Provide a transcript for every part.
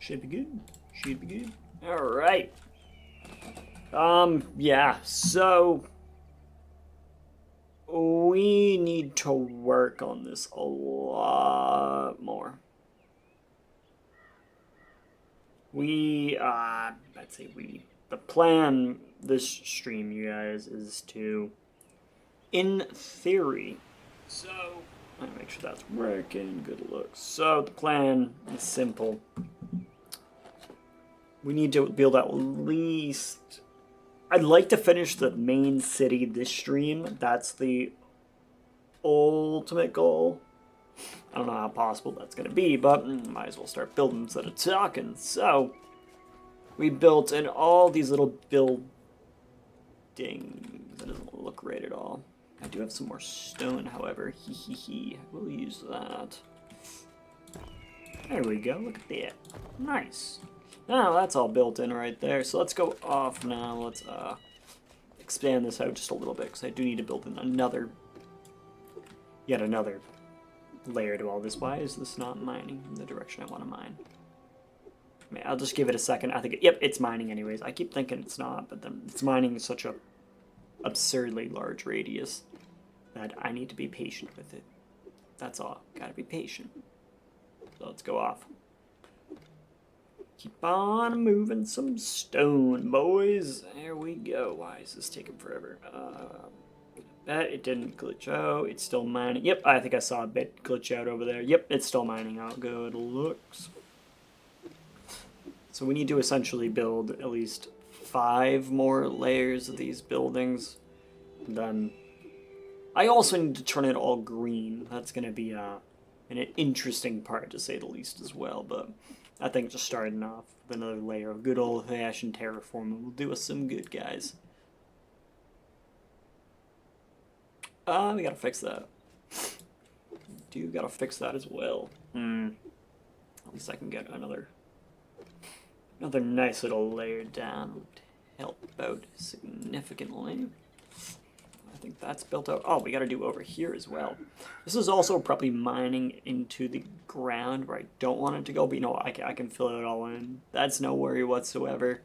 Should be good. Should be good. Alright. Yeah, so we need to work on this a lot more. The plan this stream, you guys, is to, in theory, so, let me make sure that's working, good looks. So, the plan is simple. We need to build at least, I'd like to finish the main city this stream. That's the ultimate goal. I don't know how possible that's going to be, but might as well start building instead of talking. So, we built in all these little buildings. That doesn't look right at all. I do have some more stone, however. We'll use that. There we go. Look at that. Nice. Now that's all built in right there. So let's go off now. Let's expand this out just a little bit, because I do need to build in yet another layer to all this. Why is this not mining in the direction I want to mine? I mean, I'll just give it a second. I think, yep, it's mining anyways. I keep thinking it's not, but then it's mining such a absurdly large radius that I need to be patient with it. That's all. Gotta be patient. So let's go off. Keep on moving some stone, boys. There we go. Why is this taking forever? That it didn't glitch out. It's still mining. Yep, I think I saw a bit glitch out over there. Yep, it's still mining out. Good looks. So we need to essentially build at least 5 more layers of these buildings. And then I also need to turn it all green. That's going to be an interesting part, to say the least, as well. But I think just starting off with another layer of good old-fashioned terraforming will do us some good, guys. We gotta fix that. Do gotta fix that as well. At least I can get another nice little layer down. Would help out significantly. I think that's built out. Oh, we gotta do over here as well. This is also probably mining into the ground where I don't want it to go, but you know, I can fill it all in. That's no worry whatsoever.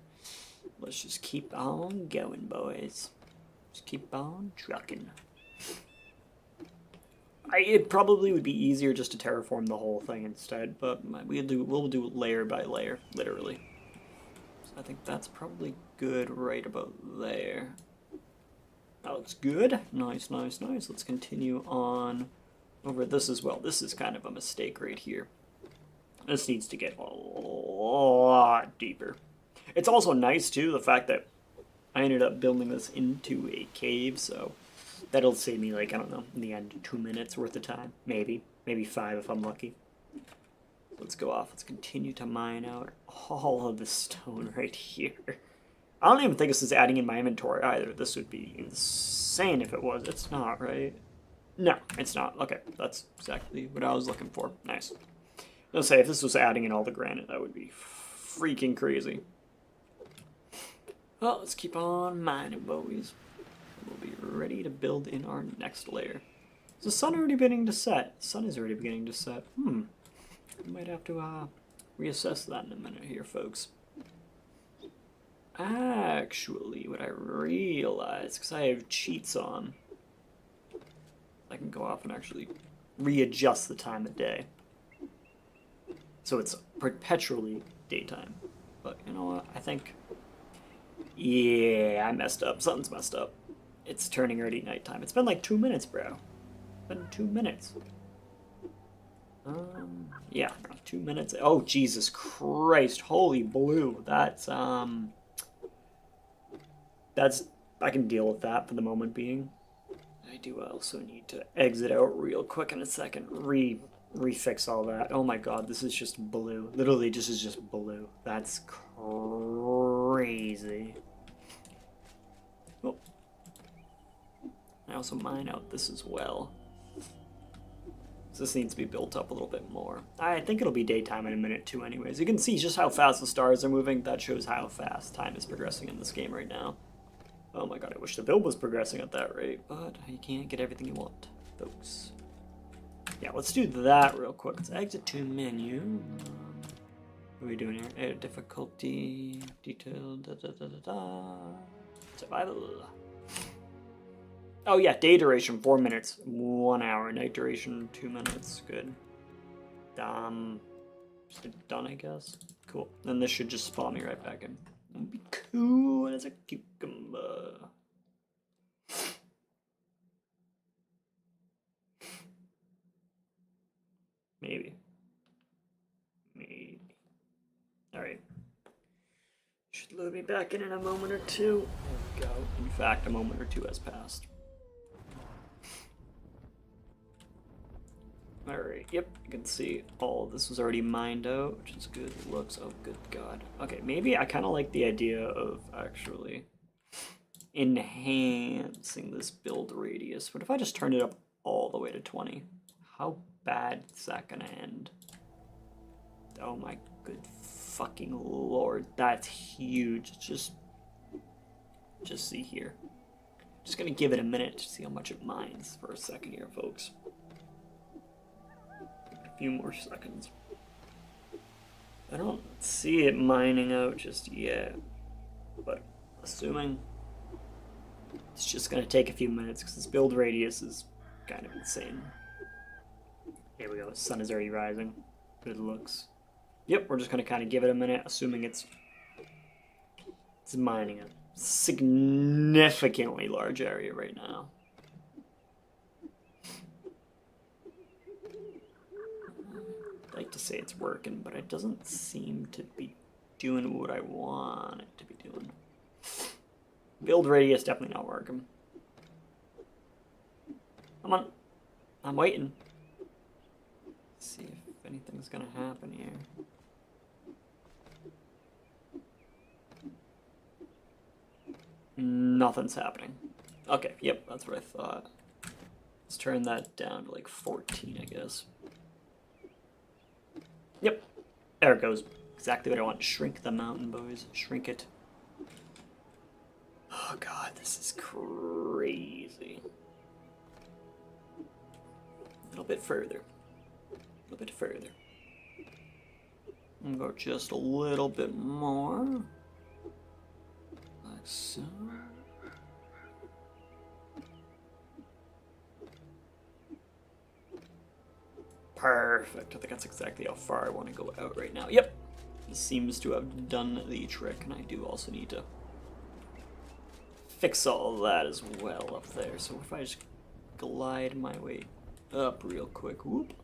Let's just keep on going, boys. Just keep on trucking. It probably would be easier just to terraform the whole thing instead, but we'll do it layer by layer, literally. So I think that's probably good right about there. That looks good. Nice, nice, nice. Let's continue on over this as well. This is kind of a mistake right here. This needs to get a lot deeper. It's also nice, too, the fact that I ended up building this into a cave, so that'll save me, like, I don't know, in the end, 2 minutes worth of time. Maybe 5 if I'm lucky. Let's go off. Let's continue to mine out all of the stone right here. I don't even think this is adding in my inventory either. This would be insane if it was. It's not, right? No, it's not. Okay, that's exactly what I was looking for. Nice. I'll say, if this was adding in all the granite, that would be freaking crazy. Well, let's keep on mining, boys. We'll be ready to build in our next layer. Is the sun already beginning to set? The sun is already beginning to set. We might have to reassess that in a minute here, folks. Actually, what I realized, because I have cheats on, I can go off and actually readjust the time of day. So it's perpetually daytime. But you know what? I think, yeah, I messed up. Something's messed up. It's turning already nighttime. It's been like 2 minutes, bro. It's been 2 minutes. Yeah, 2 minutes. Oh, Jesus Christ. Holy blue. That's, I can deal with that for the moment being. I do also need to exit out real quick in a second. Refix all that. Oh my god, this is just blue. Literally, this is just blue. That's crazy. Oh. I also mine out this as well. So this needs to be built up a little bit more. I think it'll be daytime in a minute too anyways. You can see just how fast the stars are moving. That shows how fast time is progressing in this game right now. Oh my god, I wish the build was progressing at that rate, but you can't get everything you want, folks. Yeah, let's do that real quick. Let's exit to menu. What are we doing here? Air difficulty, detail, survival. Oh yeah, day duration 4 minutes, 1 hour. Night duration 2 minutes. Good. Just done, I guess. Cool. Then this should just spawn me right back in. That'd be cool as a cucumber. Maybe. Alright. Should load me back in a moment or two. There we go. In fact, a moment or two has passed. Alright, yep, you can see all of this was already mined out, which is good. It looks, oh good god. Okay, maybe I kind of like the idea of actually enhancing this build radius. What if I just turned it up all the way to 20? How bad is that gonna end? Oh my good fucking lord, that's huge. Just see here. Just gonna give it a minute to see how much it mines for a second here, folks. A few more seconds. I don't see it mining out just yet, but assuming it's just gonna take a few minutes because this build radius is kind of insane. Here we go, the sun is already rising. Good looks. Yep, we're just gonna kind of give it a minute, assuming it's mining a significantly large area right now. I'd like to say it's working, but it doesn't seem to be doing what I want it to be doing. Build radius definitely not working. Come on, I'm waiting. Let's see if anything's gonna happen here. Nothing's happening. Okay, yep, that's what I thought. Let's turn that down to like 14, I guess. Yep, there it goes. Exactly what I want. Shrink the mountain, boys. Shrink it. Oh god, this is crazy. A little bit further. A little bit further. I'm gonna go just a little bit more. Like so. Perfect. I think that's exactly how far I want to go out right now. Yep. This seems to have done the trick, and I do also need to fix all of that as well up there. So if I just glide my way up real quick. Whoop.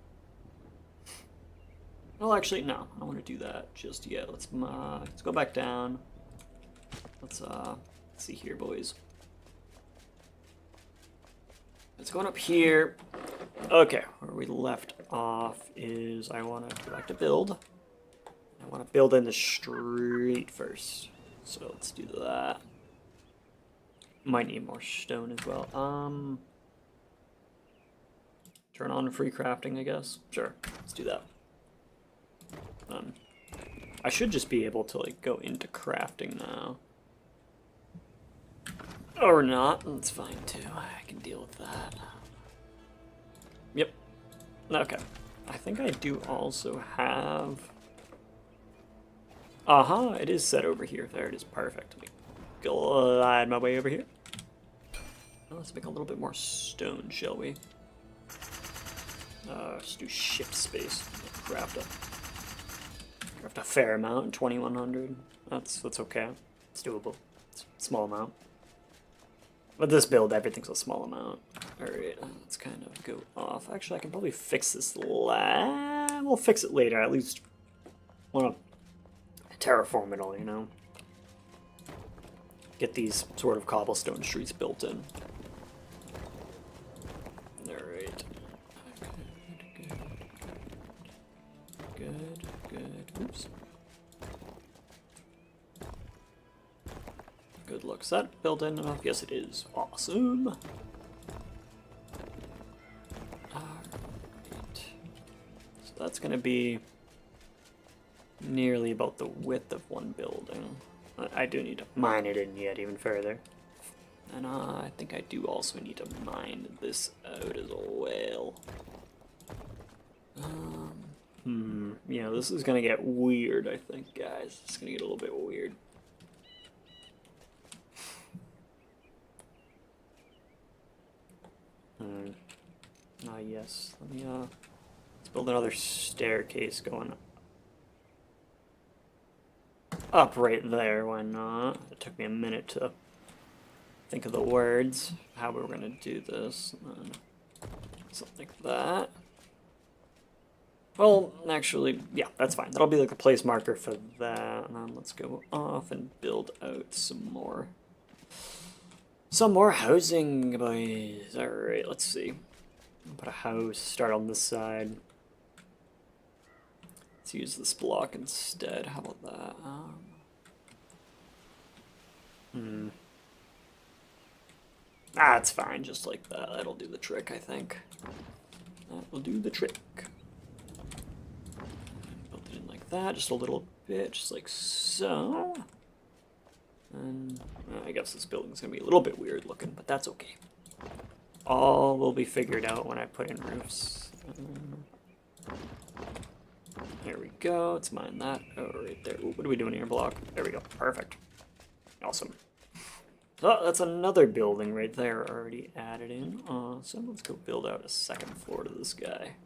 Well, actually, no. I don't want to do that just yet. Let's go back down. Let's see here, boys. It's going up here. Okay, where we left off is I want to go back to build. I want to build in the street first. So let's do that. Might need more stone as well. Turn on free crafting, I guess. Sure, let's do that. I should just be able to like go into crafting now. Or not, that's fine too. I can deal with that. Yep. Okay. I think I do also have... Aha, it is set over here. There it is, perfect. Let me glide my way over here. Now let's make a little bit more stone, shall we? Just do shift space. Craft a fair amount, 2100. That's okay. It's doable. It's a small amount. But this build, everything's a small amount. Alright, let's kind of go off. Actually, I can probably fix this. We'll fix it later. I at least want to terraform it all, you know? Get these sort of cobblestone streets built in. Alright. Good. Oops. Good luck. Is that built in enough? Yes, it is. Awesome. Alright. So that's going to be nearly about the width of one building. I do need to mine it in yet even further. And I think I do also need to mine this out as well. You know, this is gonna get weird, I think, guys. It's gonna get a little bit weird. Yes. Let me, let's build another staircase going up right there. Why not? It took me a minute to think of the words, how we were gonna do this. Something like that. Well, actually, yeah, that's fine. That'll be like a place marker for that. And then let's go off and build out some more housing, boys. Alright, let's see. I'll put a house, start on this side. Let's use this block instead. How about that? That's fine, just like that. That'll do the trick, I think. That will do the trick. Build it in like that, just a little bit, just like so. And I guess this building's gonna be a little bit weird looking, but that's okay. All will be figured out when I put in roofs. There we go. Let's mine that. Oh, right there. Ooh, what are we doing here, block? There we go. Perfect. Awesome. So that's another building right there already added in. Awesome. Let's go build out a second floor to this guy.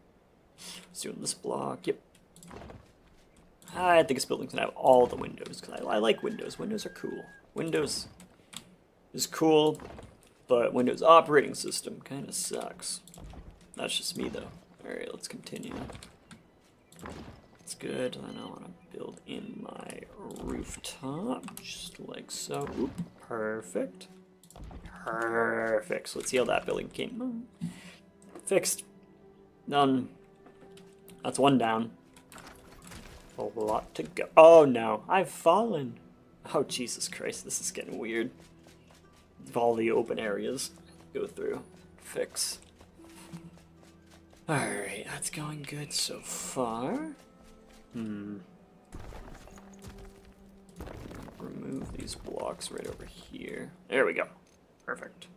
Let's do this block. Yep. I think this building's gonna have all the windows because I like windows. Windows are cool. Windows is cool, but Windows operating system kind of sucks. That's just me though. Alright, let's continue. That's good. Then I want to build in my rooftop, just like so. Oop, perfect. Perfect. So let's see how that building came. Fixed. Done. That's one down. A lot to go. Oh no, I've fallen. Oh Jesus Christ, this is getting weird. All the open areas go through. Fix. Alright, that's going good so far. Remove these blocks right over here. There we go. Perfect.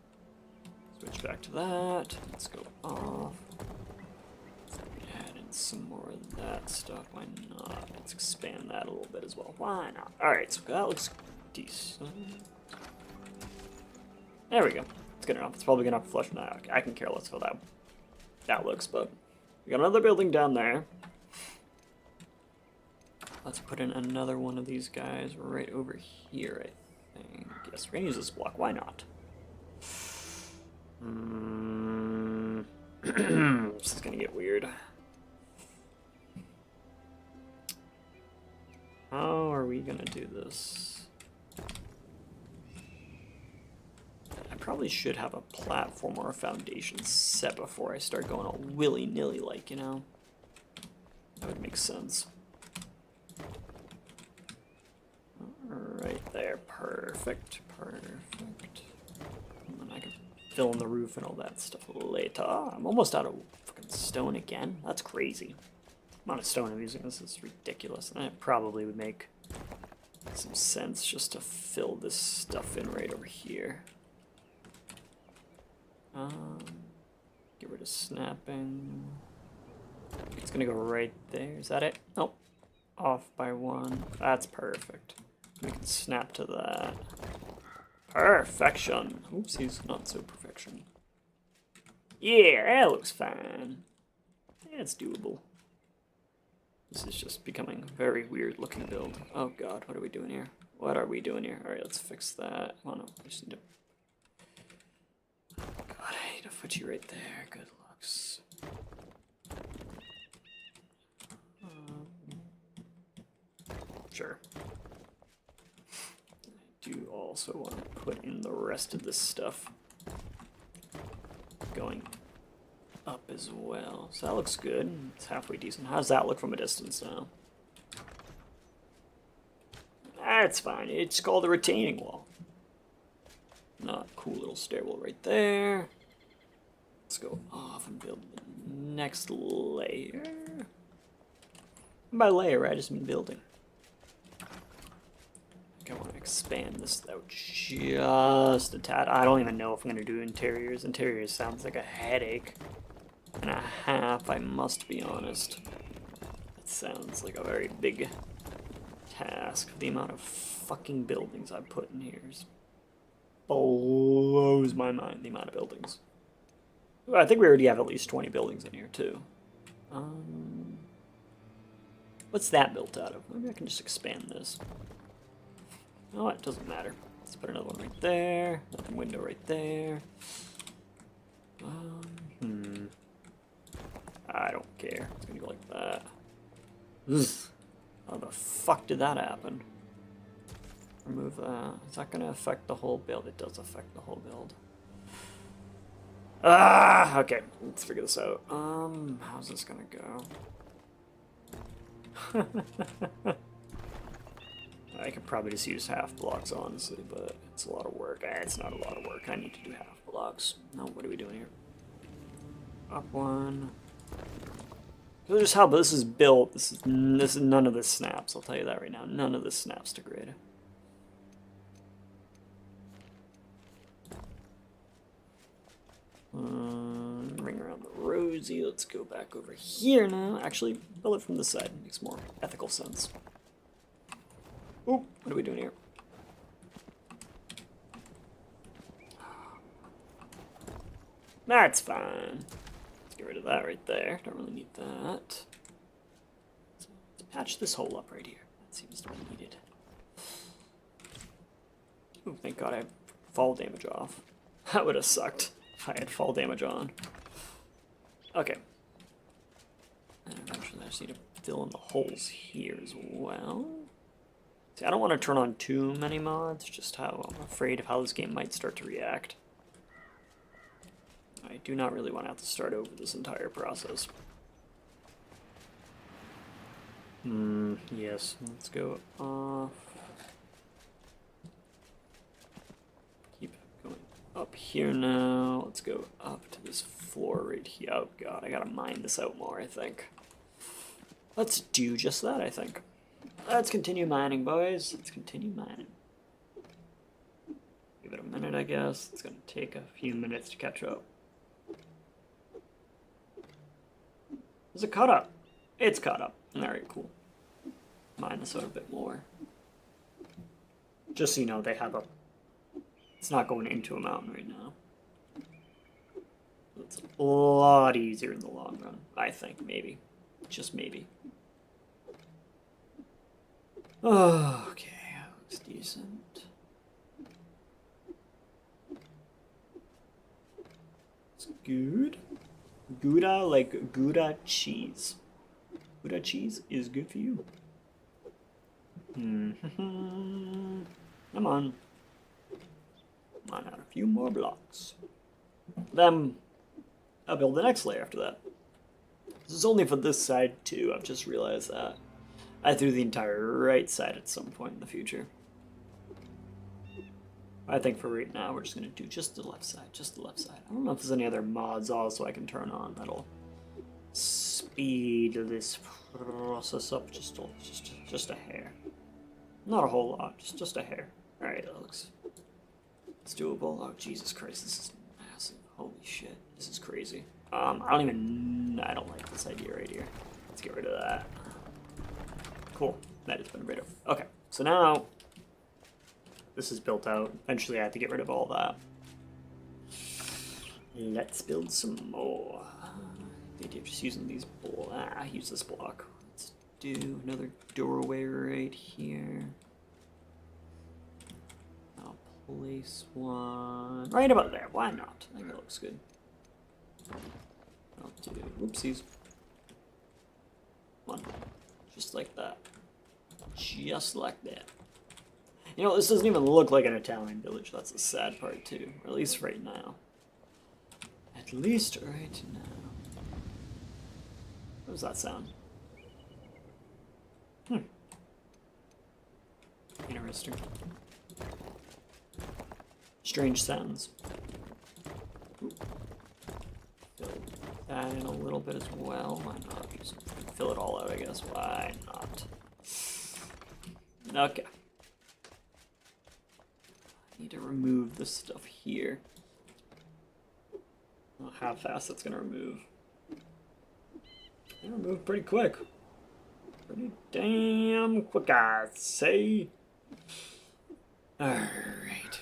Switch back to that. Let's go off. Add in some more of that stuff. Why not? Let's expand that a little bit as well. Why not? Alright, so that looks decent. There we go. It's good enough. It's probably gonna flush now. I can care less how that looks, but we got another building down there. Let's put in another one of these guys right over here, I think. Yes, we're gonna use this block. Why not? This is gonna get weird. How are we gonna do this? I probably should have a platform or a foundation set before I start going all willy-nilly like, you know? That would make sense. Right there, perfect, perfect. And then I can fill in the roof and all that stuff later. I'm almost out of fucking stone again. That's crazy. The amount of stone I'm using, this is ridiculous. And it probably would make some sense just to fill this stuff in right over here. Get rid of snapping. It's gonna go right there. Is that it? Nope. Off by one. That's perfect. We can snap to that. Perfection. Oopsies, not so perfection. Yeah, that looks fine. Yeah, it's doable. This is just becoming a very weird looking build. Oh god, what are we doing here? What are we doing here? Alright, let's fix that. Oh no, I just need to... God, I need to put you right there. Good looks. Sure. I do also want to put in the rest of this stuff going up as well. So that looks good. It's halfway decent. How does that look from a distance now? That's fine. It's called a retaining wall. Not cool little stairwell right there. Let's go off and build the next layer. And by layer, I just mean building. I want to expand this out just a tad. I don't even know if I'm going to do interiors. Interiors sounds like a headache and a half, I must be honest. That sounds like a very big task. The amount of fucking buildings I put in here blows my mind, the amount of buildings. Well, I think we already have at least 20 buildings in here, too. What's that built out of? Maybe I can just expand this. Oh, it doesn't matter. Let's put another one right there. Another window right there. I don't care. It's gonna go like that. Ugh. How the fuck did that happen? Remove that. Is that gonna affect the whole build? It does affect the whole build. Ah, okay. Let's figure this out. How's this gonna go? I could probably just use half blocks, honestly, but it's a lot of work. It's not a lot of work. I need to do half blocks. No, what are we doing here? Up one. Just how this is built. This is none of this snaps. I'll tell you that right now. None of this snaps to grid. Ring around the rosy. Let's go back over here now. Actually, build it from this side. Makes more ethical sense. Oop, what are we doing here? That's fine. Let's get rid of that right there. Don't really need that. Let's patch this hole up right here. That seems to be needed. Oh, thank God I have fall damage off. That would have sucked if I had fall damage on. Okay. And eventually I just need to fill in the holes here as well. See, I don't want to turn on too many mods, just how I'm afraid of how this game might start to react. I do not really want to have to start over this entire process. Yes, let's go off. Keep going up here now. Let's go up to this floor right here. Oh God, I gotta mine this out more, I think. Let's do just that, I think. Let's continue mining, boys. Let's continue mining. Give it a minute, I guess. It's gonna take a few minutes to catch up. Is it caught up? It's caught up. Alright, cool. Mine this out a bit more. Just so you know, they have a... It's not going into a mountain right now. It's a lot easier in the long run, I think, maybe. Just maybe. Oh, okay, looks decent. It's good. Gouda, like Gouda cheese. Gouda cheese is good for you. Come on. Come on, add a few more blocks. Then I'll build the next layer after that. This is only for this side too, I've just realized that. I threw the entire right side at some point in the future. I think for right now, we're just going to do just the left side, just the left side. I don't know if there's any other mods also I can turn on that'll speed this process up just a hair. Not a whole lot, just a hair. Alright, that looks... It's doable. Oh, Jesus Christ, this is massive. Holy shit, this is crazy. I don't like this idea right here. Let's get rid of that. Cool, that has been rid of. Okay, so now this is built out. Eventually I have to get rid of all that. Let's build some more. The idea of just using these use this block. Let's do another doorway right here. I'll place one right about there. Why not? I think that looks good. I'll do whoopsies. One. Just like that. Just like that. You know, this doesn't even look like an Italian village. That's the sad part, too. Or at least right now. At least right now. What does that sound? Interesting. Strange sounds. Ooh. Fill that in a little bit as well. Why not? Just fill it all out, I guess. Why not? Okay. I need to remove this stuff here. I don't know how fast that's gonna remove. It removed pretty quick. Pretty damn quick, I say. Alright.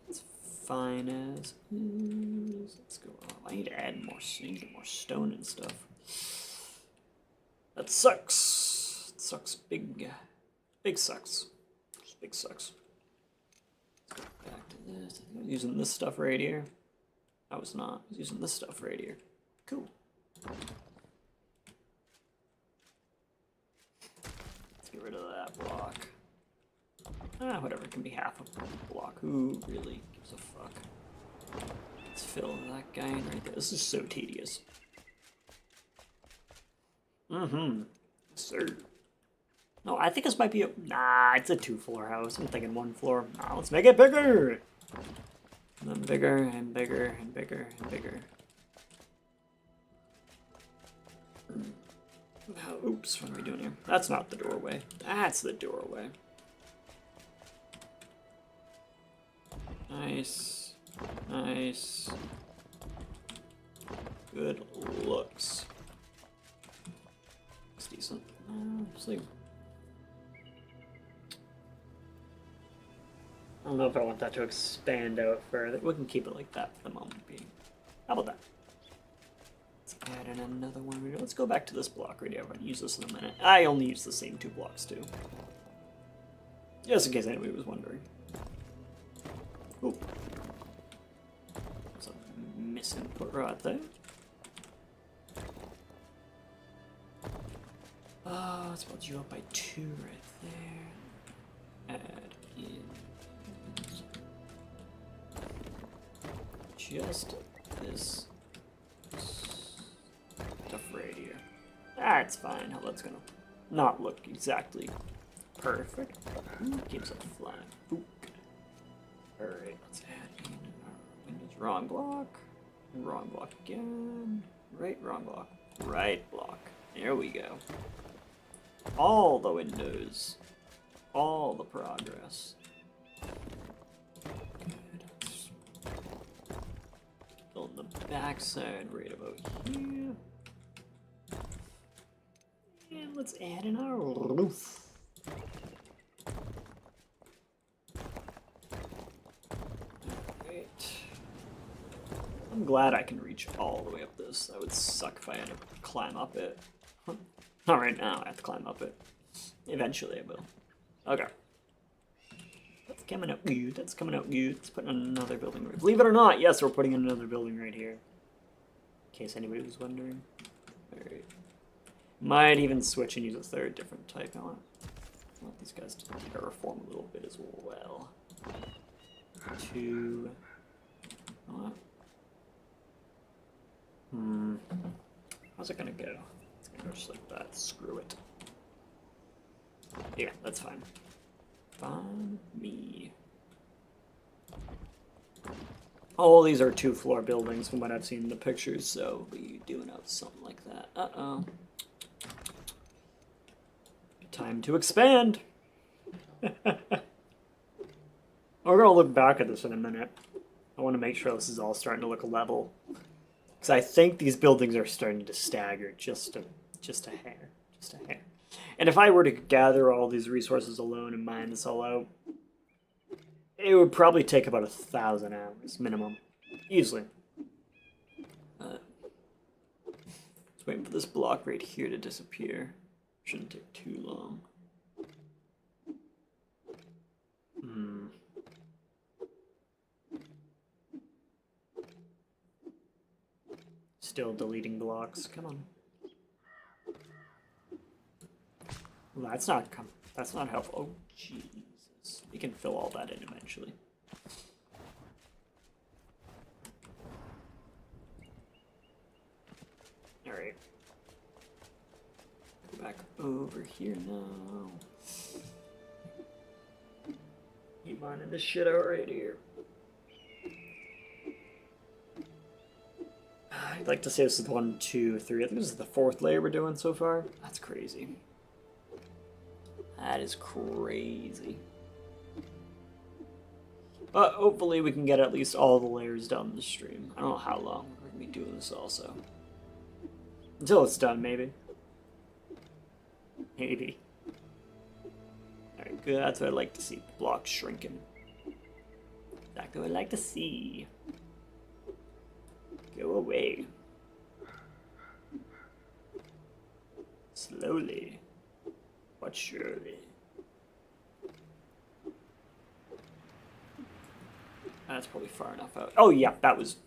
It's fine as is. Let's go. Oh, I need to add more. I need to get more stone and stuff. That sucks. It sucks big. Big sucks. Just big sucks. Let's go back to this. I was using this stuff right here. I was not. I was using this stuff right here. Cool. Let's get rid of that block. Ah, whatever. It can be half a block. Who really gives a fuck? Let's fill that guy in right there. This is so tedious. Mm-hmm. Sir. No, I think this might be a... Nah, it's a 2-floor house. I'm thinking 1 floor. Nah, let's make it bigger! And then bigger, and bigger, and bigger, and bigger. Oh, oops, what are we doing here? That's not the doorway. That's the doorway. Nice. Nice. Good looks. Looks decent. Just like... I don't know if I want that to expand out further. We can keep it like that for the moment being. How about that? Let's add in another one. Let's go back to this block right here. I'm going to use this in a minute. I only use the same 2 blocks too. Just in case anybody was wondering. Ooh. There's a misinput right there. Oh, let's build you up by 2 right there. Add in just this stuff right here. That's fine. How that's gonna not look exactly perfect, but keeps it flat. Alright, let's add in our windows. Wrong block. Wrong block again. Right, wrong block. Right block. There we go. All the windows. All the progress. Build the backside right about here. And let's add in our roof. Alright. I'm glad I can reach all the way up this. That would suck if I had to climb up it. Not right now, I have to climb up it. Eventually I will. Okay. That's coming out good. That's coming out good. Let's put in another building right. Believe it or not, yes, we're putting in another building right here. In case anybody was wondering. Alright. Might even switch and use a third different type. I want these guys to terraform a little bit as well. 2. What? How's it gonna go? It's gonna go just like that. Screw it. Yeah, that's fine. Fine me. All these are 2-floor buildings from what I've seen in the pictures, so we doing out something like that. Uh-oh. Time to expand! We're gonna look back at this in a minute. I want to make sure this is all starting to look level. Because I think these buildings are starting to stagger just a hair. Just a hair. And if I were to gather all these resources alone and mine this all out, it would probably take about 1,000 hours minimum. Easily. Just waiting for this block right here to disappear. Shouldn't take too long. Still deleting blocks. Come on. Well, that's not helpful. Oh, Jesus. We can fill all that in eventually. Alright. Go back over here now. Keep mining this shit out right here. I'd like to say this is 1, 2, 3. I think this is the 4th layer we're doing so far. That's crazy. That is crazy. But hopefully we can get at least all the layers done this stream. I don't know how long we're going to be doing this also. Until it's done, maybe. Maybe. Alright, good. That's what I'd like to see. Blocks shrinking. Exactly what I'd like to see. Go away. Slowly. But surely. That's probably far enough out. Oh yeah, that was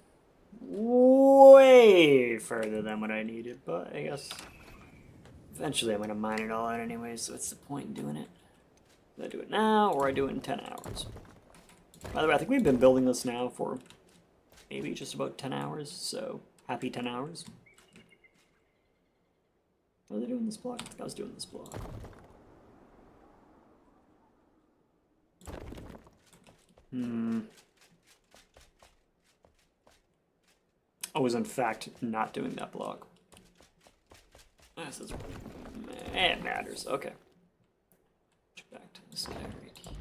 way further than what I needed, but I guess eventually I'm going to mine it all out anyway, so what's the point in doing it? Do I do it now, or I do it in 10 hours? By the way, I think we've been building this now for maybe just about 10 hours, so happy 10 hours. What are they doing this block? I think I was doing this block. I was in fact not doing that block. This is it matters. Okay. Back to this guy right here.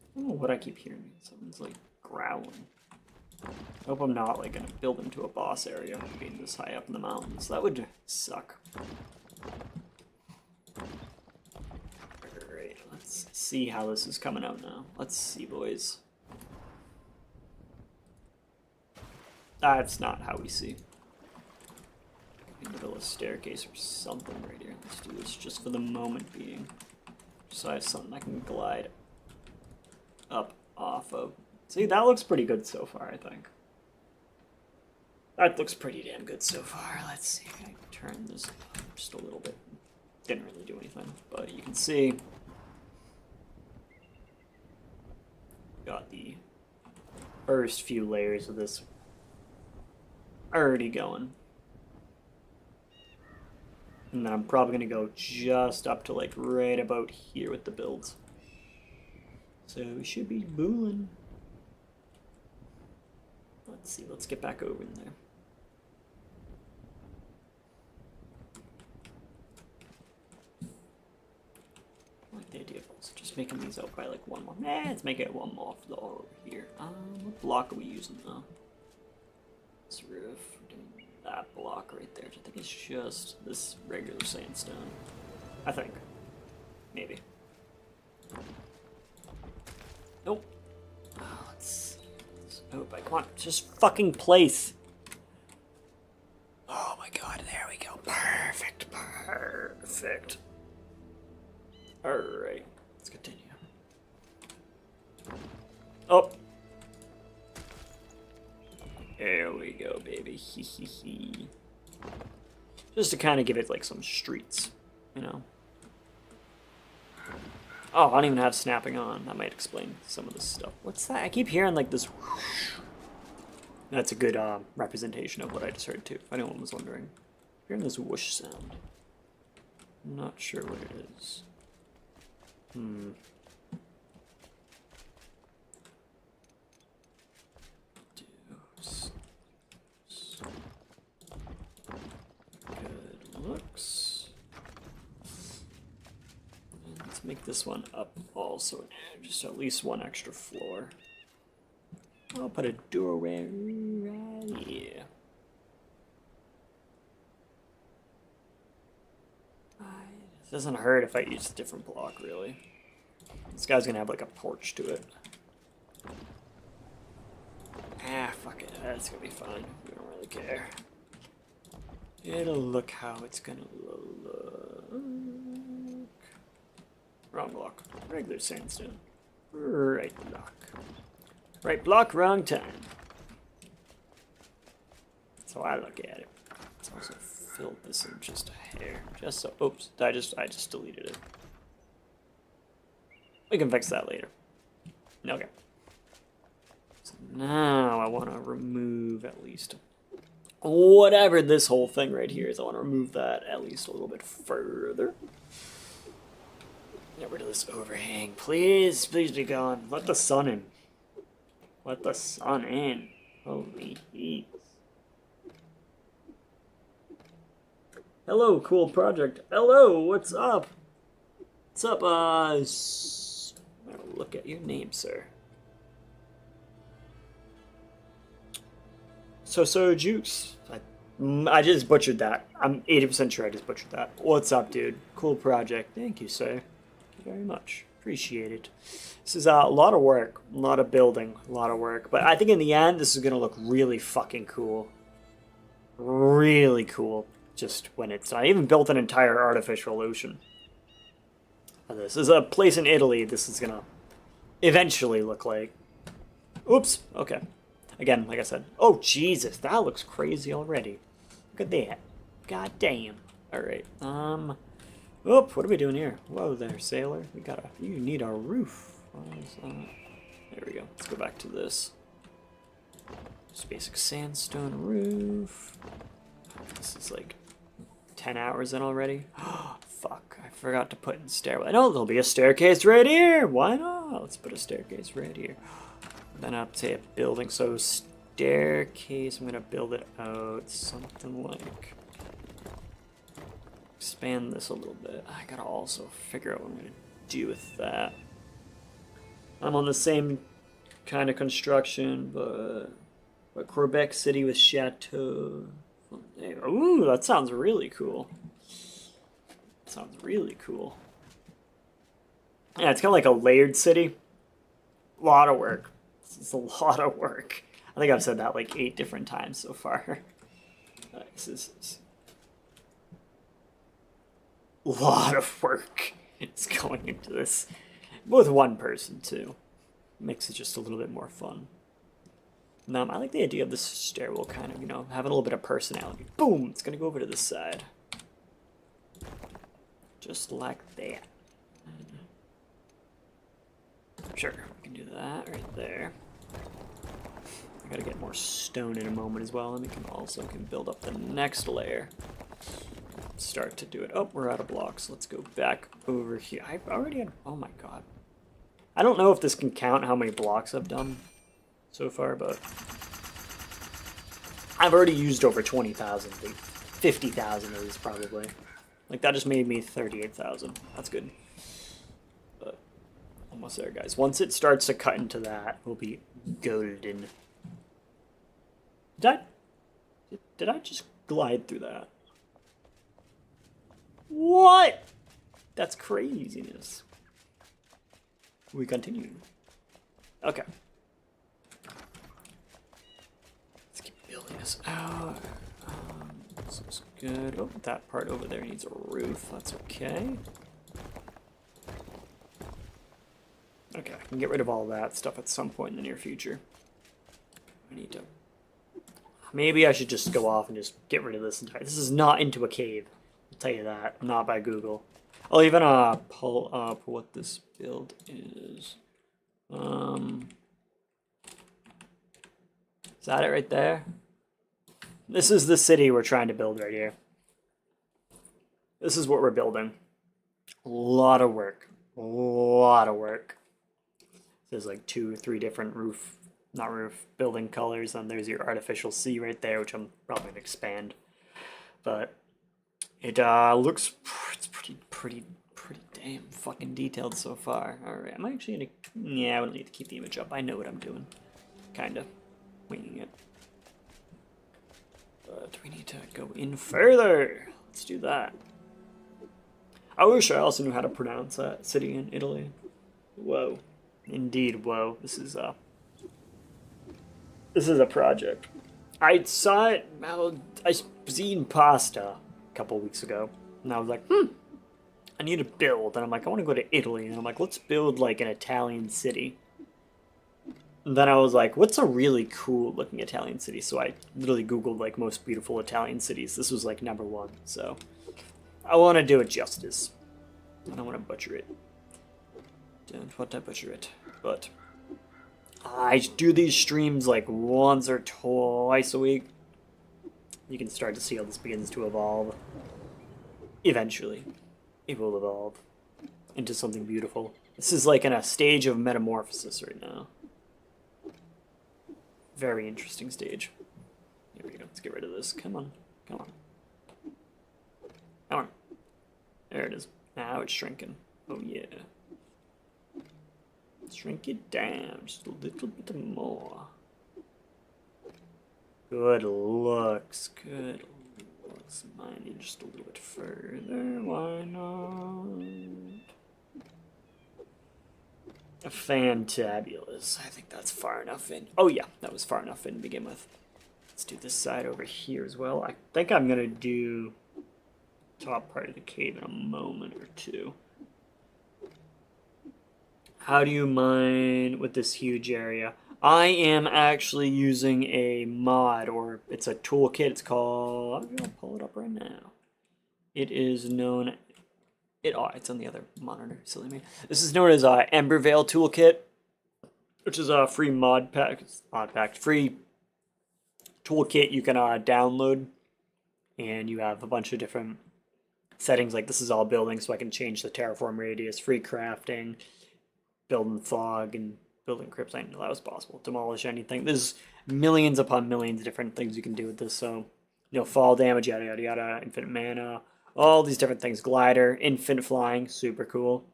I don't know what I keep hearing. Someone's like growling. I hope I'm not like gonna build into a boss area being this high up in the mountains. That would suck. Alright, let's see how this is coming out now. Let's see, boys. That's not how we see. We can build a staircase or something right here. Let's do this just for the moment being. So I have something I can glide up off of. See, that looks pretty good so far, I think. That looks pretty damn good so far. Let's see if I can turn this up just a little bit. Didn't really do anything, but you can see. Got the first few layers of this already going. And then I'm probably going to go just up to like right about here with the builds. So we should be booling. Let's see, let's get back over in there. I like the idea of also just making these out by like one more. Let's make it one more floor over here. What block are we using though? This roof. We're doing that block right there. I think it's just this regular sandstone. I think. Maybe. Nope. Oh, let's see. Oh, but come on, just fucking place. Oh my god, there we go. Perfect, perfect. Alright, let's continue. Oh. There we go, baby. Hee hee hee. Just to kind of give it like some streets, you know. Oh, I don't even have snapping on. That might explain some of this stuff. What's that? I keep hearing like this whoosh. That's a good representation of what I just heard too, if anyone was wondering. I'm hearing this whoosh sound. I'm not sure what it is. Good looks. Let's make this one up also, just at least one extra floor. I'll put a doorway right here. It doesn't hurt if I use a different block, really. This guy's gonna have like a porch to it. Ah, fuck it. That's gonna be fine. We don't really care. It'll look how it's gonna look. Wrong block. Regular sandstone. Right block. Right block, wrong time. That's how I look at it. Let's also fill this in just a hair. Just so, oops, I just deleted it. We can fix that later. Okay. So now I want to remove at least whatever this whole thing right here is. I want to remove that at least a little bit further. Get rid of this overhang. Please, please be gone. Let the sun in. Let the sun in. Holy heat. Hello, cool project. Hello, what's up? What's up, look at your name, sir. So Jukes. I just butchered that. I'm 80% sure I just butchered that. What's up, dude? Cool project. Thank you, sir. Thank you very much. Appreciate it. This is a lot of work, a lot of building, a lot of work. But I think in the end, this is going to look really fucking cool. Really cool. Just when it's... I even built an entire artificial ocean. This is a place in Italy this is going to eventually look like. Oops. Okay. Again, like I said. Oh, Jesus. That looks crazy already. Look at that. God damn. Alright. Oop, what are we doing here? Whoa there, sailor. You need a roof. There we go. Let's go back to this. Just basic sandstone roof. This is like 10 hours in already. Fuck, I forgot to put in stairway. No, there'll be a staircase right here. Why not? Let's put a staircase right here. Then I'll say a building. So staircase, I'm gonna build it out something like... Expand this a little bit. I gotta also figure out what I'm gonna do with that. I'm on the same kind of construction, but Quebec City with Chateau. Ooh, that sounds really cool. Sounds really cool. Yeah, it's kind of like a layered city. A lot of work. It's a lot of work. I think I've said that like 8 different times so far. This is a lot of work is going into this. With one person, too. Makes it just a little bit more fun. I like the idea of this stairwell kind of, having a little bit of personality. Boom! It's gonna go over to this side. Just like that. Sure, we can do that right there. I gotta get more stone in a moment as well, and we can also build up the next layer. Start to do it. Oh, we're out of blocks. Let's go back over here. I've already had... Oh my god. I don't know if this can count how many blocks I've done so far, but... I've already used over 20,000. 50,000 of these, probably. Like, that just made me 38,000. That's good. But, almost there, guys. Once it starts to cut into that, we'll be golden. Did I just glide through that? What? That's craziness. We continue. Okay. Let's keep building this out. This looks good. Oh, that part over there needs a roof. That's okay. Okay, I can get rid of all that stuff at some point in the near future. I need to... Maybe I should just go off and just get rid of this entire... This is not into a cave. I'll tell you that. Not by Google. I'll even pull up what this build is. Is that it right there? This is the city we're trying to build right here. This is what we're building. A lot of work. A lot of work. There's like 2 or 3 different building colors, and there's your artificial sea right there, which I'm probably gonna expand. But it looks it's pretty damn fucking detailed so far. All right, I'm actually gonna I don't need to keep the image up. I know what I'm doing, kinda winging it. But we need to go in further. Let's do that. I wish I also knew how to pronounce that city in Italy. Whoa, indeed, whoa. This is a project. I saw it. I was eating pasta a couple weeks ago, and I was like, I need to build. And I'm like, I want to go to Italy, and I'm like, let's build like an Italian city. And then I was like, what's a really cool looking Italian city? So I literally Googled like most beautiful Italian cities. This was like #1. So I want to do it justice. I don't want to butcher it. Don't want to butcher it. But I do these streams like once or twice a week. You can start to see how this begins to evolve. Eventually, it will evolve into something beautiful. This is like in a stage of metamorphosis right now. Very interesting stage. Here we go. Let's get rid of this. Come on. Come on. Come on. There it is. Now it's shrinking. Oh yeah. Shrink it down just a little bit more. Good looks. Good looks. Mine in just a little bit further. Why not? Fantabulous. I think that's far enough in. Oh yeah, that was far enough in to begin with. Let's do this side over here as well. I think I'm gonna do top part of the cave in a moment or two. How do you mine with this huge area? I am actually using a mod, or it's a toolkit. It's called, I'm gonna pull it up right now. It is known, it's on the other monitor, silly me. This is known as Embervale Toolkit, which is a free free toolkit you can download, and you have a bunch of different settings. Like this is all building, so I can change the terraform radius, free crafting, building fog, and building crypts. I didn't know that was possible. Demolish anything. There's millions upon millions of different things you can do with this. So, you know, fall damage, yada yada yada, infinite mana, all these different things. Glider, infinite flying, super cool.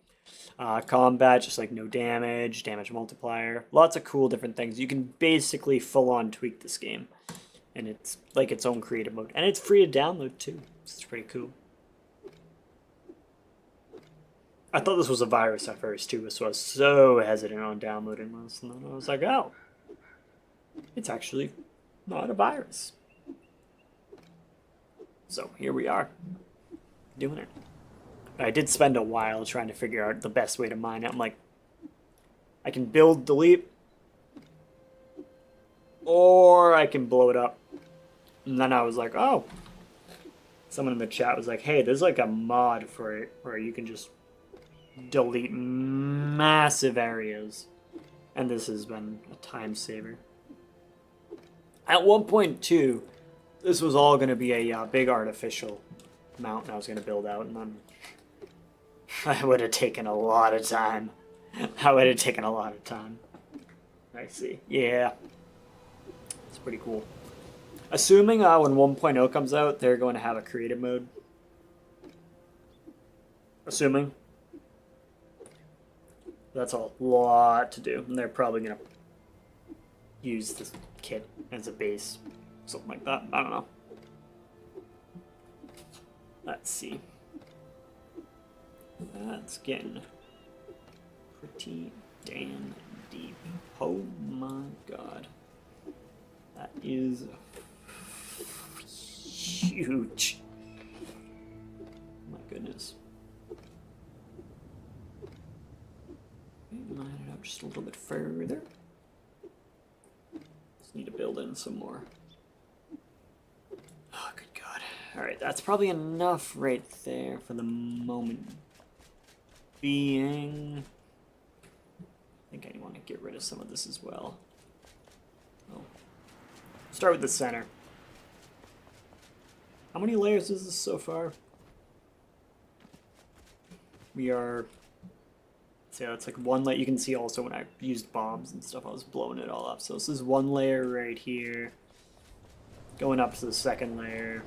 Combat, just like no damage, damage multiplier, lots of cool different things. You can basically full on tweak this game, and it's like its own creative mode, and it's free to download too. It's pretty cool. I thought this was a virus at first too, so I was so hesitant on downloading this, and then I was like, oh, it's actually not a virus. So here we are, doing it. I did spend a while trying to figure out the best way to mine it. I'm like, I can build, delete, or I can blow it up. And then I was like, oh, someone in the chat was like, hey, there's like a mod for it where you can just delete massive areas, and this has been a time saver. At one point too, this was all going to be a big artificial mountain I was going to build out, and then I would have taken a lot of time. I see. Yeah, it's pretty cool. Assuming when 1.0 comes out, they're going to have a creative mode. Assuming. That's a lot to do, and they're probably going to use this kit as a base. Something like that. I don't know. Let's see. That's getting pretty damn deep. Oh my god. That is huge. My goodness. Line it up just a little bit further. Just need to build in some more. Oh, good god. Alright, that's probably enough right there for the moment being. I think I want to get rid of some of this as well. Oh. Start with the center. How many layers is this so far? We are... So it's like one layer. You can see also when I used bombs and stuff, I was blowing it all up. So this is one layer right here. Going up to the second layer.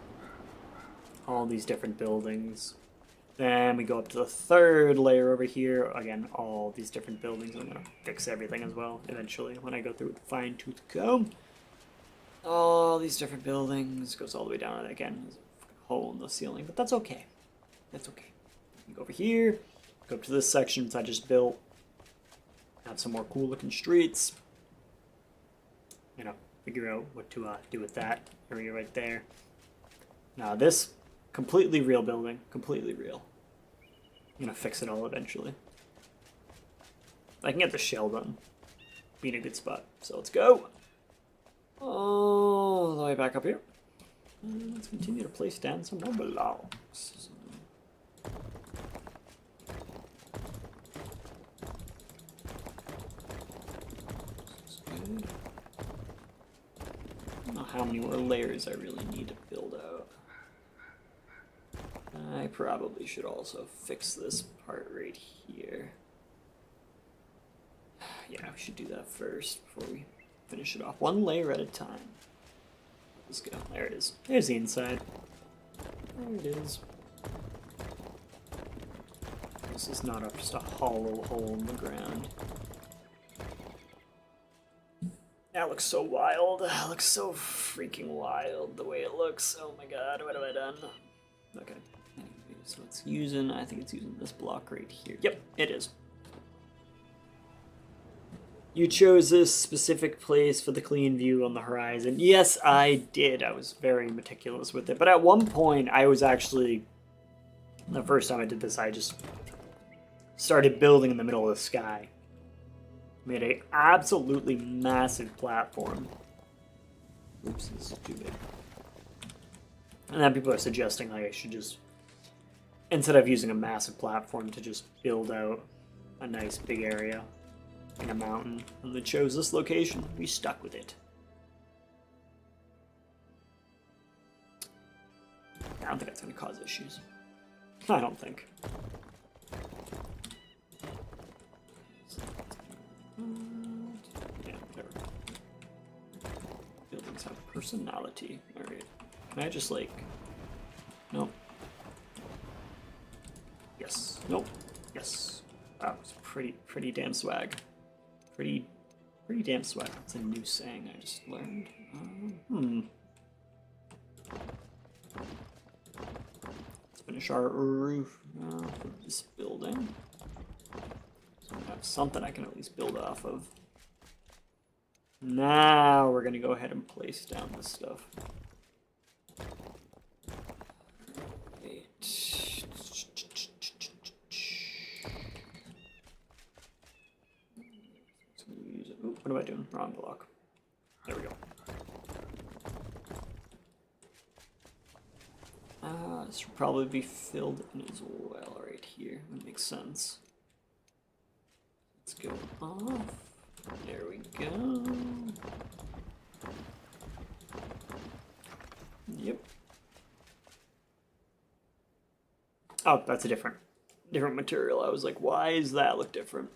All these different buildings. Then we go up to the third layer over here. Again, all these different buildings. I'm going to fix everything as well eventually when I go through with the fine-tooth comb. All these different buildings. Goes all the way down. Again, there's a hole in the ceiling, but that's okay. That's okay. You go over here. Go up to this section I just built. Have some more cool looking streets. You know, figure out what to do with that area right there. Now this, completely real building. Completely real. I'm gonna fix it all eventually. I can get the shell done. Be in a good spot. So let's go. All the way back up here. And let's continue to place down some more blocks. I don't know how many more layers I really need to build out. I probably should also fix this part right here. Yeah, we should do that first before we finish it off. One layer at a time. Let's go. There it is. There's the inside. There it is. This is not just a hollow hole in the ground. That looks so wild. That looks so freaking wild the way it looks. Oh my god, what have I done? Okay. Anyway, so it's using, I think it's using this block right here. Yep, it is. You chose this specific place for the clean view on the horizon. Yes, I did. I was very meticulous with it. But at one point, I was actually, the first time I did this, I just started building in the middle of the sky. Made a absolutely massive platform. Oops, this is too big. And then people are suggesting like I should just, instead of using a massive platform, to just build out a nice big area in a mountain. And they chose this location. We stuck with it. I don't think that's going to cause issues. I don't think. Yeah, whatever. Buildings have personality. Alright. Can I just like... Nope. Yes. Nope. Yes. That was pretty damn swag. Pretty damn swag. That's a new saying I just learned. Let's finish our roof for this building. So I have something I can at least build off of. Now we're gonna go ahead and place down this stuff. What am I doing? Wrong block. There we go. This should probably be filled in as well right here. That makes sense. Let's go off. There we go. Yep. Oh, that's a different material. I was like, why does that look different?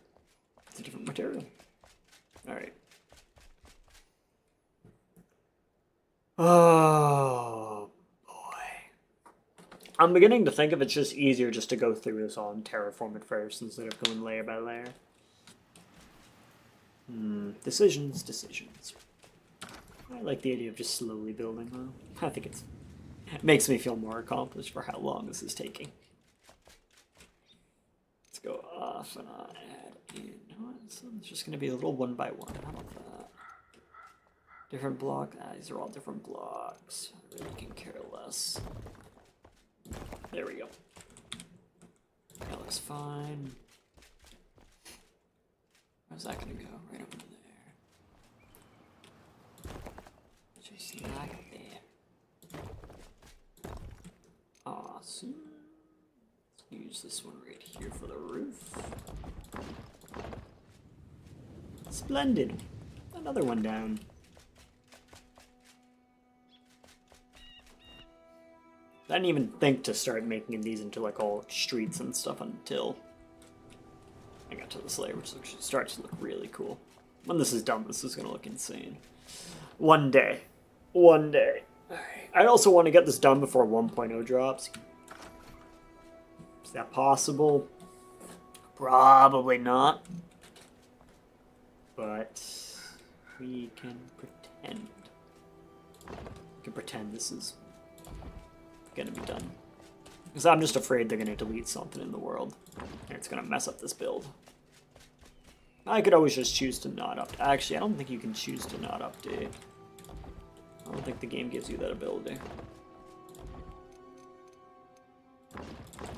It's a different material. All right. Oh boy. I'm beginning to think if it's just easier just to go through this all and terraform it first instead of going layer by layer. Decisions. I like the idea of just slowly building though. I think it makes me feel more accomplished for how long this is taking. Let's go off and on, add in. So it's just going to be a little one by one. How about that? Different block. These are all different blocks. I really can care less. There we go. That looks fine. Where's that going to go? Right over there. Just like that. Awesome. Let's use this one right here for the roof. Splendid. Another one down. I didn't even think to start making these into like all streets and stuff until I got to this layer, which starts to look really cool. When this is done, this is going to look insane. One day. One day. I also want to get this done before 1.0 drops. Is that possible? Probably not. But we can pretend. We can pretend this is gonna be done. Because I'm just afraid they're gonna delete something in the world. And it's gonna mess up this build. I could always just choose to not update. Actually, I don't think you can choose to not update. I don't think the game gives you that ability.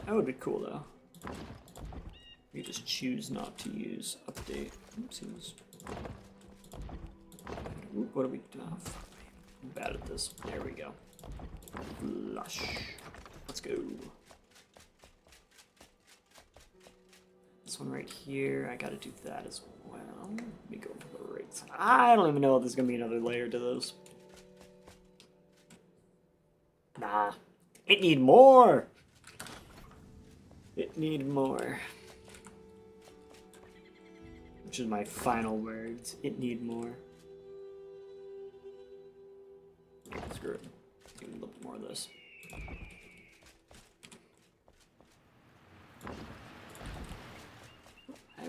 That would be cool though. You just choose not to use update. Oopsies. What do we do? Oh, I'm bad at this. There we go. Flush. Let's go. This one right here, I gotta do that as well. Let me go to the right side. I don't even know if there's gonna be another layer to those. Nah. It need more! It need more. Which is my final words. It need more. Yeah, screw it. Let's do a little bit more of this.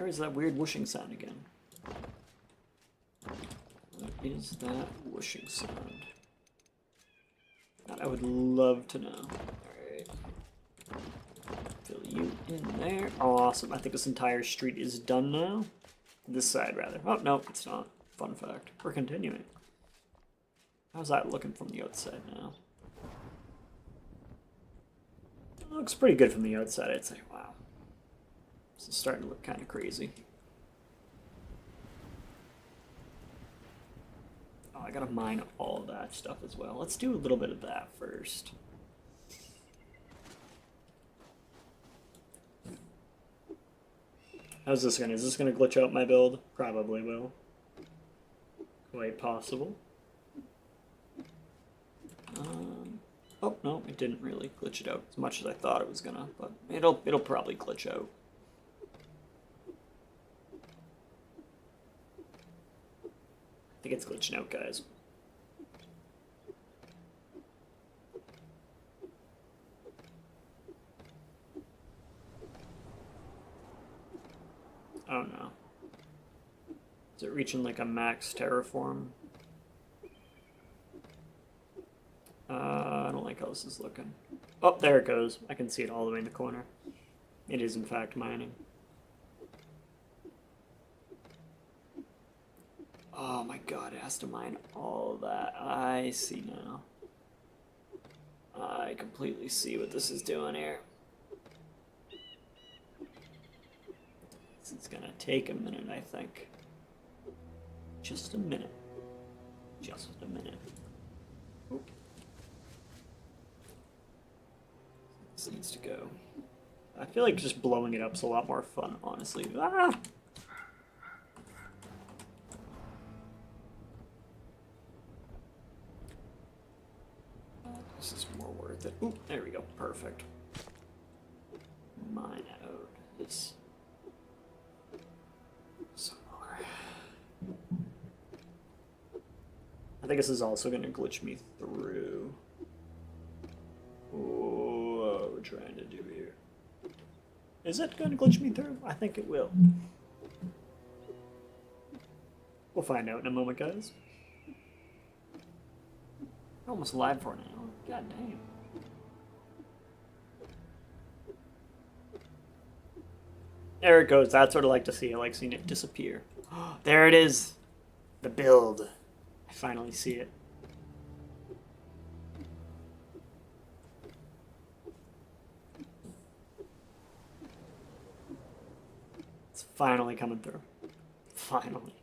Where is that weird whooshing sound again? What is that whooshing sound? That I would love to know. Alright. Fill you in there. Awesome. I think this entire street is done now. This side, rather. Oh, no, it's not. Fun fact. We're continuing. How's that looking from the outside now? It looks pretty good from the outside, I'd say. Wow. This is starting to look kind of crazy. Oh, I gotta mine all of that stuff as well. Let's do a little bit of that first. How's this gonna? Is this gonna glitch out my build? Probably will. Quite possible. Oh no, it didn't really glitch it out as much as I thought it was gonna, but it'll probably glitch out. I think it's glitching out, guys. Oh no. Is it reaching like a max terraform? I don't like how this is looking. Oh, there it goes. I can see it all the way in the corner. It is in fact mining. Oh my god, it has to mine all of that. I see now. I completely see what this is doing here. It's gonna take a minute, I think. Just a minute. Just a minute. Oop. This needs to go. I feel like just blowing it up is a lot more fun, honestly. Ah! This is more worth it. Ooh, there we go. Perfect. Mine out. It's some more. I think this is also going to glitch me through. What we're trying to do here. Is it going to glitch me through? I think it will. We'll find out in a moment, guys. We're almost live for an hour. God damn. There it goes. That's what I like to see. I like seeing it disappear. There it is. The build. I finally see it. It's finally coming through. Finally.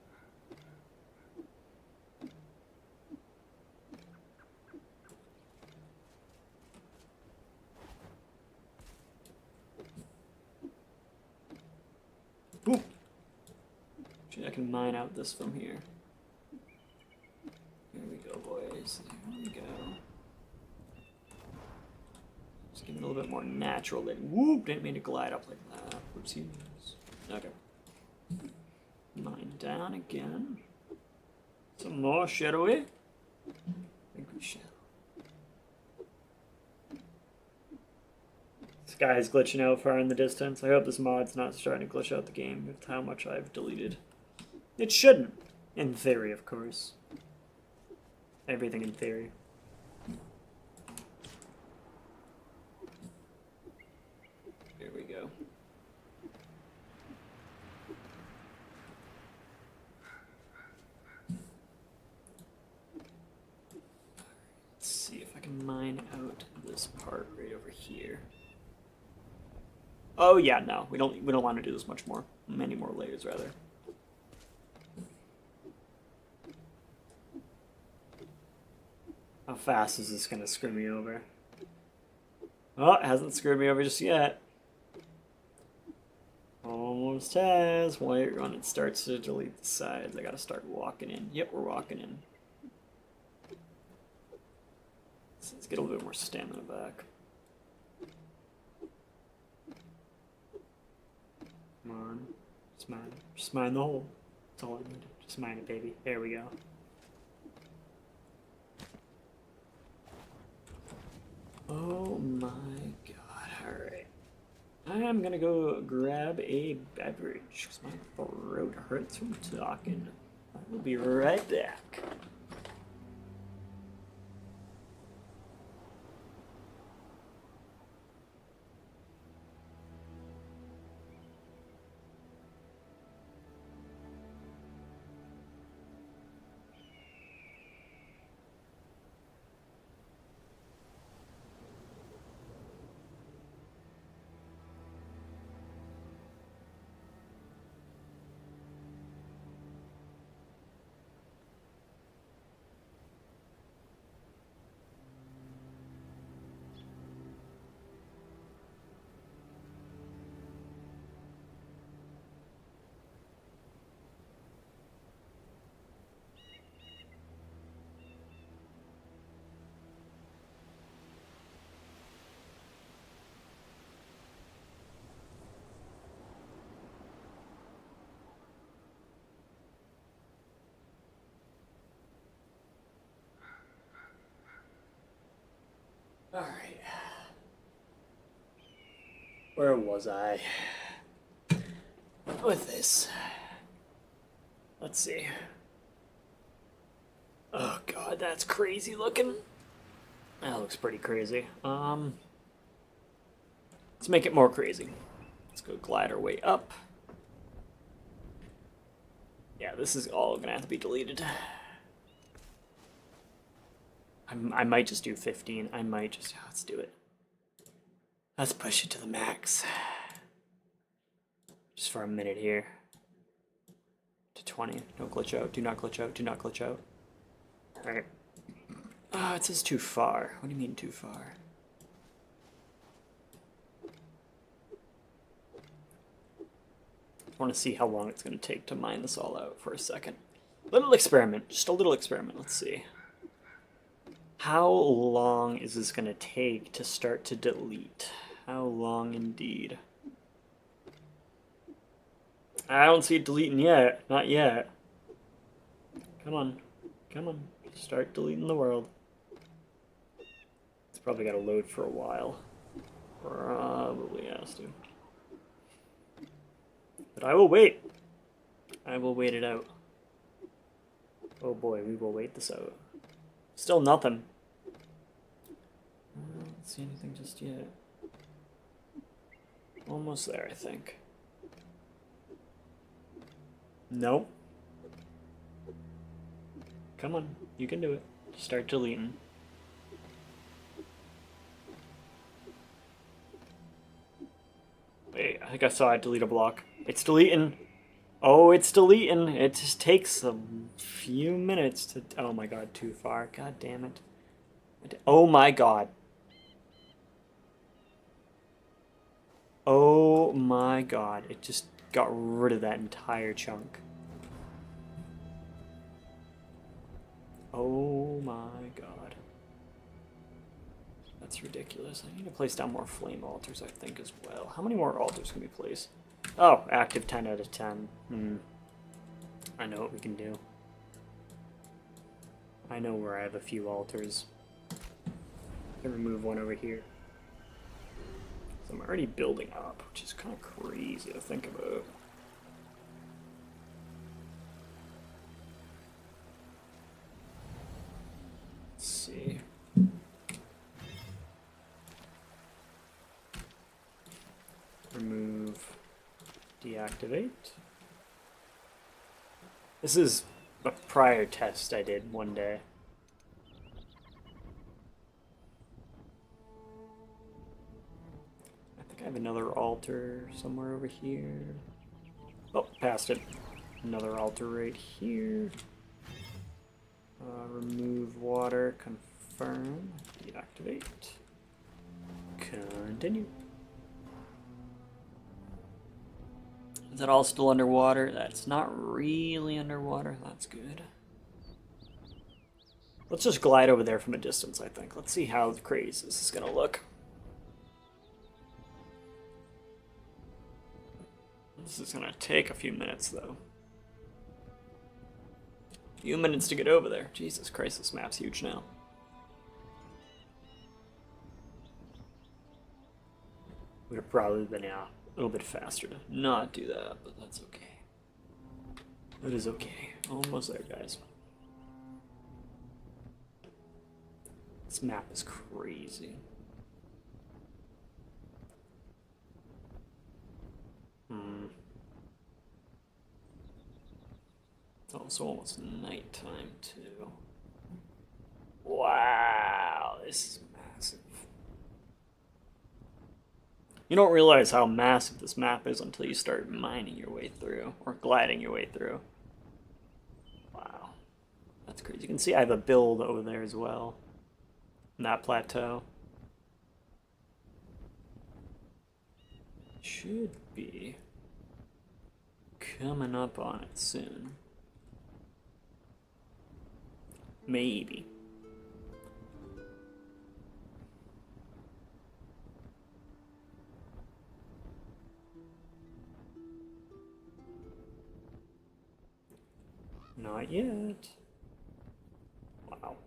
Ooh. Actually, I can mine out this from here. Here we go, boys. There we go. Just give it a little bit more natural. Whoop! Didn't mean to glide up like that. Whoopsies. Okay. Mine down again. Some more, shall we? I think we shall. This guy is glitching out far in the distance. I hope this mod's not starting to glitch out the game with how much I've deleted. It shouldn't. In theory, of course. Everything in theory. Here we go. Let's see if I can mine out this part right over here. Oh yeah, no, we don't want to do this much more. Many more layers, rather. How fast is this gonna screw me over? Oh, it hasn't screwed me over just yet. Almost has. When it starts to delete the sides, I gotta start walking in. Yep, we're walking in. Let's get a little bit more stamina back. Come on. Just mine. Just mine the hole. That's all I need. Just mine it, baby. There we go. Oh my god. Alright. I'm gonna go grab a beverage because my throat hurts from talking. I will be right back. All right. Where was I with this? Let's see. Oh god, that's crazy looking. That looks pretty crazy. Let's make it more crazy. Let's go glide our way up. Yeah, this is all gonna have to be deleted. I might just do 15. I might just, let's do it. Let's push it to the max. Just for a minute here. To 20. Don't glitch out. Do not glitch out. Do not glitch out. Alright. Oh, it says too far. What do you mean too far? I want to see how long it's going to take to mine this all out for a second. Little experiment. Just a little experiment. Let's see. How long is this going to take to start to delete? How long indeed? I don't see it deleting yet. Not yet. Come on. Come on. Start deleting the world. It's probably got to load for a while. Probably has to. But I will wait. I will wait it out. Oh boy, we will wait this out. Still nothing. I don't see anything just yet. Almost there, I think. Nope. Come on, you can do it. Start deleting. Wait, I think I saw it delete a block. It's deleting. Oh, it's deleting. It just takes a few minutes to... Oh my god, too far. God damn it. Oh my god. Oh my god. It just got rid of that entire chunk. Oh my god. That's ridiculous. I need to place down more flame altars, I think, as well. How many more altars can we place? Oh, active 10 out of 10. I know what we can do. I know where I have a few altars. I can remove one over here. So I'm already building up, which is kind of crazy to think about. Let's see. Remove, deactivate. This is a prior test I did one day. I think I have another altar somewhere over here. Oh, passed it. Another altar right here. Remove water, confirm, deactivate, continue. Is that all still underwater? That's not really underwater. That's good. Let's just glide over there from a distance, I think. Let's see how crazy this is going to look. This is going to take a few minutes, though. A few minutes to get over there. Jesus Christ, this map's huge now. We're have probably been a little bit faster to not do that, but that's okay. It is okay. Almost there, guys. This map is crazy. It's also almost nighttime, too. Wow, this is massive. You don't realize how massive this map is until you start mining your way through, or gliding your way through. Wow. That's crazy. You can see I have a build over there as well. In that plateau. Should be coming up on it soon. Maybe. Not yet. Wow.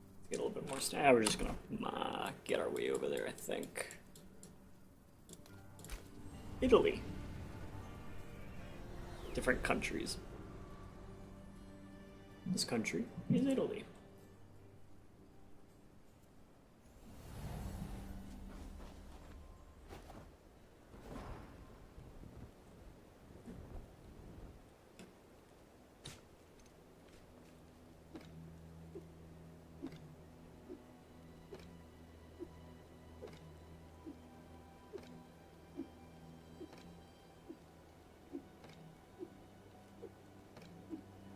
Let's get a little bit more stamina. We're just gonna get our way over there, I think. Italy. Different countries. This country is Italy.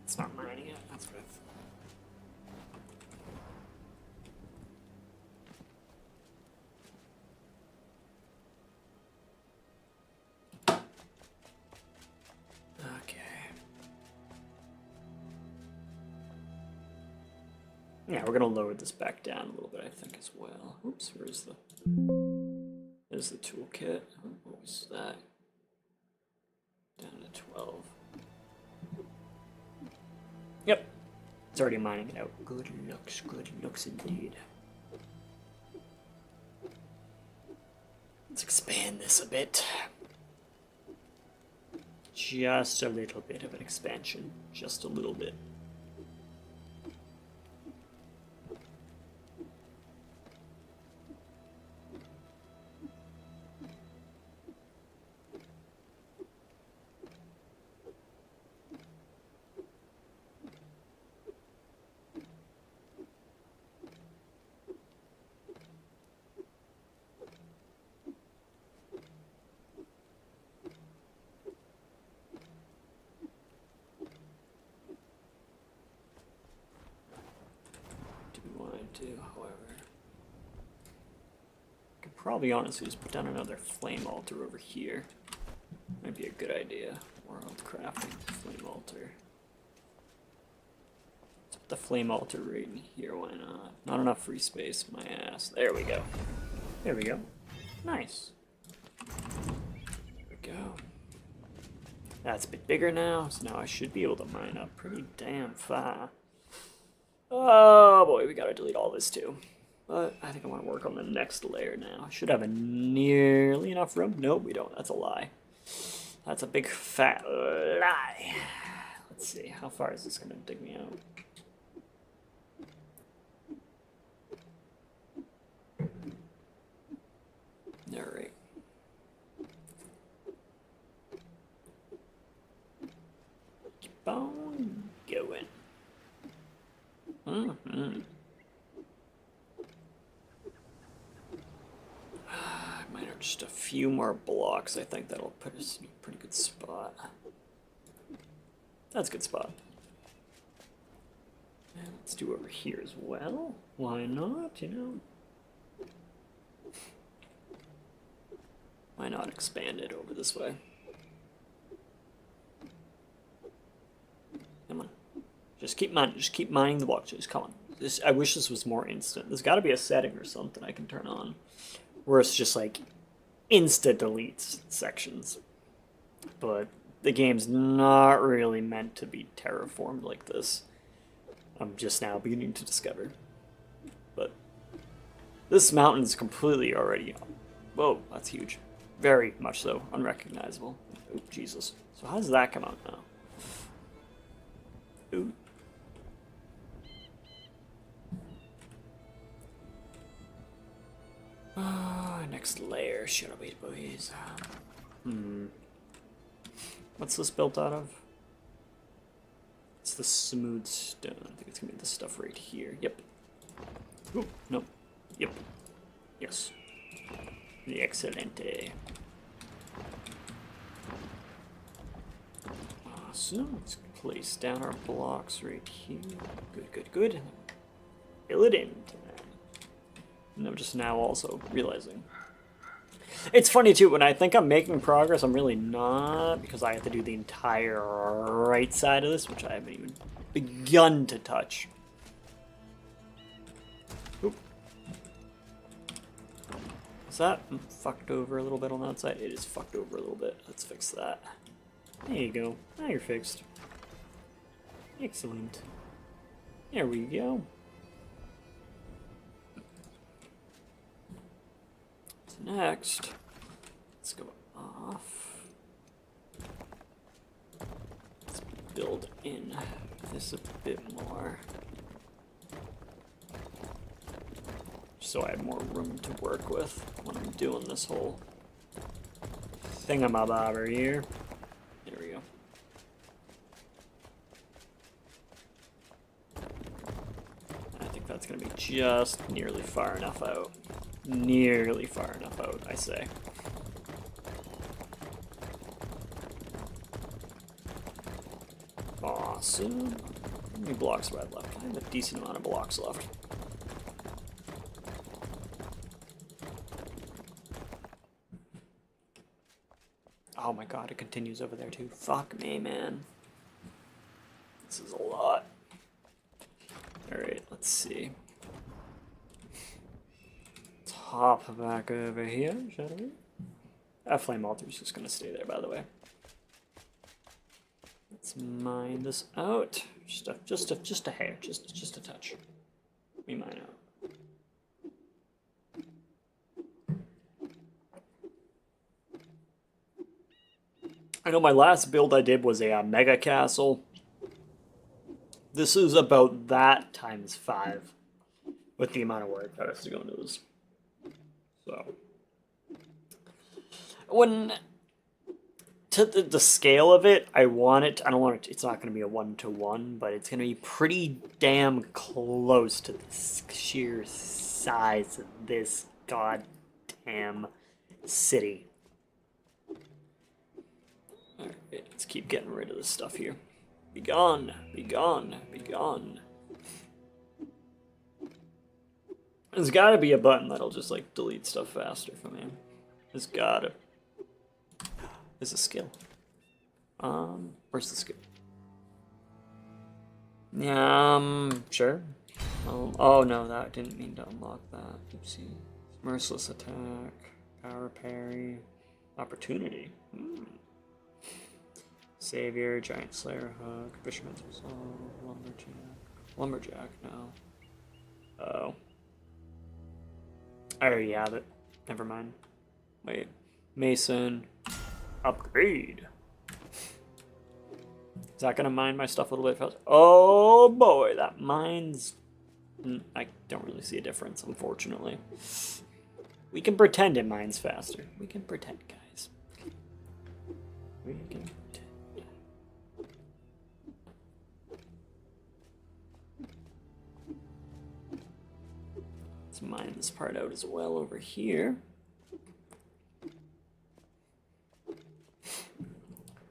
It's not mining it, that's what I thought. Okay. Yeah, we're gonna lower this back down a little bit, I think, as well. Oops, there's the toolkit. What was that? Down to 12. Yep, it's already mining it out. Good looks indeed. Let's expand this a bit. Just a little bit of an expansion. Just a little bit. However, I could probably honestly just put down another flame altar over here. Might be a good idea. World crafting flame altar. Let's put the flame altar right in here. Why not? Not enough free space. My ass. There we go. There we go. Nice. There we go. That's a bit bigger now, so now I should be able to mine up pretty damn far. Oh boy, we gotta delete all this too. But I think I want to work on the next layer now. I should have nearly enough room. Nope, we don't. That's a lie. That's a big fat lie. Let's see, how far is this gonna dig me out? Alright. Keep on going. Minor just a few more blocks. I think that'll put us in a pretty good spot. That's a good spot. And let's do over here as well. Why not, you know? Why not expand it over this way? Come on. Just keep mining the blocks. Just come on. I wish this was more instant. There's got to be a setting or something I can turn on where it's just like insta deletes sections. But the game's not really meant to be terraformed like this. I'm just now beginning to discover. But this mountain is completely already... Whoa, that's huge. Very much so. Unrecognizable. Oh, Jesus. So how does that come out now? Ooh. Next layer, shall we, boys? What's this built out of? It's the smooth stone. I think it's gonna be this stuff right here. Yep. Ooh, nope. Yep. Yes. Excelente. Awesome. Let's place down our blocks right here. Good, good, good. Fill it in. And I'm just now also realizing. It's funny too, when I think I'm making progress, I'm really not, because I have to do the entire right side of this, which I haven't even begun to touch. Oop. Is that fucked over a little bit on that side? It is fucked over a little bit. Let's fix that. There you go. Now you're fixed. Excellent. There we go. So next, let's go off. Let's build in this a bit more. So I have more room to work with when I'm doing this whole thingamabobber here. There we go. I think that's going to be just nearly far enough out. Nearly far enough out, I say. Awesome. How many blocks do I have left? I have a decent amount of blocks left. Oh my god, it continues over there too. Fuck me, man. This is a lot. Alright, let's see. Let's hop back over here, shall we? That flame altar is just gonna stay there, by the way. Let's mine this out. Just a hair, just a touch. Let me mine out. I know my last build I did was a mega castle. This is about that times 5 with the amount of work that has to go into this. So, when to the scale of it, I don't want it. It's not going to be a 1-to-1, but it's going to be pretty damn close to the sheer size of this goddamn city. Alright, let's keep getting rid of this stuff here. Be gone, be gone, be gone. There's gotta be a button that'll just like delete stuff faster for me. There's gotta. There's a skill. Where's the skill? Yeah, sure. Oh no, that didn't mean to unlock that. Oopsie. Merciless attack, power parry, opportunity. Savior, Giant Slayer Hook, Fisherman's Resolve, Lumberjack now. Oh. I already have it. Never mind. Wait. Mason. Upgrade. Is that gonna mine my stuff a little bit faster? Oh boy, that mines... I don't really see a difference, unfortunately. We can pretend it mines faster. We can pretend, guys. We can pretend. Let's mine this part out as well over here.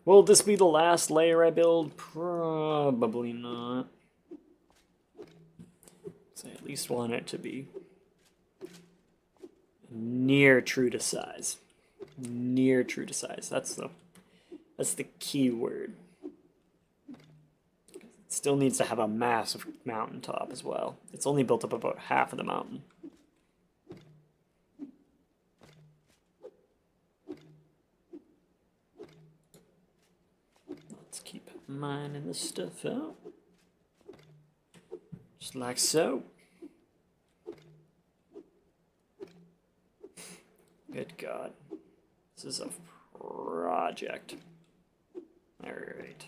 Will this be the last layer I build? Probably not. So I at least want it to be near true to size. Near true to size. That's the key word. It still needs to have a massive mountaintop as well. It's only built up about half of the mountain. Let's keep mining this stuff out. Just like so. Good God. This is a project. Alright.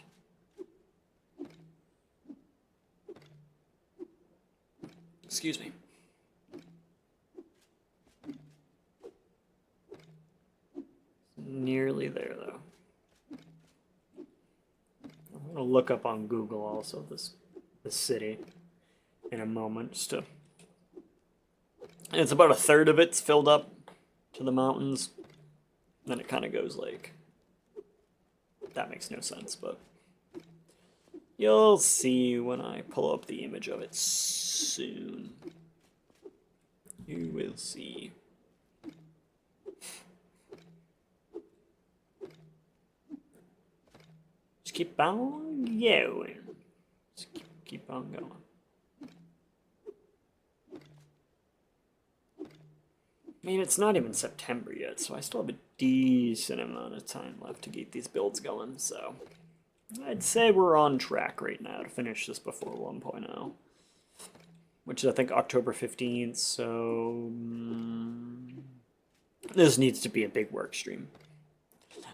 Excuse me. Nearly there, though. I'm gonna look up on Google also this city in a moment, just to. And it's about a third of it's filled up to the mountains. Then it kind of goes like. That makes no sense, but you'll see when I pull up the image of it soon. You will see. Just keep on going. Just keep on going. I mean, it's not even September yet, so I still have a decent amount of time left to get these builds going, so I'd say we're on track right now to finish this before 1.0, which is, I think, October 15th, so this needs to be a big work stream.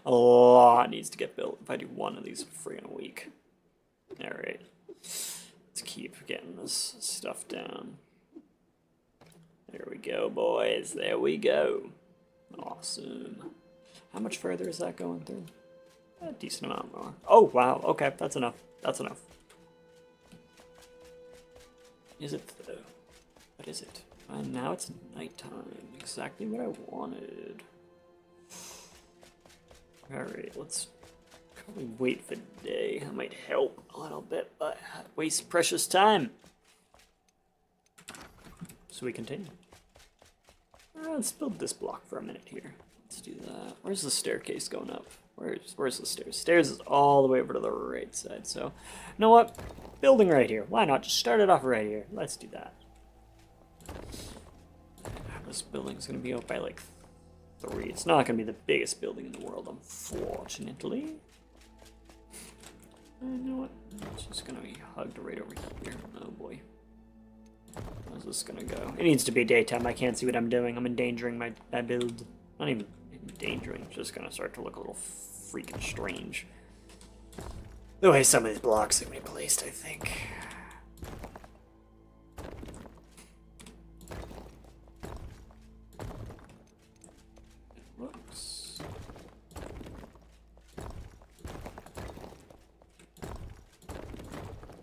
A lot needs to get built if I do one of these friggin' a week. Alright, let's keep getting this stuff down. There we go, boys. There we go. Awesome. How much further is that going through? A decent amount more. Oh, wow. Okay, that's enough. That's enough. Is it, though? What is it? And now it's nighttime. Exactly what I wanted. Alright, let's probably wait for day. That might help a little bit, but waste precious time. So we continue. Let's build this block for a minute here. Let's do that. Where's the staircase going up? Where's the stairs? Stairs is all the way over to the right side. So, you know what? Building right here. Why not? Just start it off right here. Let's do that. This building's going to be up by like 3. It's not going to be the biggest building in the world, unfortunately. And you know what? It's just going to be hugged right over here. Oh boy. How's this gonna go? It needs to be daytime. I can't see what I'm doing. I'm endangering my build. Not even endangering. It's just gonna start to look a little freaking strange. The way some of these blocks are gonna be placed, I think. Looks.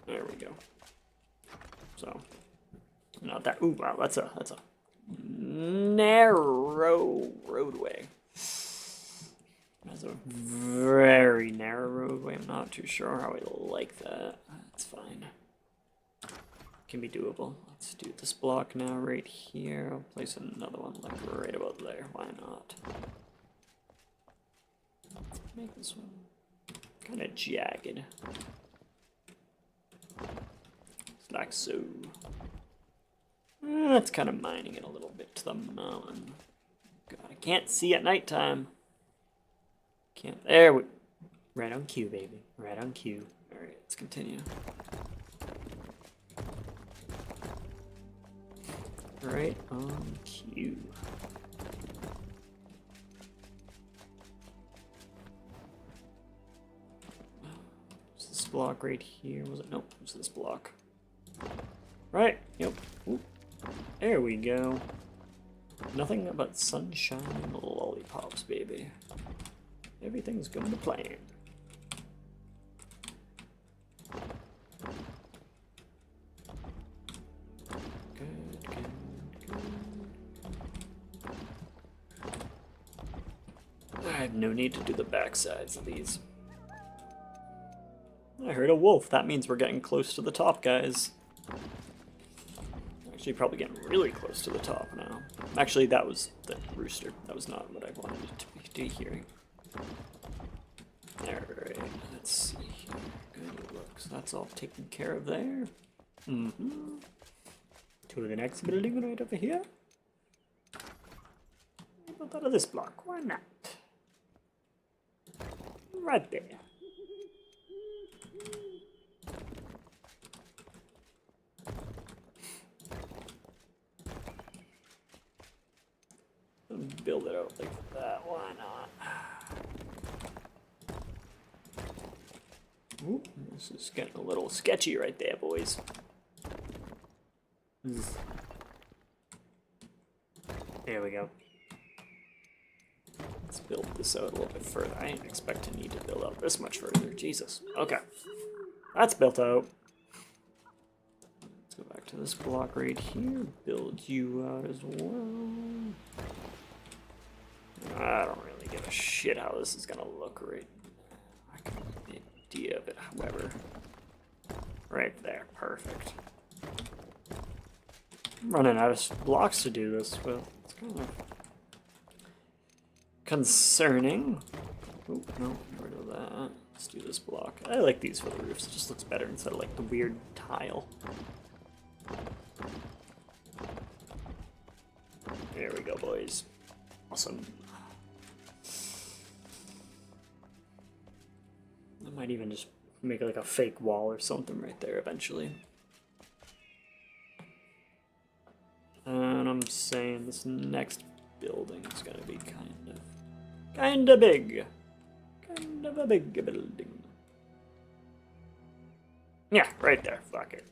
There we go. So. Not that. Ooh, wow, that's a narrow roadway. That's a very narrow roadway. I'm not too sure how I like that. That's fine. Can be doable. Let's do this block now right here. I'll place another one like right about there. Why not? Make this one kind of jagged. It's like so. That's kind of mining it a little bit to the mountain. God, I can't see at nighttime. Can't. There we. Right on cue, baby. Right on cue. All right, let's continue. Right on cue. Is this block right here? Was it? Nope. It's this block. Right. Yep. Ooh. There we go. Nothing but sunshine and lollipops, baby. Everything's going to plan. Good, good, good. I have no need to do the back sides of these. I heard a wolf. That means we're getting close to the top, guys. Actually, probably getting really close to the top now. Actually, that was the rooster. That was not what I wanted it to be hearing. Alright, let's see here. Good looks. That's all taken care of there. Mm-hmm. To the next building right over here. Built out of this block. Why not? Right there. Build it out like that. Why not? Ooh, this is getting a little sketchy right there, boys. There we go. Let's build this out a little bit further. I didn't expect to need to build out this much further. Jesus. Okay. That's built out. Let's go back to this block right here. Build you out as well. I don't really give a shit how this is gonna look right now. I can get the idea of it, however. Right there. Perfect. I'm running out of blocks to do this with. It's kind of concerning. Oh, no, get rid of that. Let's do this block. I like these for the roofs. It just looks better instead of like the weird tile. There we go, boys. Awesome. I might even just make like a fake wall or something right there eventually. And I'm saying this next building is gonna be kind of big. Kind of a big building. Yeah, right there. Fuck it.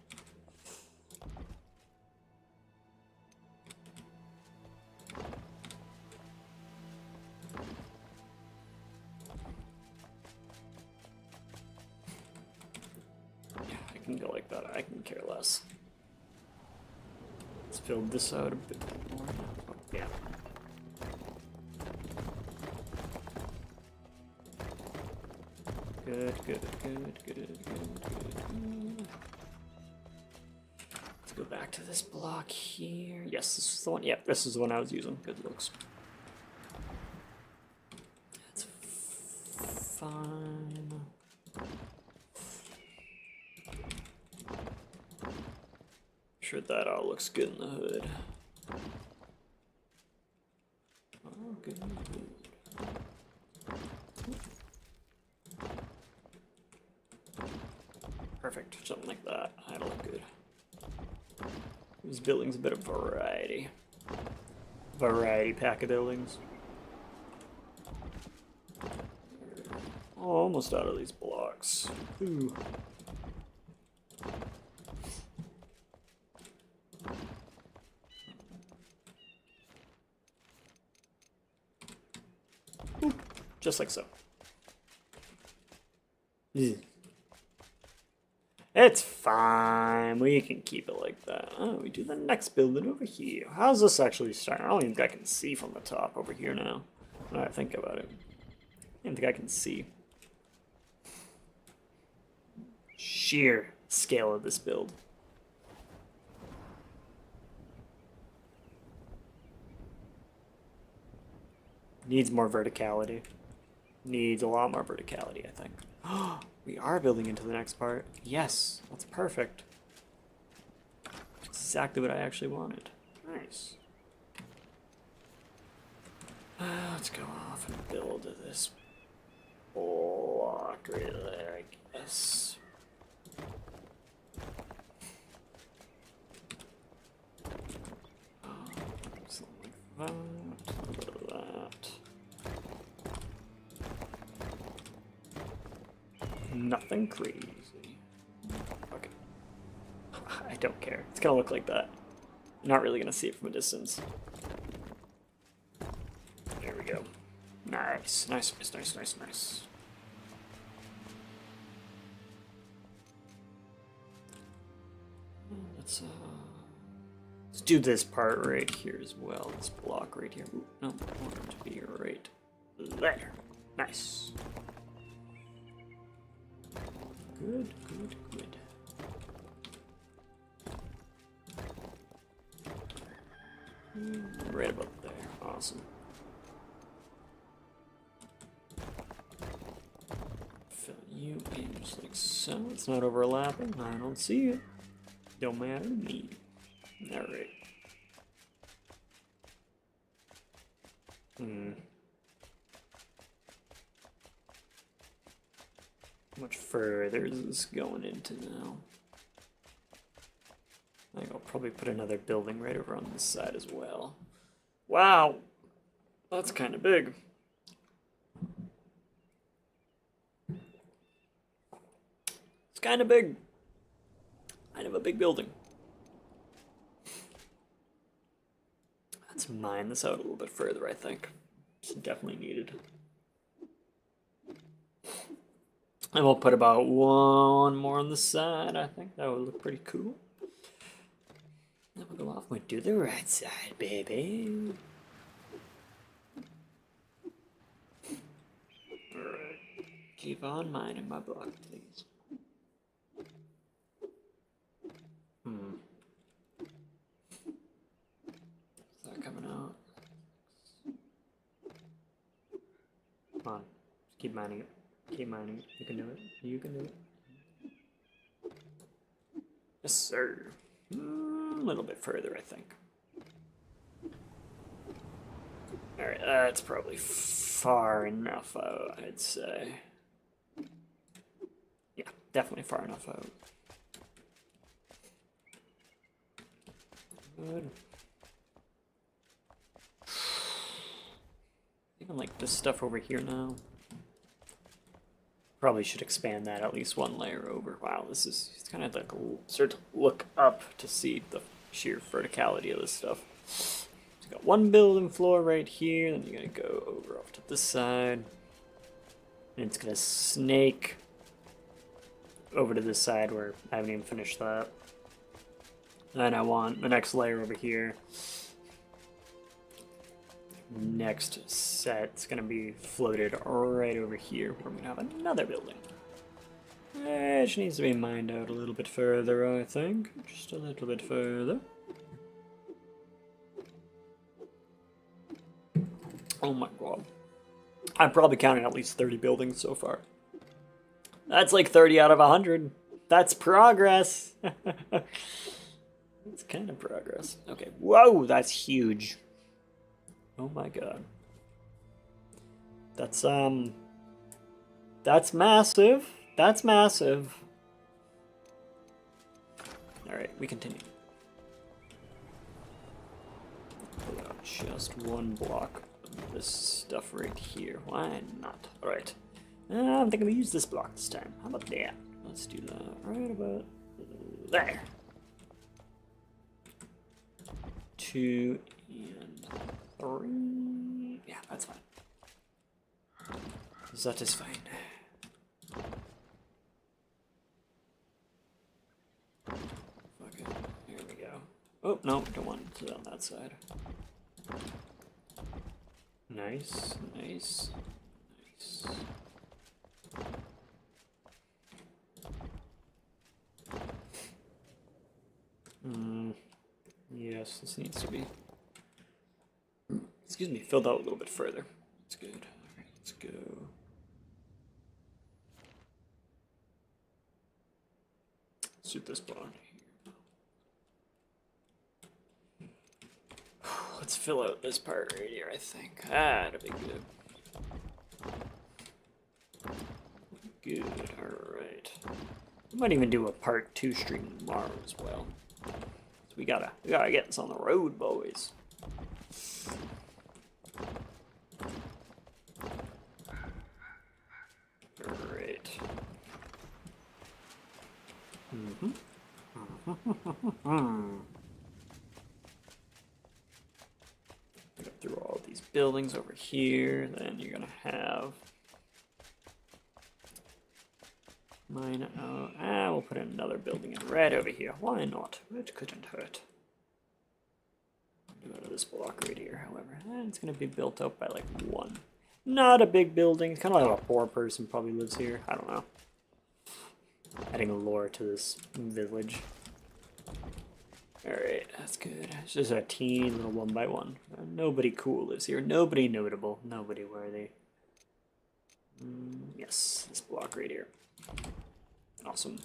Yeah, I can go like that. I can care less. Let's build this out a bit more. Oh, yeah. Good. Let's go back to this block here. Yes, this is the one. Yep, this is the one I was using. Good looks. That's fine. Sure that all looks good in the hood. Oh, good. Perfect, something like that. That'll look good. This building's a bit of variety. Variety pack of buildings. Almost out of these blocks. Ooh. Ooh. Just like so. Yeah. It's fine. We can keep it like that. Oh, we do the next building over here. How's this actually starting? I don't even think I can see from the top over here now. When I think about it. I don't think I can see. Sheer scale of this build. Needs more verticality. Needs a lot more verticality, I think. We are building into the next part. Yes, that's perfect. Exactly what I actually wanted. Nice. Let's go off and build this block right there, I guess. Something like that. A little bit of that. Nothing crazy. Okay. I don't care. It's gonna look like that. You're not really gonna see it from a distance. There we go. Nice. Nice. Let's do this part right here as well. This block right here. Ooh, no, I want it to be right there. Nice. Good. Right about there. Awesome. Fill you in just like so. It's not overlapping. I don't see it. Don't matter to me. Alright. How much further is this going into now? I think I'll probably put another building right over on this side as well. Wow! That's kind of big. It's kind of big. Kind of a big building. Let's mine this out a little bit further, I think. It's definitely needed. And we'll put about one more on the side, I think. That would look pretty cool. Then we'll go off and do the right side, baby. Alright. Keep on mining my block, please. Is that coming out? Come on. Just keep mining it. Keep mining it. You can do it. You can do it. Yes, sir. A little bit further, I think. Alright, that's probably far enough out, I'd say. Yeah, definitely far enough out. Good. Even like this stuff over here now. Probably should expand that at least one layer over. Wow, this is, it's kind of like start to look up to see the sheer verticality of this stuff. So you got one building floor right here, then you're gonna go over off to this side, and it's gonna snake over to this side where I haven't even finished that. Then I want the next layer over here. Next set's gonna be floated right over here. We're gonna have another building. Which needs to be mined out a little bit further, I think. Just a little bit further. Oh my god. I'm probably counting at least 30 buildings so far. That's like 30 out of 100. That's progress. It's kind of progress. Okay, whoa, that's huge. Oh my god. That's massive. That's massive. Alright, we continue. Put out just one block of this stuff right here. Why not? Alright. I'm thinking we use this block this time. How about that? Let's do that right about there. 2 and 3. Yeah, that's fine. That is fine. Okay, here we go. Oh, no, don't want it on that side. Nice, nice, nice. Yes, this needs to be, excuse me, filled out a little bit further. That's good. Alright, let's go. Suit this bond here. Let's fill out this part right here, I think. That'll be good. Good, alright. We might even do a part 2 stream tomorrow as well. So we gotta get this on the road, boys. Alright. Go through all these buildings over here, then you're gonna have mine out. We'll put another building in red over here. Why not? It couldn't hurt. Go to this block right here, however. And it's gonna be built up by like 1. Not a big building. It's kind of like a poor person probably lives here. I don't know. Adding lore to this village. Alright, that's good. It's just a teeny little 1x1. Nobody cool lives here. Nobody notable. Nobody worthy. Yes, this block right here. Awesome.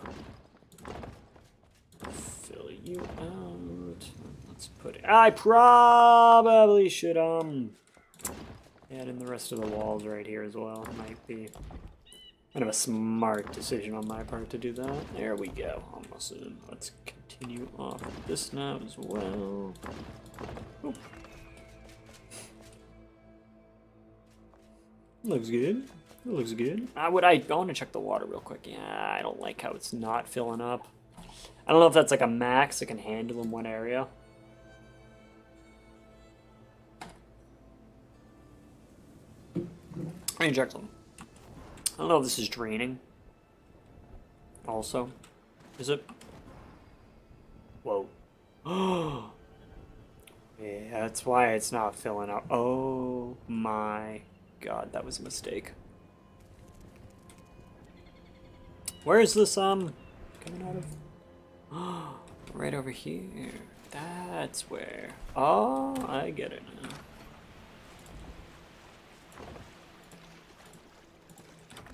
Fill you out. Let's put it. I probably should add in the rest of the walls right here as well. Might be kind of a smart decision on my part to do that. There we go. Almost in. Let's continue off with this now as well. Oop. Looks good. It looks good. I want to check the water real quick. Yeah, I don't like how it's not filling up. I don't know if that's like a max that can handle in one area. I need to check them. I don't know if this is draining. Also, is it? Whoa. Yeah, that's why it's not filling up. Oh my god, that was a mistake. Where is this coming out of? Right over here. That's where. Oh, I get it now.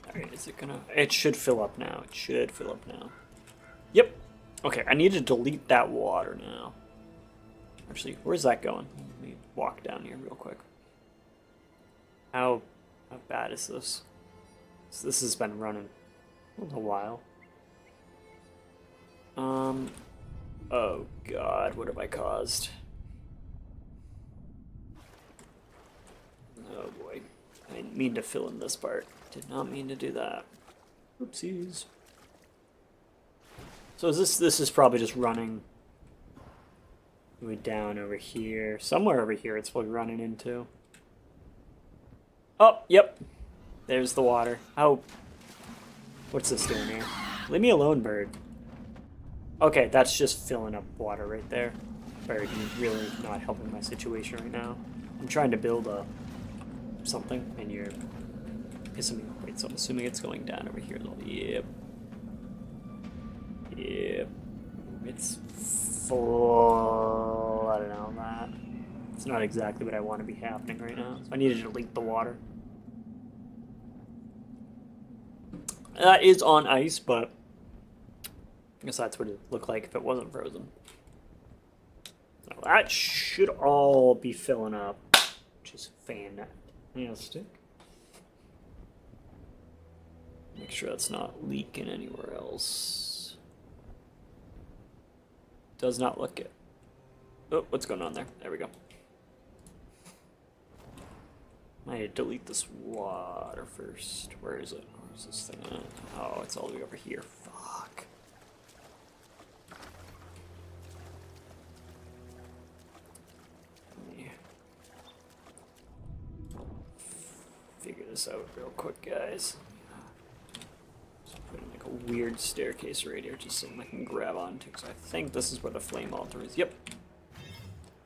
Alright, is it gonna... It should fill up now. It should fill up now. Yep. Okay, I need to delete that water now. Actually, where's that going? Let me walk down here real quick. How bad is this? So this has been running a while. Oh god, what have I caused? Oh boy. I didn't mean to fill in this part. Did not mean to do that. Oopsies. So is this is probably just running way down over here. Somewhere over here it's probably running into. Oh, yep. There's the water. Oh. What's this doing here? Leave me alone, bird. Okay, that's just filling up water right there. Bird, you're really not helping my situation right now. I'm trying to build something, and you're pissing me off. Wait, so I'm assuming it's going down over here. Yep. Yep. It's full. I don't know that. It's not exactly what I want to be happening right now. So I need to delete the water. That is on ice, but I guess that's what it would look like if it wasn't frozen. So that should all be filling up, which is fantastic. Make sure that's not leaking anywhere else. Does not look it. Oh, what's going on there? There we go. I need to delete this water first. Where is it? Where's this thing at? Oh, it's all the way over here. Fuck. Let me figure this out real quick, guys. Just put in like a weird staircase right here, just something I can grab onto, because I think this is where the flame altar is. Yep.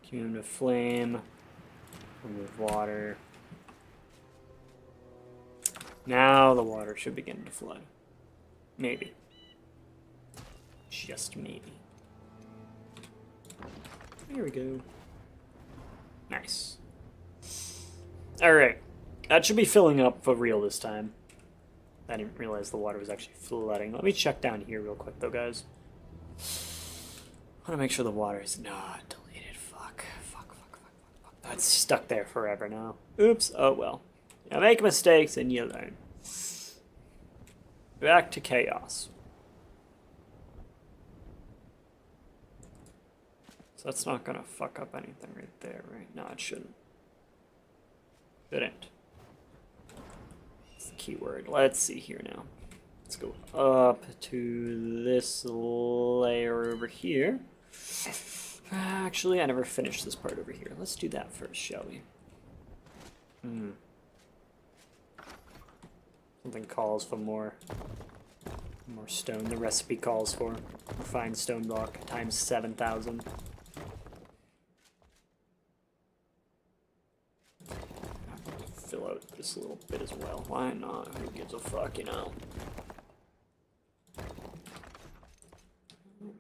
Cumulative flame. Remove water. Now the water should begin to flood. Maybe. Just maybe. There we go. Nice. Alright. That should be filling up for real this time. I didn't realize the water was actually flooding. Let me check down here real quick though, guys. I want to make sure the water is not deleted. Fuck. That's stuck there forever now. Oops. Oh well. You make mistakes and you learn. Back to chaos. So that's not gonna fuck up anything right there, right? No, it shouldn't. Shouldn't. That's the key word. Let's see here now. Let's go up to this layer over here. Actually, I never finished this part over here. Let's do that first, shall we? Something calls for more stone. The recipe calls for refined stone block times 7,000. Fill out this little bit as well. Why not? Who gives a fuck, you know?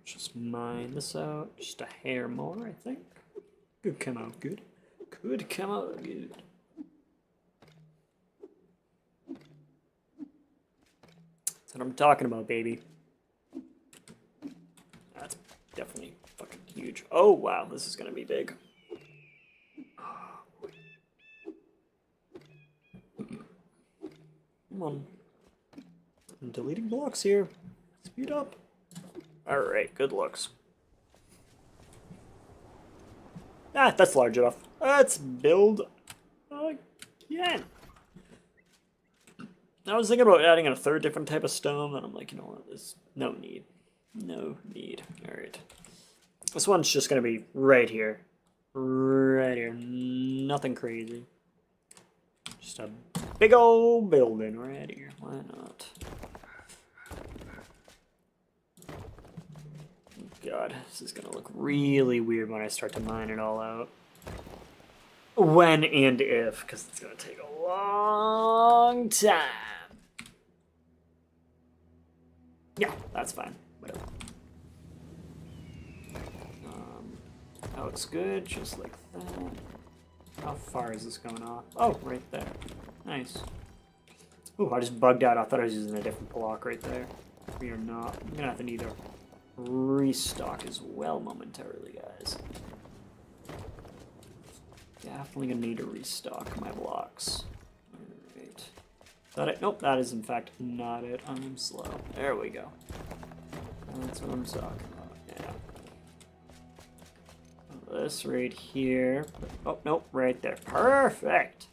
Just mine this out. Just a hair more, I think. Could come out good. Could come out good. That's what I'm talking about, baby. That's definitely fucking huge. Oh, wow, this is gonna be big. Come on. I'm deleting blocks here. Speed up. Alright, good looks. Ah, that's large enough. Let's build again. I was thinking about adding in a third different type of stone, and I'm like, you know what, there's no need. No need. Alright. This one's just going to be right here. Right here. Nothing crazy. Just a big old building right here. Why not? God, this is going to look really weird when I start to mine it all out. When and if, because it's going to take a long time. Yeah, that's fine. Whatever. That looks good, just like that. How far is this going off? Oh, right there. Nice. Ooh, I just bugged out. I thought I was using a different block right there. We are not. I'm going to have to need a restock as well momentarily, guys. Definitely going to need to restock my blocks. Alright. Is that it? Nope, that is in fact not it. I'm slow. There we go. That's what I'm talking about. Yeah. This right here. Oh, nope, right there. Perfect!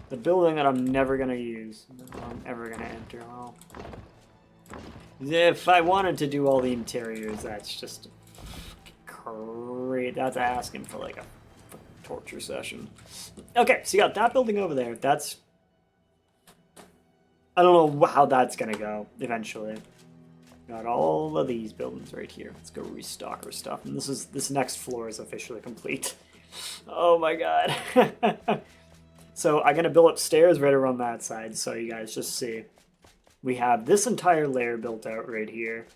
The building that I'm never going to use. I'm ever going to enter. Oh. If I wanted to do all the interiors, that's just great. That's asking for like a torture session. Okay, so you got that building over there. That's... I don't know how that's going to go eventually. Got all of these buildings right here. Let's go restock our stuff. And this next floor is officially complete. Oh my god. So I'm gonna build upstairs right around that side so you guys just see. We have this entire layer built out right here.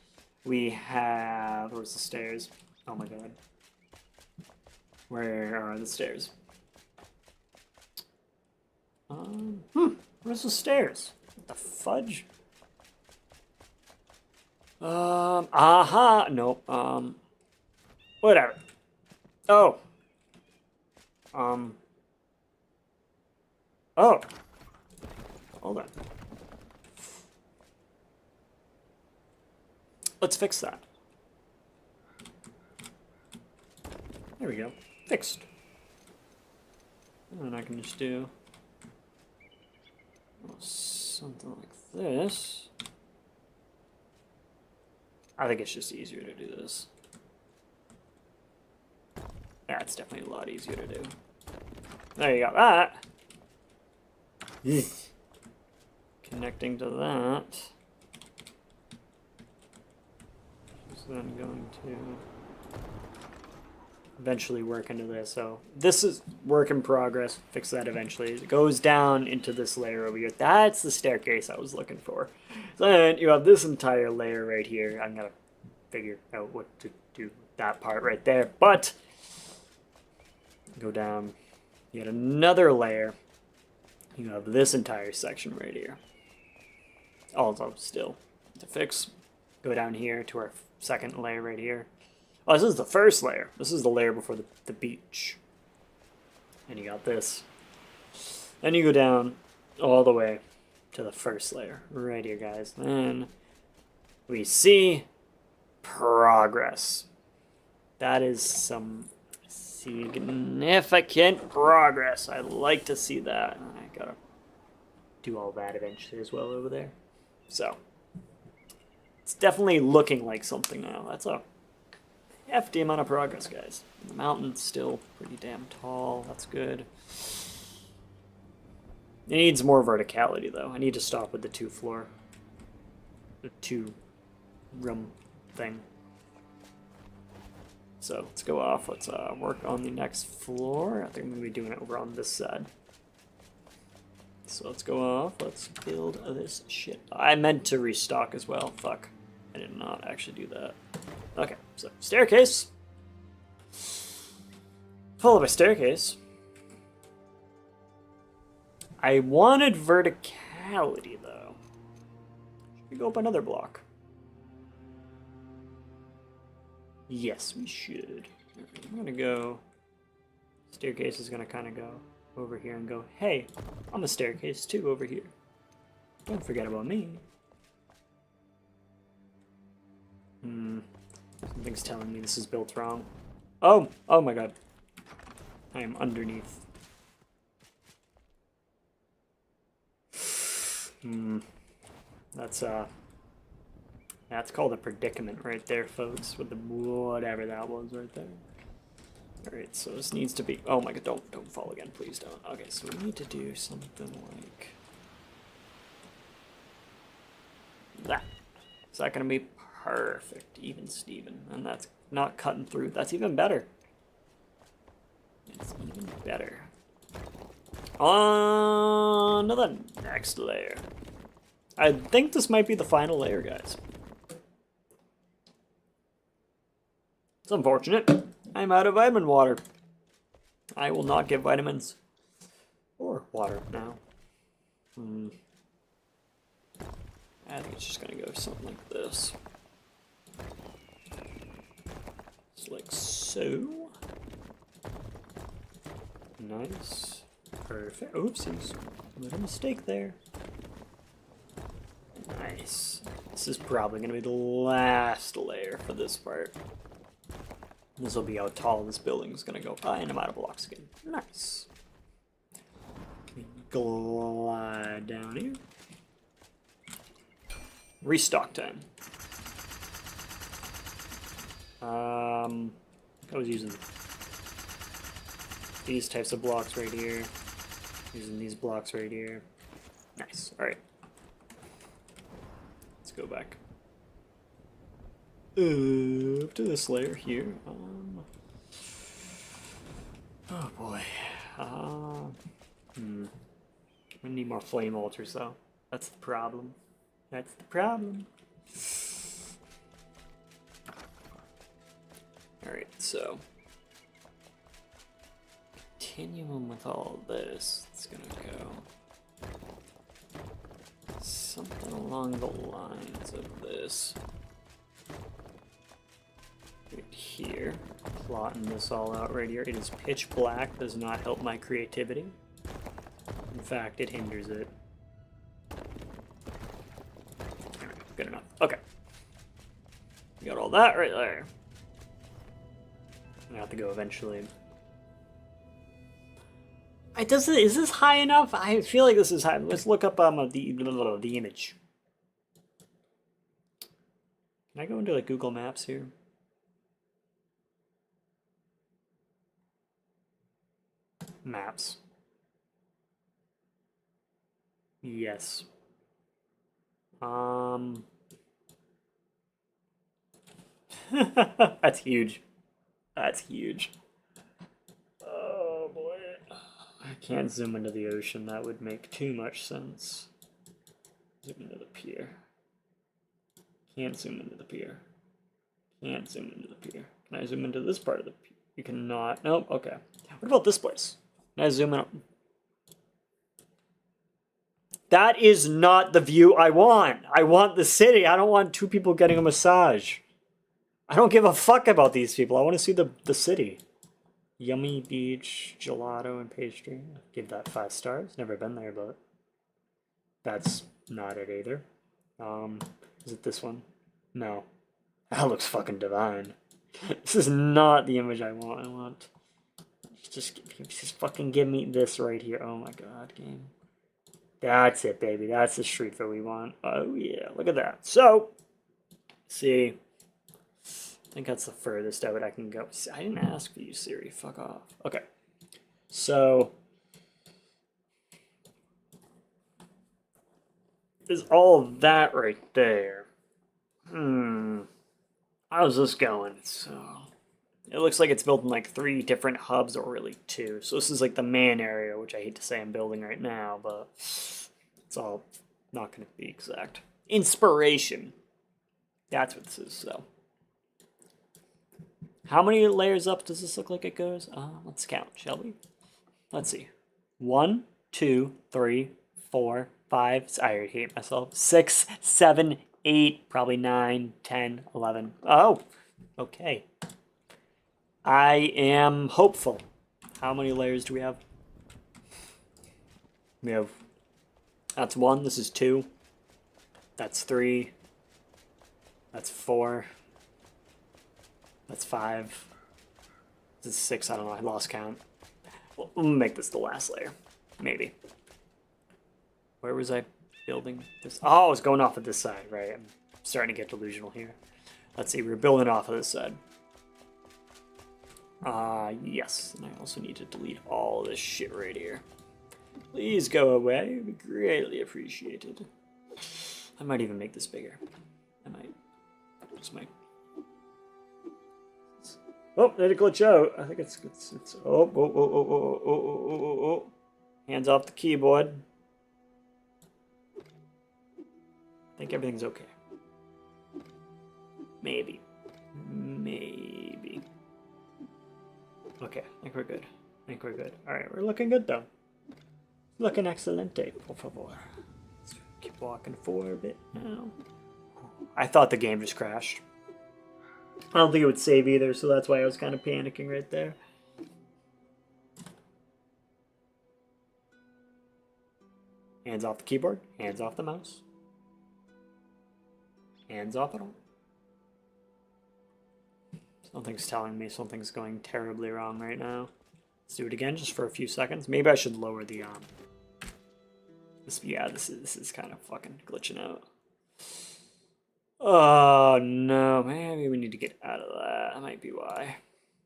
We have... Where's the stairs? Oh my god. Where are the stairs? Where's the stairs? What the fudge? Nope, whatever. Oh. Oh. Hold on. Let's fix that. There we go. Fixed. And then I can just do something like this. I think it's just easier to do this. Yeah, it's definitely a lot easier to do. There you go. That. Connecting to that. So I'm going to eventually work into this. So this is work in progress. Fix that eventually. It goes down into this layer over here. That's the staircase I was looking for. So then you have this entire layer right here. I'm going to figure out what to do with that part right there. But go down yet another layer. You have this entire section right here. Also still to fix. Go down here to our second layer right here. Oh, this is the first layer. This is the layer before the beach. And you got this. Then you go down all the way to the first layer. Right here, guys. Then we see progress. That is some significant progress. I like to see that. I gotta do all that eventually as well over there. So it's definitely looking like something now. That's a hefty amount of progress, guys. The mountain's still pretty damn tall. That's good. It needs more verticality, though. I need to stop with the the two-room thing. So let's go off. Let's work on the next floor. I think I'm going to be doing it over on this side. So let's go off. Let's build this shit. I meant to restock as well. Fuck. I did not actually do that. Okay, so staircase. Follow by staircase. I wanted verticality, though. Should we go up another block? Yes, we should. I'm gonna go... Staircase is gonna kind of go over here and go, hey, I'm a staircase too over here. Don't forget about me. Something's telling me this is built wrong. Oh my god. I am underneath. That's called a predicament right there, folks, with the whatever that was right there. Alright, so this needs to be... Oh my god, don't fall again, please don't. Okay, so we need to do something like... that. Is that going to be perfect? Even Steven. And that's not cutting through. That's even better. It's even better. On to the next layer. I think this might be the final layer, guys. It's unfortunate. I'm out of vitamin water. I will not get vitamins or water now. I think it's just gonna go something like this. Just like so. Nice. Perfect. Oopsies. Little mistake there. Nice. This is probably gonna be the last layer for this part. This will be how tall this building is gonna go. And I'm out of blocks again. Nice. Glide down here. Restock time. I was using these types of blocks right here. Using these blocks right here. Nice. Alright. Let's go back. Up to this layer here. Oh boy. We need more flame altars though. That's the problem. That's the problem. Alright, so continuing with all this, it's gonna go something along the lines of this. Right here. Plotting this all out right here. It is pitch black, does not help my creativity. In fact, it hinders it. Good enough. Okay. We got all that right there. I have to go eventually. Is this high enough? I feel like this is high. Let's look up the image. Can I go into like Google Maps here? Maps. Yes. That's huge. That's huge. Oh boy. I can't zoom into the ocean. That would make too much sense. Zoom into the pier. Can't zoom into the pier. Can't zoom into the pier. Can I zoom into this part of the pier? You cannot. Nope. Okay. What about this place? Can I zoom in? That is not the view I want. I want the city. I don't want two people getting a massage. I don't give a fuck about these people. I want to see the city. Yummy beach, gelato, and pastry. Give that 5 stars. Never been there, but that's not it either. Is it this one? No. That looks fucking divine. This is not the image I want. I want just fucking give me this right here. Oh my god, game. That's it, baby. That's the street that we want. Oh yeah, look at that. So, see. I think that's the furthest out I can go. I didn't ask for you, Siri. Fuck off. Okay. So, is all of that right there. How's this going? So, it looks like it's built in like 3 different hubs, or really 2. So this is like the main area, which I hate to say I'm building right now, but it's all not going to be exact. Inspiration. That's what this is, so. How many layers up does this look like it goes? Let's count, shall we? Let's see. 1, 2, 3, 4, 5. I already hate myself. 6, 7, 8, probably 9, 10, 11. Oh, okay. I am hopeful. How many layers do we have? We have... That's 1. This is 2. That's 3. That's 4. That's 5. This is 6. I don't know. I lost count. We'll make this the last layer. Maybe. Where was I? building this. Oh, it's going off of this side, right? I'm starting to get delusional here. Let's see, we're building off of this side. Yes, and I also need to delete all this shit right here. Please go away, it would be greatly appreciated. I might even make this bigger. I might. Just might. Oh, did it glitch out? I think it's oh. Hands off the keyboard. I think everything's okay. Maybe. Okay, I think we're good. Alright, we're looking good though. Looking excelente, por favor. Let's keep walking forward a bit now. I thought the game just crashed. I don't think it would save either, so that's why I was kind of panicking right there. Hands off the keyboard, hands off the mouse. Hands off it all. Something's telling me something's going terribly wrong right now. Let's do it again just for a few seconds. Maybe I should lower the this is kind of fucking glitching out. Oh no, maybe we need to get out of that. That might be why.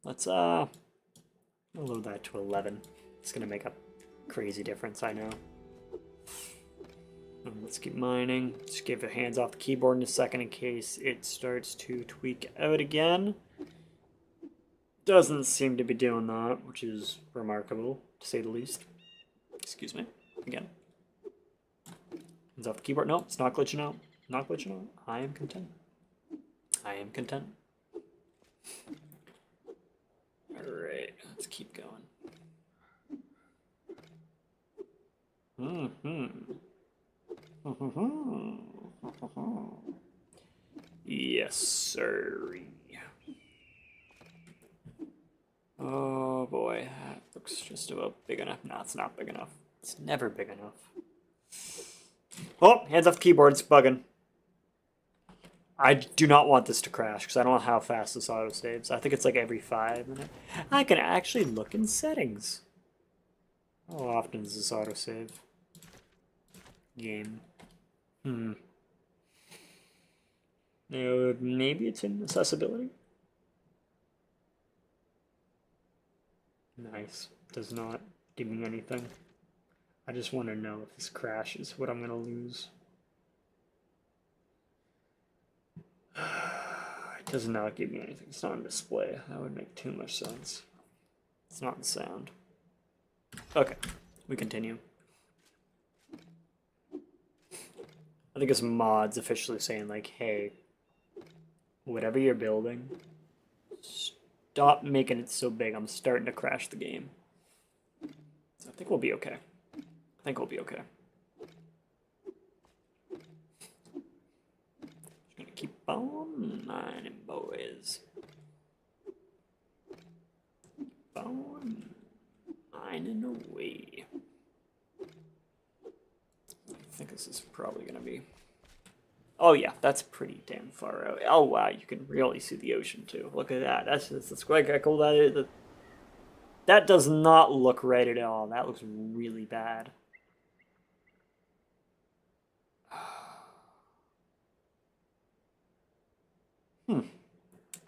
Let's load that to 11. It's gonna make a crazy difference, I know. Let's keep mining. Just give it hands off the keyboard in a second in case it starts to tweak out again. Doesn't seem to be doing that, which is remarkable, to say the least. Excuse me. Again. Hands off the keyboard. No, it's not glitching out. Not glitching out. I am content. I am content. Alright, let's keep going. Yes, sir. Oh boy, that looks just about big enough. No, it's not big enough. It's never big enough. Oh, hands off the keyboard, it's bugging. I do not want this to crash because I don't know how fast this auto saves. I think it's like every 5 minutes. I can actually look in settings. How often does this auto save? Game. Maybe it's in accessibility. Nice. Does not give me anything. I just want to know if this crashes, what I'm going to lose. It does not give me anything. It's not on display. That would make too much sense. It's not in sound. Okay, we continue. I think it's mods officially saying like, hey, whatever you're building, stop making it so big. I'm starting to crash the game. So I think we'll be okay. I think we'll be okay. Just gonna keep on mining, boys. Keep on mining away. I think this is probably gonna be. Oh yeah, that's pretty damn far out. Oh wow, you can really see the ocean too. Look at that. That's quite cool. That does not look right at all. That looks really bad.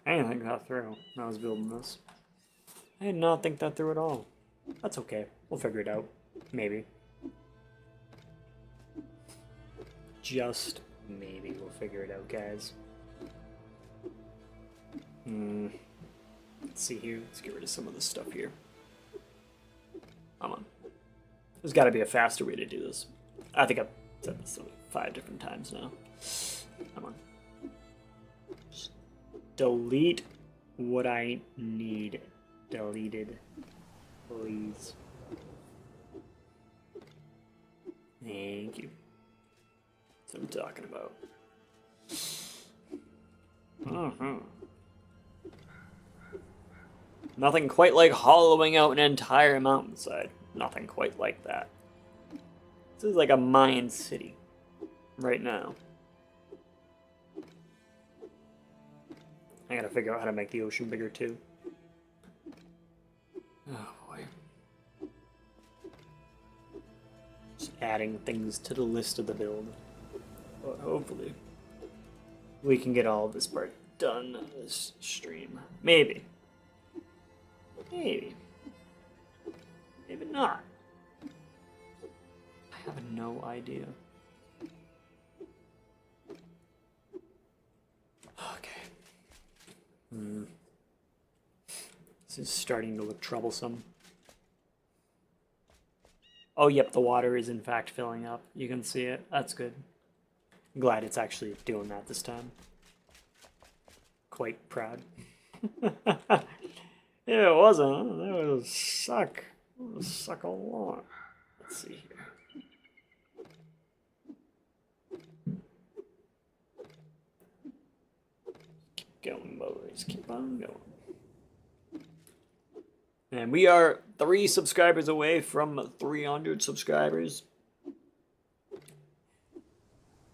I didn't think that through when I was building this. I did not think that through at all. That's okay. We'll figure it out. Maybe. Just maybe we'll figure it out, guys. Let's see here. Let's get rid of some of this stuff here. Come on. There's got to be a faster way to do this. I think I've said this like 5 different times now. Come on. Just delete what I need deleted, please. Thank you. That's what I'm talking about. Nothing quite like hollowing out an entire mountainside. Nothing quite like that. This is like a Mayan city right now. I gotta figure out how to make the ocean bigger too. Oh boy. Just adding things to the list of the build. But hopefully, we can get all this part done this stream. Maybe. Maybe. Maybe not. I have no idea. Okay. This is starting to look troublesome. Oh, yep, the water is in fact filling up. You can see it. That's good. I'm glad it's actually doing that this time. Quite proud. Yeah, it wasn't. That would suck. It would suck a lot. Let's see here. Keep going, boys. Keep on going. And we are 3 subscribers away from 300 subscribers.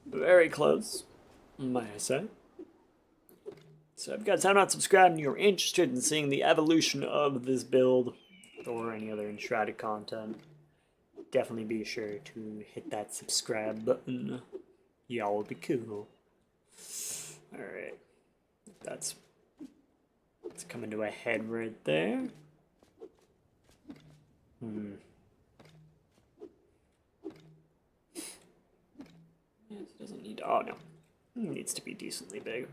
Very close, might I say. So if you guys have not subscribed and you're interested in seeing the evolution of this build or any other Enshrouded content, definitely be sure to hit that subscribe button. Y'all would be cool. Alright. That's coming to a head right there. It doesn't need to, oh no. It needs to be decently big.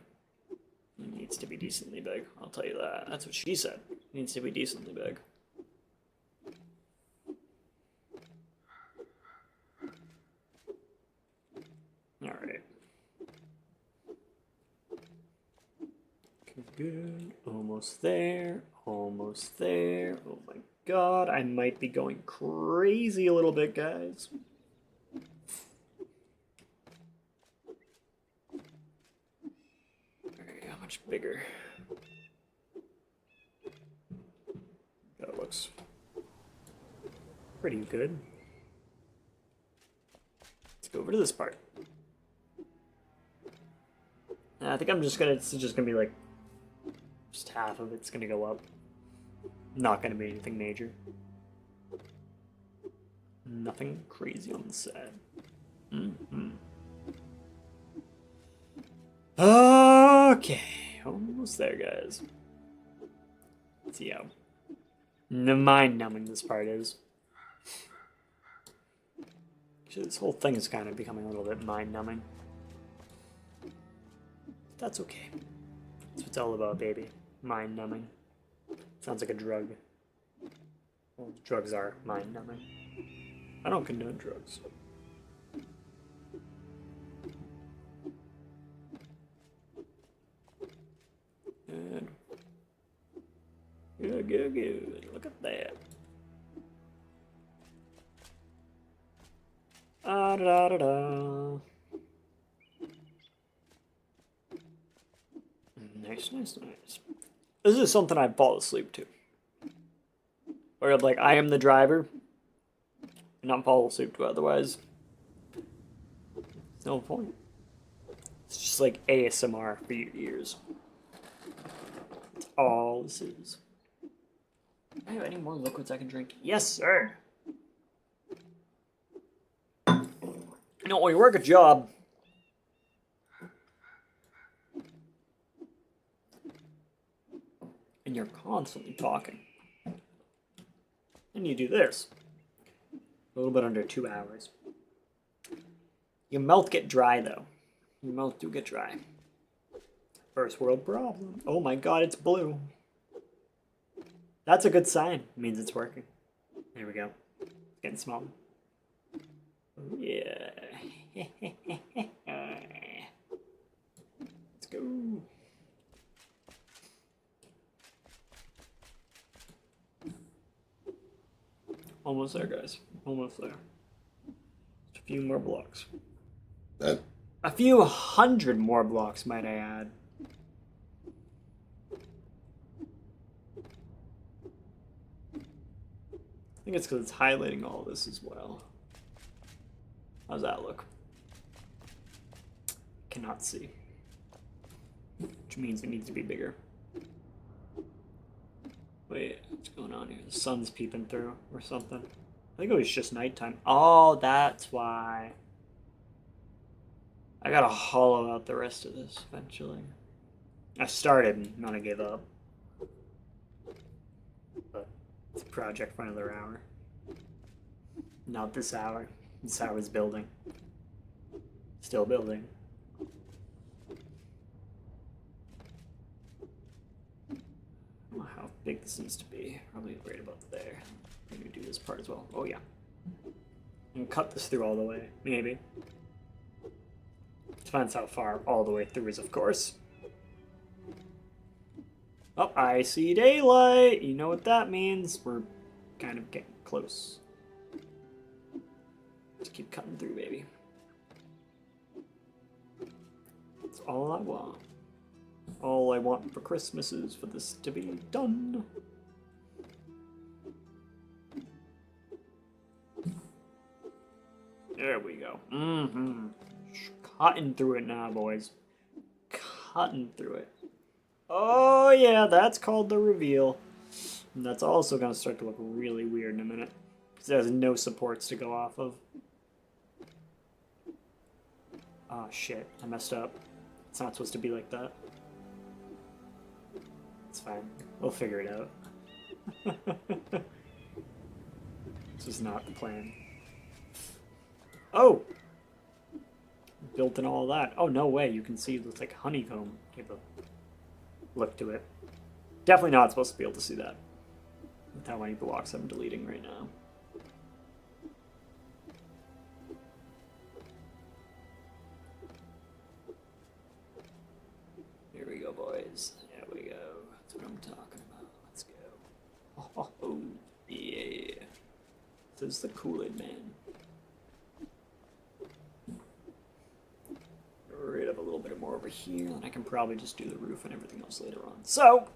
It needs to be decently big, I'll tell you that. That's what she said. It needs to be decently big. Alright. Good. Almost there. Almost there. Oh my god, I might be going crazy a little bit, guys. Alright, how much bigger? That looks pretty good. Let's go over to this part. I think I'm just gonna, it's just gonna be like, just half of it's gonna go up. Not gonna be anything major. Nothing crazy on the side. Okay, almost there, guys. Let's see how mind-numbing this part is. Actually, this whole thing is kind of becoming a little bit mind-numbing. That's okay. That's what it's all about, baby. Mind-numbing. Sounds like a drug. Well, drugs are mind-numbing. I don't condone drugs. Good. Good, good, good. Look at that. Ah, da, da, da. Nice, nice, nice. This is something I'd fall asleep to. Or like, I am the driver, and not fall asleep to, otherwise, there's no point. It's just like ASMR for your ears. That's all this is. Do I have any more liquids I can drink? Yes, sir! You know, when you work a job, and you're constantly talking, and you do this, a little bit under 2 hours. Your mouth get dry, though. Your mouth do get dry. First world problem. Oh my god, it's blue. That's a good sign. It means it's working. There we go. It's getting small. Oh, yeah. Let's go. Almost there, guys. Almost there. Just a few more blocks. A few hundred more blocks, might I add. I think it's because it's highlighting all this as well. How's that look? Cannot see. Which means it needs to be bigger. Wait, what's going on here? The sun's peeping through or something. think it was just nighttime. Oh, that's why. I gotta hollow out the rest of this eventually. I started and not I gave up. But it's a project for another hour. Not this hour. This hour's building. Still building. I don't know how big this needs to be. Probably right about there. Maybe do this part as well. Oh yeah. And cut this through all the way. Maybe. Depends how far all the way through is, of course. Oh, I see daylight. You know what that means. We're kind of getting close. Just keep cutting through, baby. That's all I want. All I want for Christmas is for this to be done. There we go. Cutting through it now, boys. Cutting through it. Oh, yeah, that's called the reveal. And that's also going to start to look really weird in a minute. Because it has no supports to go off of. Oh, shit. I messed up. It's not supposed to be like that. It's fine. We'll figure it out. This was not the plan. Oh! Built in all that. Oh, no way. You can see it's like honeycomb type of look to it. Definitely not supposed to be able to see that. With how many blocks I'm deleting right now. Here we go, boys. There we go. That's what I'm talking about. Let's go. Oh, yeah. This is the Kool-Aid Man. Rid of a little bit more over here, and I can probably just do the roof and everything else later on. So,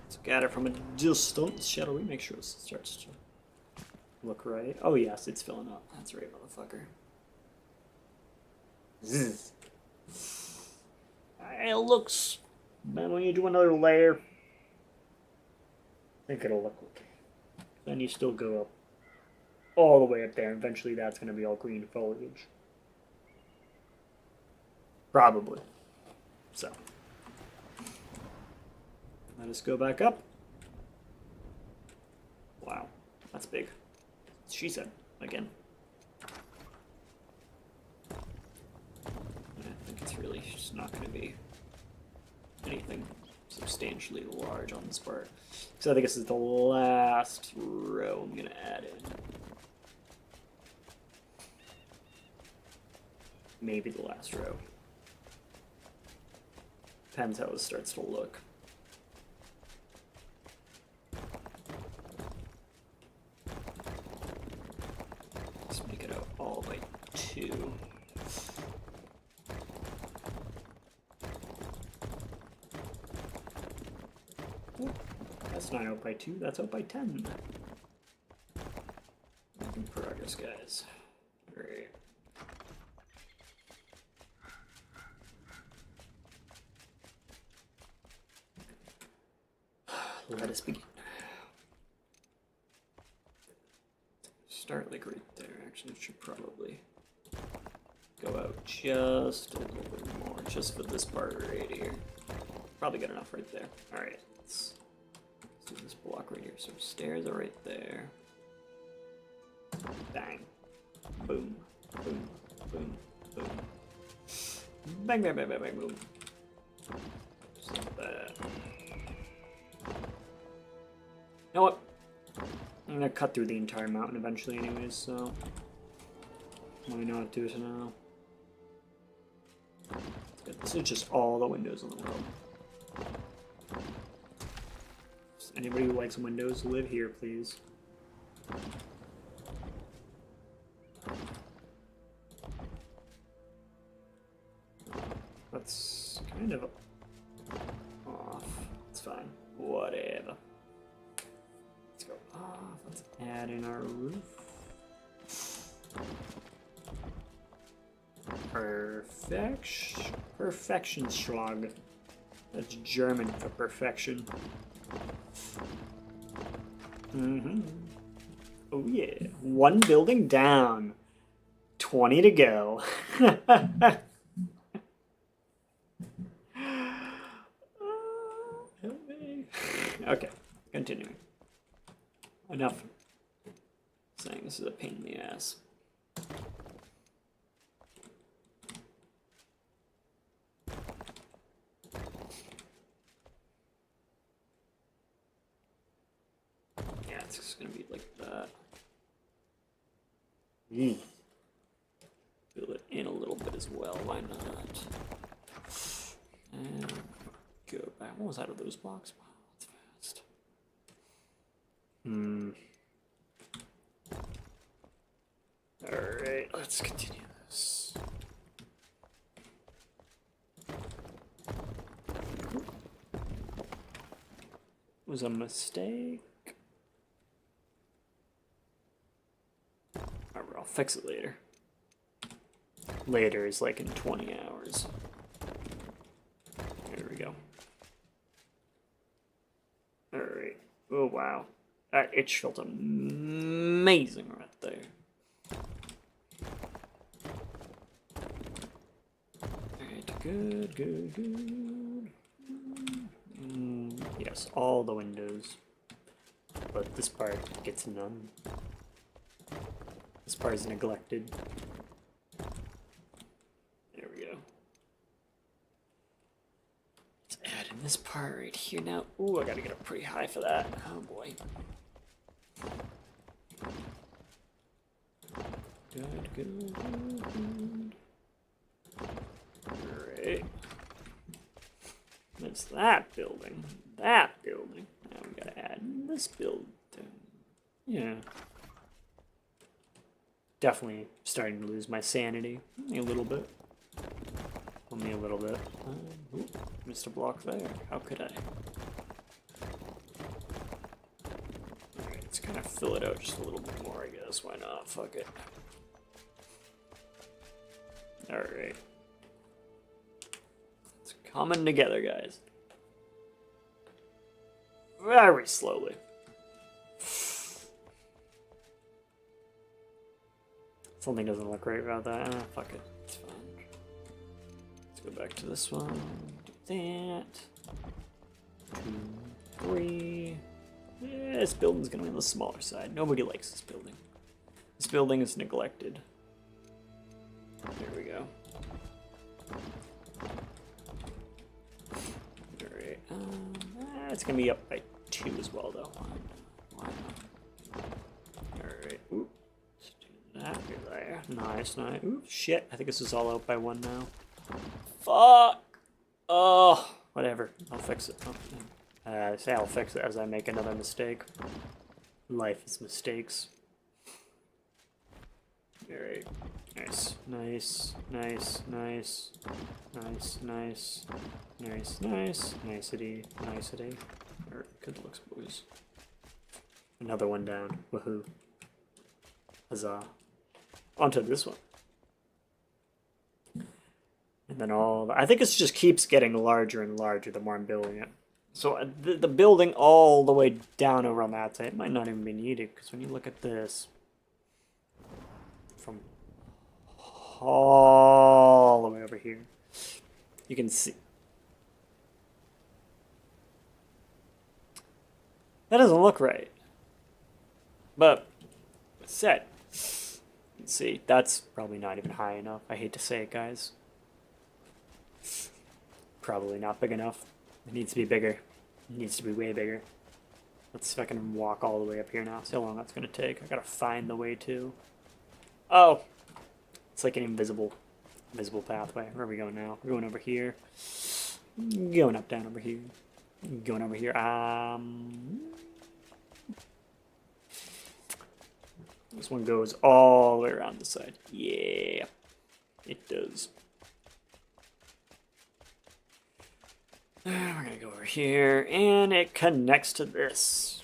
let's look at it from a distance, shall we? Make sure it starts to look right. Oh yes, it's filling up. That's right, motherfucker. Zzz. It looks, man, when you do another layer, I think it'll look okay. Then you still go up all the way up there. Eventually that's going to be all green foliage. Probably. So. Let us go back up. Wow. That's big. She said. Again. I think it's really just not going to be anything substantially large on this part. So I think this is the last row I'm going to add in. Maybe the last row. Depends how it starts to look. Let's make it out all by 2. Ooh, that's not out by 2, that's out by 10. Making progress, guys. Great. Let us begin. Start like right there. Actually, it should probably go out just a little bit more, just for this part right here. Probably good enough right there. All right, let's do this block right here. So stairs are right there. Bang, boom, boom, boom, boom. Bang, bang, bang, bang, bang, boom. Just like that. You know what? I'm gonna cut through the entire mountain eventually anyways, so why not do it now? This is just all the windows in the world. Does anybody who likes windows live here, please? That's kind of off. It's fine. Whatever. Let's go off. Let's add in our roof. Perfectionschlag. That's German for perfection. Oh yeah. One building down. 20 to go. Okay, continuing. Enough saying this is a pain in the ass. Yeah, it's just gonna be like that. Fill it in a little bit as well, why not? And go back. What was out of those blocks? Wow, that's fast. Alright, let's continue this. It was a mistake. Alright, I'll fix it later. Later is like in 20 hours. There we go. Alright. Oh, wow. That itch felt amazing right there. Alright, good, good, good. Yes, all the windows. But this part gets none. This part is neglected. There we go. Let's add in this part right here now. Ooh, I gotta get up pretty high for that. Oh boy. Good, good, good. Alright. That's that building. That building. Now we gotta add this building. Yeah. Definitely starting to lose my sanity. Only a little bit. Only a little bit. Ooh, missed a block there. How could I? Alright, let's kind of fill it out just a little bit more, I guess. Why not? Fuck it. Alright. It's coming together, guys. Very slowly. Something doesn't look right about that. Fuck it. It's fine. Let's go back to this one. Do that. 2, 3. Yeah, this building's gonna be on the smaller side. Nobody likes this building. This building is neglected. There we go. Alright. It's gonna be up by 2 as well, though. Why not? Alright. Ooh. That there. Nice, nice. Ooh, shit. I think this is all out by 1 now. Fuck! Oh, whatever. I'll fix it. I say I'll fix it as I make another mistake. Life is mistakes. Alright. Nice. Nice. Nice. Nice. Nice. Nice. Nice. Nice. Nicety. Nicety. Alright, good looks, boys. Another one down. Woohoo. Huzzah. Onto this one. And then I think it just keeps getting larger and larger the more I'm building it. So the building all the way down over on that side might not even be needed, because when you look at this, from all the way over here, you can see. That doesn't look right. But, said. See, that's probably not even high enough. I hate to say it, guys. Probably not big enough. It needs to be bigger. It needs to be way bigger. Let's see if I can walk all the way up here now. See how long that's going to take. I gotta find the way to. Oh! It's like an invisible pathway. Where are we going now? We're going over here. Going up, down over here. Going over here. This one goes all the way around the side. Yeah, it does. We're gonna go over here, and it connects to this.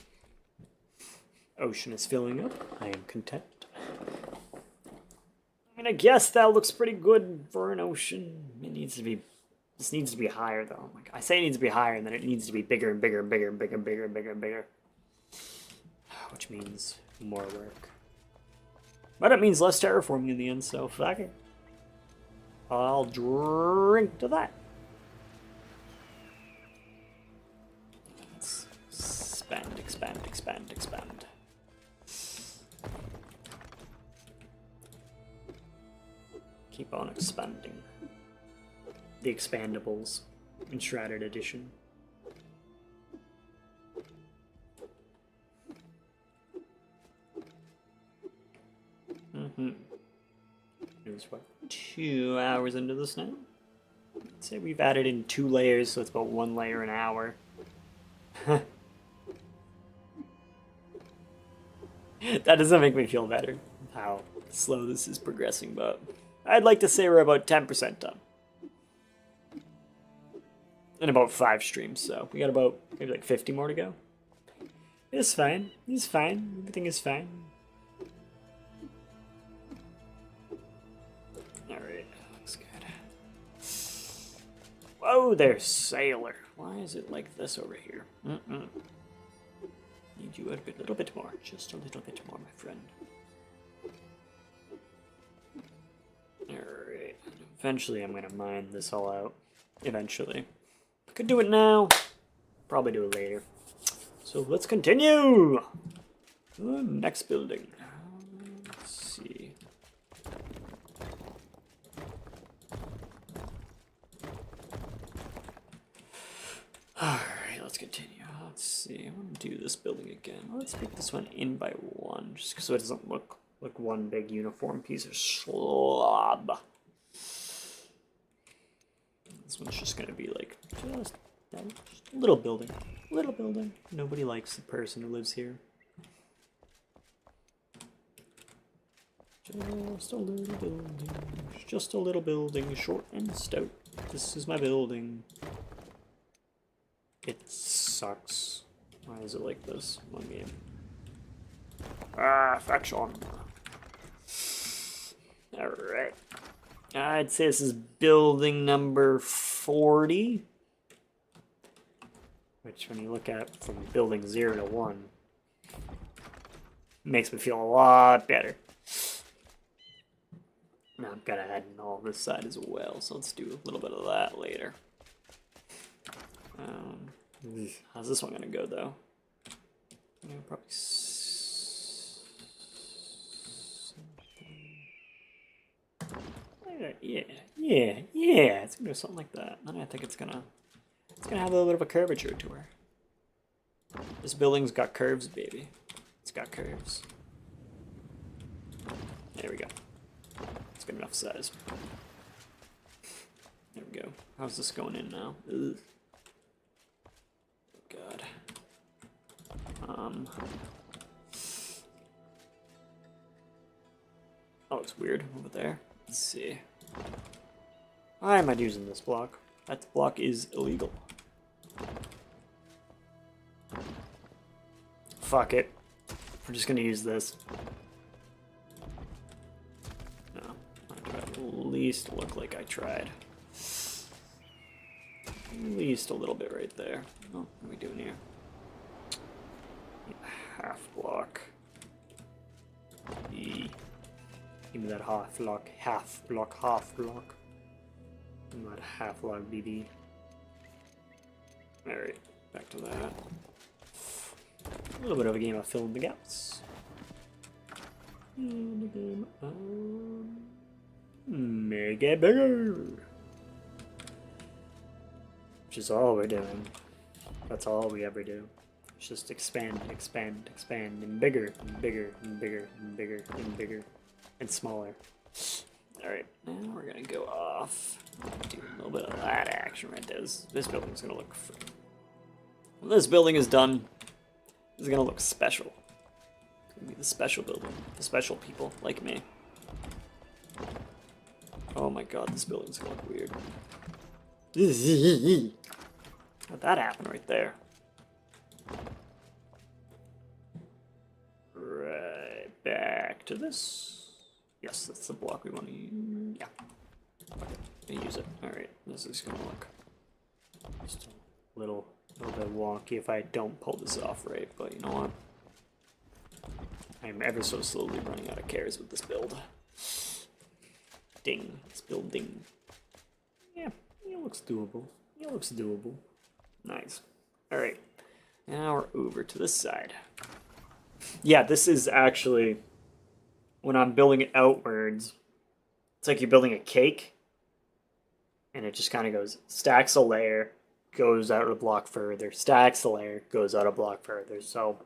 Ocean is filling up. I am content. I mean, I guess that looks pretty good for an ocean. It needs to be. This needs to be higher, though. Like, I say it needs to be higher, and then it needs to be bigger and bigger and bigger and bigger and bigger and bigger and bigger. Which means more work. But it means less terraforming in the end, so fuck it. I'll drink to that. Let's expand, expand, expand, expand. Keep on expanding. The Expandables, Enshrouded Edition. Here's what, 2 hours into this now? I'd say we've added in 2 layers, so it's about 1 layer an hour. That doesn't make me feel better, how slow this is progressing, but I'd like to say we're about 10% done. In about 5 streams, so we got about maybe like 50 more to go. It's fine. It's fine. Everything is fine. Alright, looks good. Whoa there, sailor. Why is it like this over here? Need you a little bit more. Just a little bit more, my friend. Alright. Eventually I'm gonna mine this all out. Eventually. Could do it now. Probably do it later. So let's continue. Next building. Let's see. Alright, let's continue. Let's see. I want to do this building again. Let's make this one in by 1, just so it doesn't look like one big uniform piece of slob. This one's just gonna be like just a little building. Little building. Nobody likes the person who lives here. Just a little building. Just a little building, short and stout. This is my building. It sucks. Why is it like this? One game. Faction. Alright. I'd say this is building number 40. Which, when you look at from building 0 to 1, makes me feel a lot better. Now I've got to add in all this side as well, so let's do a little bit of that later. How's this one gonna go though? Yeah, probably. Yeah. It's gonna do something like that. Then I think it's gonna have a little bit of a curvature to her. This building's got curves, baby. It's got curves. There we go. It's good enough size. There we go. How's this going in now? Ugh. Oh God. Oh, it's weird over there. Let's see. Why am I using this block? That block is illegal. Fuck it. We're just gonna use this. No, I try to at least look like I tried. At least a little bit right there. Oh, what are we doing here? Half block. Give me that half block, half block, half block. Not half log BB. Alright, back to that. A little bit of a game of filling the gaps. And a game of make it bigger. Which is all we're doing. That's all we ever do. It's just expand, expand, expand, and bigger, and bigger, and bigger, and bigger, and bigger, and smaller. Alright, now we're gonna go off. Do a little bit of that action right there. This building's gonna look free. When this building is done, it's gonna look special. It's gonna be the special building. The special people like me. Oh my god, this building's gonna look weird. How'd that happen right there? Right, back to this. Yes, that's the block we want to use. Yeah. Okay, use it. Alright, this is gonna look just a little bit wonky if I don't pull this off right, but you know what? I'm ever so slowly running out of cares with this build. Ding. This build ding. Yeah, it looks doable. It looks doable. Nice. Alright. Now we're over to this side. Yeah, this is actually, when I'm building it outwards, it's like you're building a cake, and it just kind of goes, stacks a layer, goes out a block further, stacks a layer, goes out a block further. So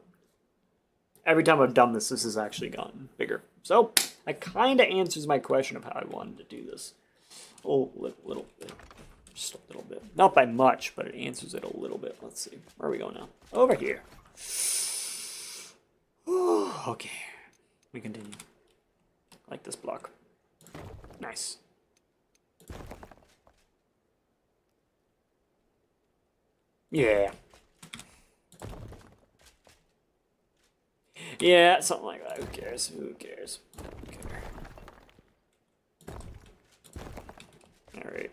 every time I've done this, this has actually gotten bigger. So that kind of answers my question of how I wanted to do this. Oh, little bit. Just a little bit. Not by much, but it answers it a little bit. Let's see. Where are we going now? Over here. Okay. We continue. Like this block. Nice. Yeah. Yeah, something like that. Who cares? Who cares? Who cares? Alright.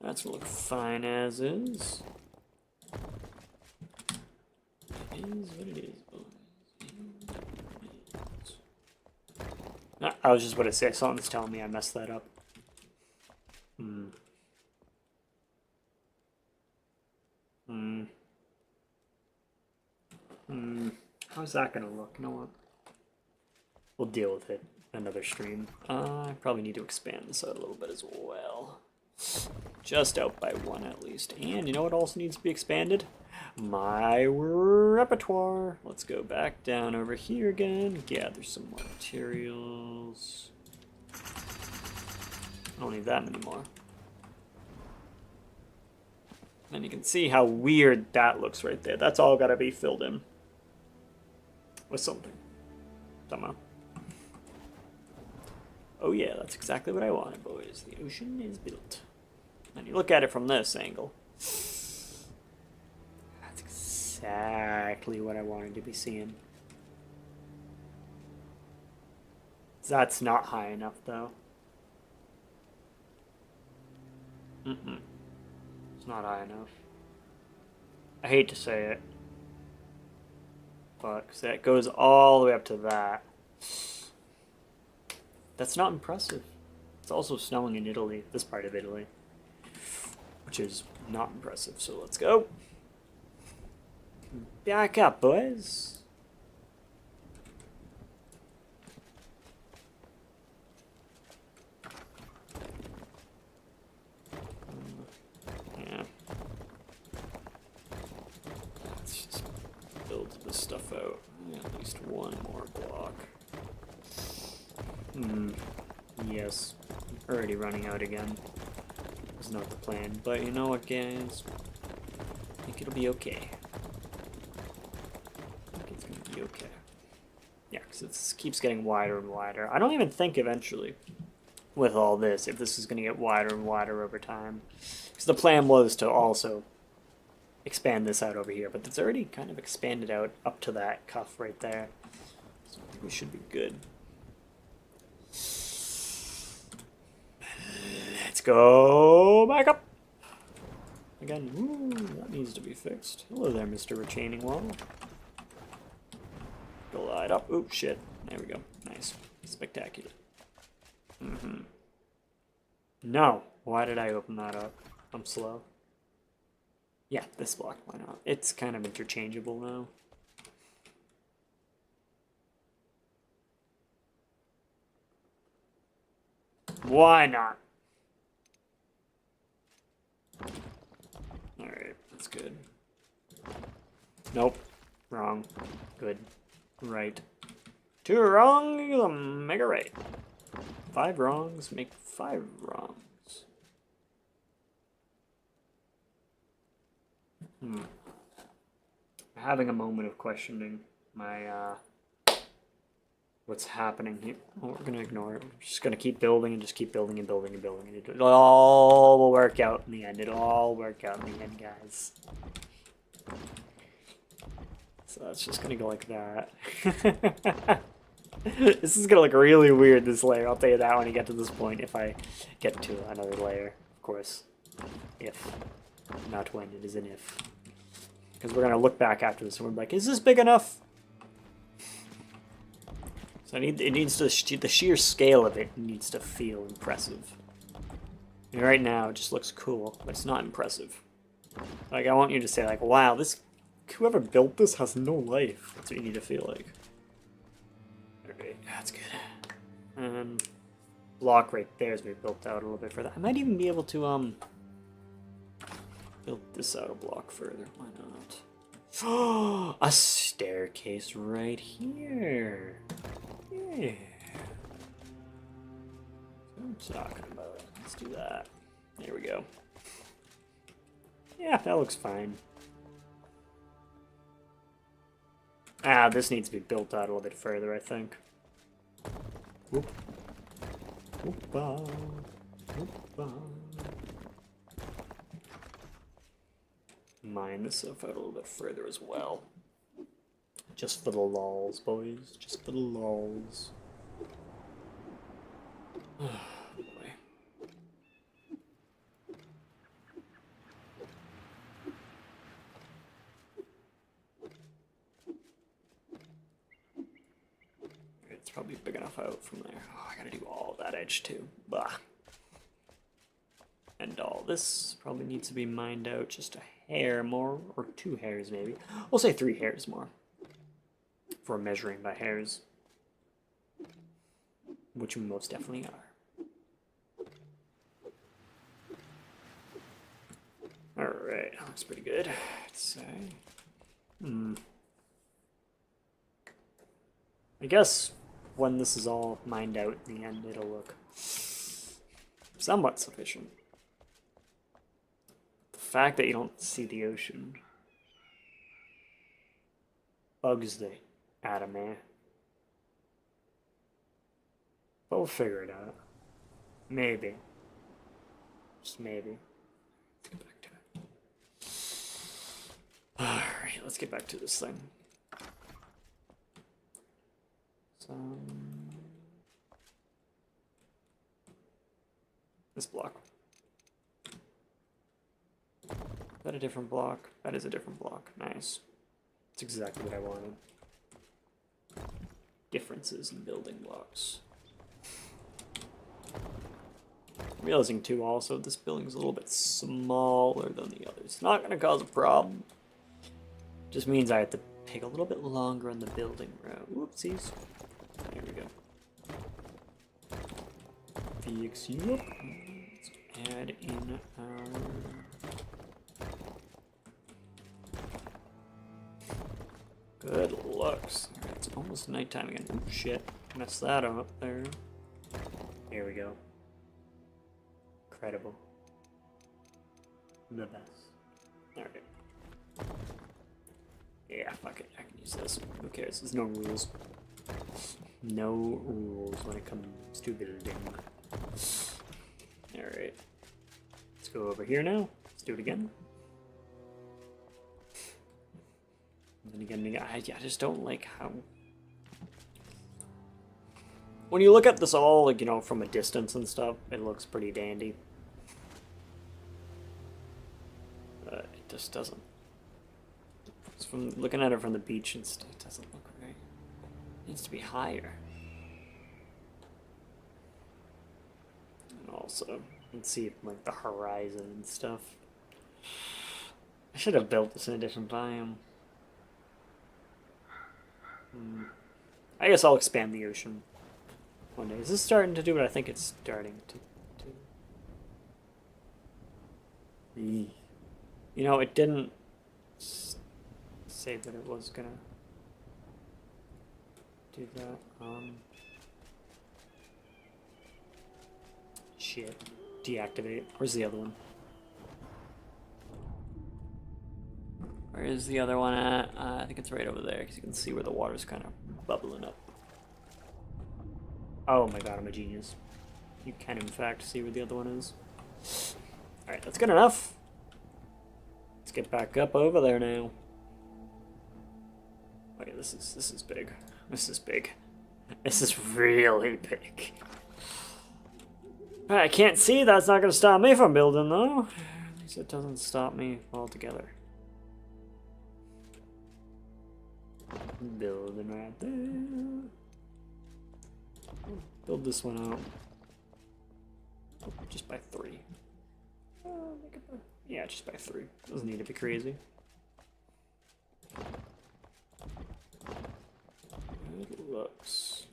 That's gonna look fine as is. It is what it is. No, I was just about to say, something's telling me I messed that up. How's that gonna look? You know what? We'll deal with it another stream. I probably need to expand this out a little bit as well. Just out by one at least. And you know what also needs to be expanded? My repertoire. Let's go back down over here again. Gather some more materials. I don't need that many more. And you can see how weird that looks right there. That's all gotta be filled in with something. Somehow. Oh yeah, that's exactly what I wanted, boys. The ocean is built. And you look at it from this angle. That's exactly what I wanted to be seeing. That's not high enough, though. It's not high enough. I hate to say it. But, 'cause that goes all the way up to that. That's not impressive. It's also snowing in Italy, this part of Italy. Which is not impressive, so let's go. Back up, boys. Yeah. Let's just build this stuff out. At least one more block. Yes. Already running out again. Was not the plan, but you know what, guys? I think it'll be okay. I think it's gonna be okay. Yeah, because it keeps getting wider and wider. I don't even think eventually, with all this, if this is gonna get wider and wider over time. Because the plan was to also expand this out over here, but it's already kind of expanded out up to that cuff right there. So I think we should be good. Let's go back up. Again, that needs to be fixed. Hello there, Mr. Retaining Wall. Glide up. Oh, shit. There we go. Nice. Spectacular. No. Why did I open that up? I'm slow. Yeah, this block. Why not? It's kind of interchangeable now. Why not? Alright, that's good. Nope. Wrong. Good. Right. 2 wrong, make a right. 5 wrongs, make 5 wrongs. Having a moment of questioning my, what's happening here. Oh, we're gonna ignore it. We're just gonna keep building and just keep building and building and building. And it all will work out in the end. It'll all work out in the end, guys. So that's just gonna go like that. This is gonna look really weird, this layer. I'll tell you that when I get to this point, if I get to another layer, of course. If. Not when, it is an if. Because we're gonna look back after this and we're like, is this big enough? So it needs to, the sheer scale of it needs to feel impressive. And right now, it just looks cool, but it's not impressive. Like, I want you to say, like, wow, this, whoever built this has no life. That's what you need to feel like. Alright, that's good. Block right there as we built out a little bit further. I might even be able to, build this out a block further. Why not? A staircase right here. Yeah. That's what I'm talking about. Let's do that. There we go. Yeah, that looks fine. Ah, this needs to be built out a little bit further, I think. Whoop. Whoop-a. Whoop-a. Mine this stuff out a little bit further as well. Just for the lols, boys. Just for the lols. Oh, boy. It's probably big enough out from there. Oh, I gotta do all that edge too. Bah. And all this probably needs to be mined out just a hair more, or 2 hairs maybe. We'll say 3 hairs more. For measuring by hairs. Which we most definitely are. Alright, that looks pretty good, I'd say. I guess when this is all mined out in the end, it'll look somewhat sufficient. The fact that you don't see the ocean bugs the anime. But we'll figure it out. Maybe. Just maybe. Let's get back to it. Alright, let's get back to this thing. This block. Is that a different block? That is a different block. Nice. That's exactly what I wanted. Differences in building blocks. I'm realizing too also this building's a little bit smaller than the others. It's not gonna cause a problem. Just means I have to take a little bit longer on the building route. Whoopsies. There we go. Fix you up. Let's add in our good looks. Alright, it's almost nighttime again. Ooh, shit. Messed that up there. Here we go. Incredible. The best. Alright. Yeah, fuck it. I can use this. Who cares? There's no rules. No rules when it comes to building. Alright. Let's go over here now. Let's do it again. And then again, I just don't like how... When you look at this all, like, you know, from a distance and stuff, it looks pretty dandy. But it just doesn't. From looking at it from the beach and stuff, it doesn't look right. It needs to be higher. And also, let's see like the horizon and stuff. I should have built this in a different biome. I guess I'll expand the ocean one day. Is this starting to do what I think it's starting to do? You know, it didn't say that it was gonna do that. Shit. Deactivate. Where's the other one? Where is the other one at? I think it's right over there, because you can see where the water's kind of bubbling up. Oh my god, I'm a genius. You can, in fact, see where the other one is. Alright, that's good enough. Let's get back up over there now. Okay, this is big. This is big. This is really big. I can't see. That's not going to stop me from building, though. At least it doesn't stop me altogether. Building right there. Build this one out. Just by 3. Yeah, just by 3. Doesn't need to be crazy. It looks.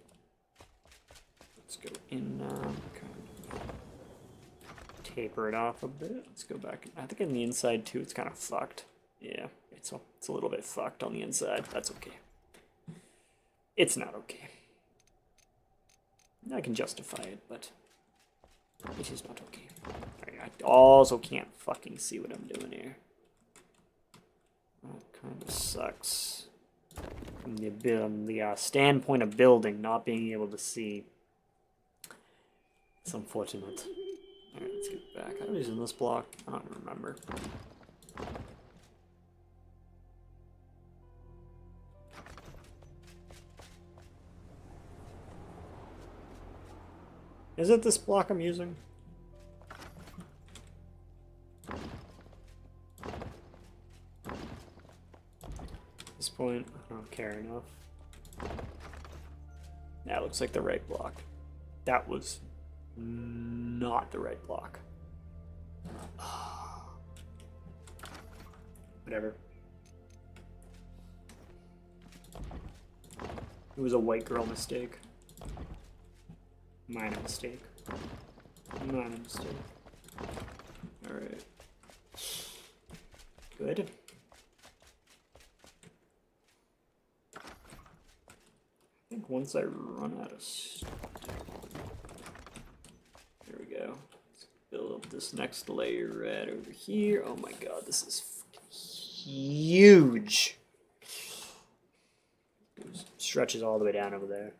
Let's go in now. Kind of taper it off a bit. Let's go back. I think on the inside too, it's kind of fucked. Yeah, it's a little bit fucked on the inside. That's okay. It's not okay. I can justify it, but it is not okay. Right, I also can't fucking see what I'm doing here. That kind of sucks. From the standpoint of building, not being able to see. It's unfortunate. Alright, let's get back. I was in this block. I don't remember. Is it this block I'm using? At this point, I don't care enough. That looks like the right block. That was not the right block. Whatever. It was a white girl mistake. Minor mistake. Minor mistake. Alright. Good. I think once I run out of stuff. There we go. Let's build up this next layer right over here. Oh my god, this is huge. It stretches all the way down over there.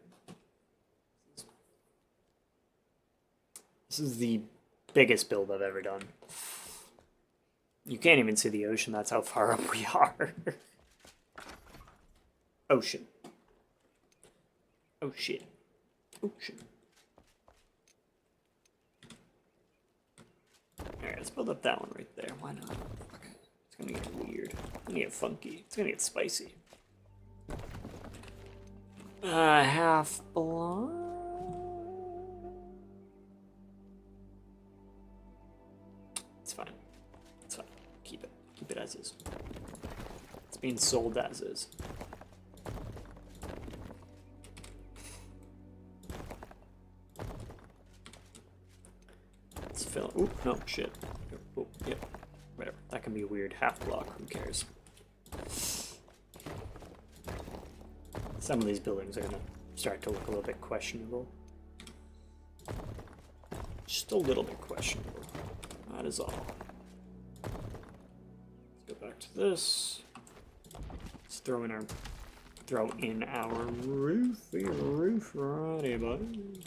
This is the biggest build I've ever done. You can't even see the ocean, that's how far up we are. Ocean. Oh shit. Ocean. Alright, let's build up that one right there. Why not? Okay. It's gonna get weird. It's gonna get funky. It's gonna get spicy. Half block. It's fine. It's fine. Keep it. Keep it as is. It's being sold as is. Let's fill. Oop, no, shit. Oh, yep. Whatever. That can be a weird half block. Who cares? Some of these buildings are gonna start to look a little bit questionable. Just a little bit questionable. That is all. Let's go back to this. Let's throw in our roof righty buddies.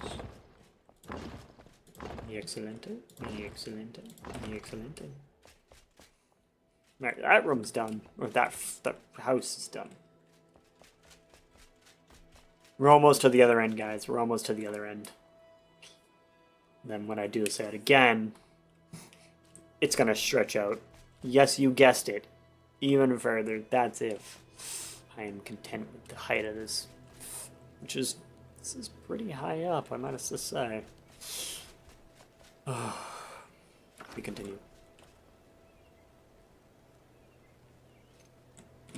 Mi excelente, mi excelente, mi excelente. Right, that room's done, or that house is done. We're almost to the other end, guys. We're almost to the other end. And then when I do say it again, it's going to stretch out. Yes, you guessed it. Even further. That's if I am content with the height of this. Which is, this is pretty high up, I might have to say. We continue.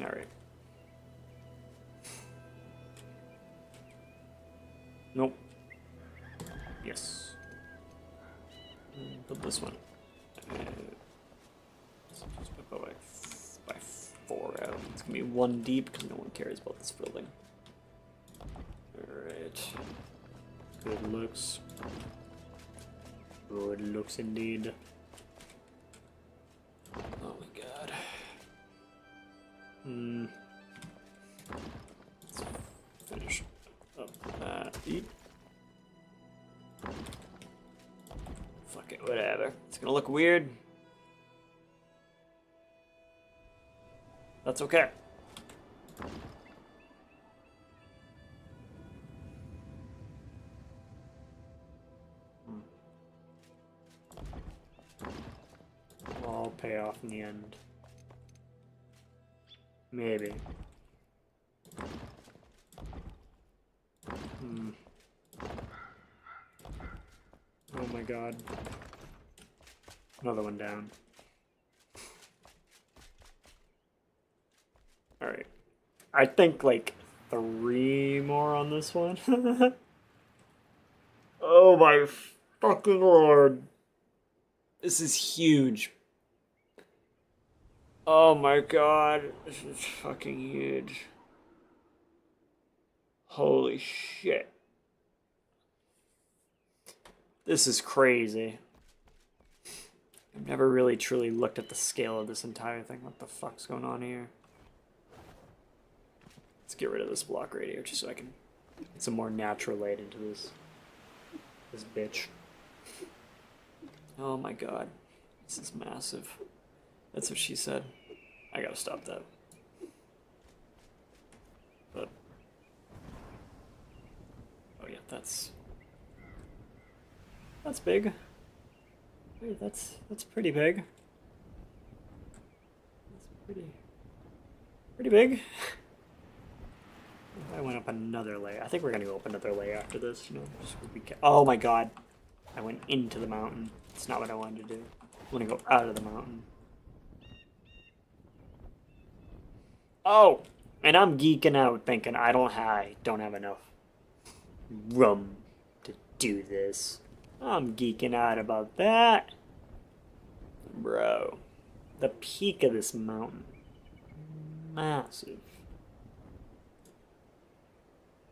Alright. Nope. Yes. Put this one. Let's just put by 4 out. It's gonna be 1 deep because no one cares about this building. Alright. Good looks. Good looks indeed. Oh my god. Let's finish up that. Fuck it, whatever. It's gonna look weird. That's okay. All pay off in the end. Maybe. my god. Another one down. Alright. I think like 3 more on this one. Oh my fucking lord. This is huge. Oh my god. This is fucking huge. Holy shit. This is crazy. I've never really truly looked at the scale of this entire thing. What the fuck's going on here? Let's get rid of this block right here just so I can get some more natural light into this bitch. Oh my god. This is massive. That's what she said. I gotta stop that. But oh yeah, that's big. Wait, that's pretty big. That's pretty big. I went up another layer. I think we're gonna go up another layer after this. You know, oh my god! I went into the mountain. It's not what I wanted to do. I want to go out of the mountain. Oh, and I'm geeking out, thinking I don't have enough room to do this. I'm geeking out about that, bro. The peak of this mountain, massive.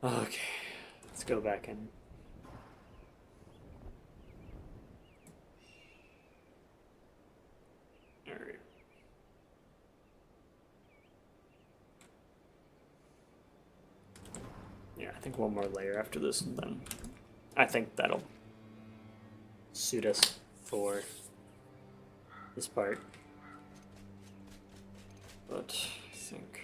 Okay, let's go back in. Alright. Yeah, I think one more layer after this, and then I think that'll suit us for this part. But I think...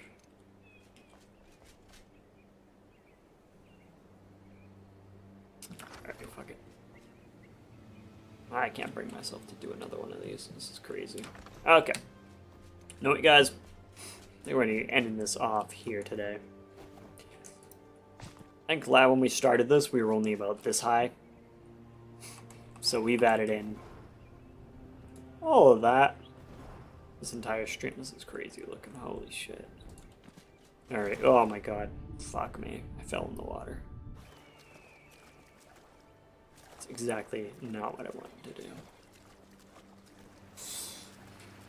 Alright, fuck it. I can't bring myself to do another one of these. This is crazy. Okay. Know what, guys? I think we're going to be ending this off here today. I think when we started this, we were only about this high. So we've added in all of that. This entire stream. This is crazy looking. Holy shit. Alright. Oh my god. Fuck me. I fell in the water. It's exactly not what I wanted to do.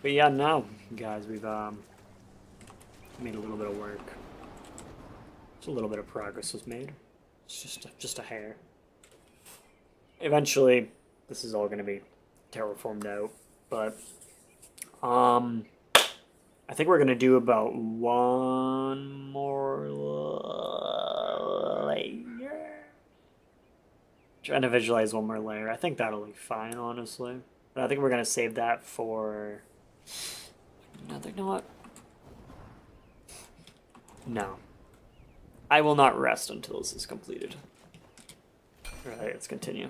But yeah, now, guys, we've made a little bit of work. Just a little bit of progress was made. It's just a hair. Eventually, this is all going to be terraformed out, but I think we're going to do about one more layer. Trying to visualize one more layer. I think that'll be fine, honestly. But I think we're going to save that for... No, they're not. No. I will not rest until this is completed. Alright, let's continue.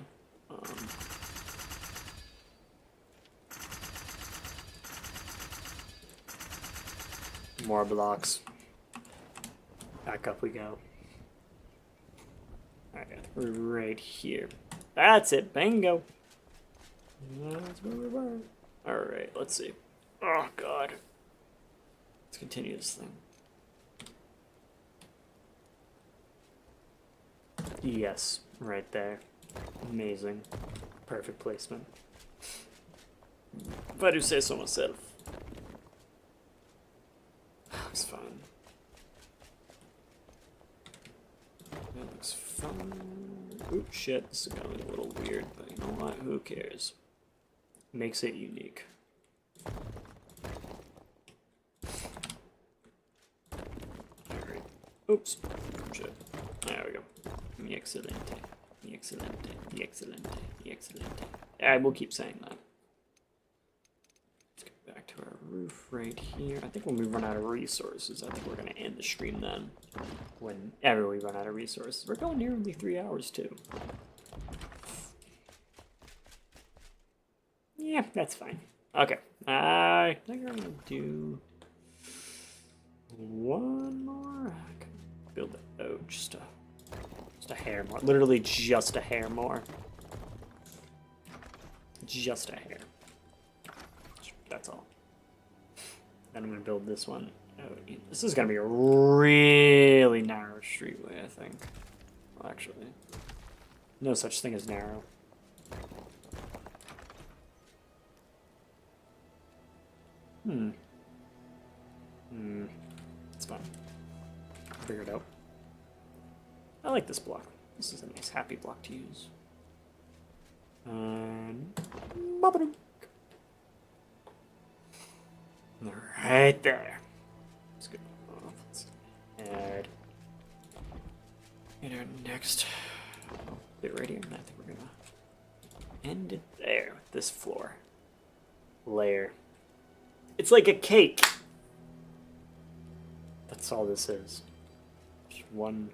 More blocks. Back up we go. Alright, we're right here. That's it, bingo! That's where we were. Alright, let's see. Oh, God. Let's continue this thing. Yes, right there. Amazing. Perfect placement. If I do say so myself. Looks fine. That looks fun. Oop, shit. This is going a little weird, but you know what? Who cares? Makes it unique. Alright. Oops. Shit. There we go. Mi excelente. Mi excelente. Mi excelente. Mi excelente. Yeah, we'll keep saying that. Let's get back to our roof right here. I think when we run out of resources, I think we're going to end the stream then. Whenever we run out of resources. We're going nearly 3 hours too. Yeah, that's fine. Okay. I think we're going to do one more. I can build it out just a hair more. Literally just a hair more. Just a hair. That's all. Then I'm going to build this one. Oh, this is going to be a really narrow streetway, I think. Well, actually, no such thing as narrow. It's fine. Figure it out. I like this block. This is a nice, happy block to use. And right there. Let's go off. Let's add in our next bit right here. And I think we're gonna end it there with this floor layer. It's like a cake. That's all this is. Just one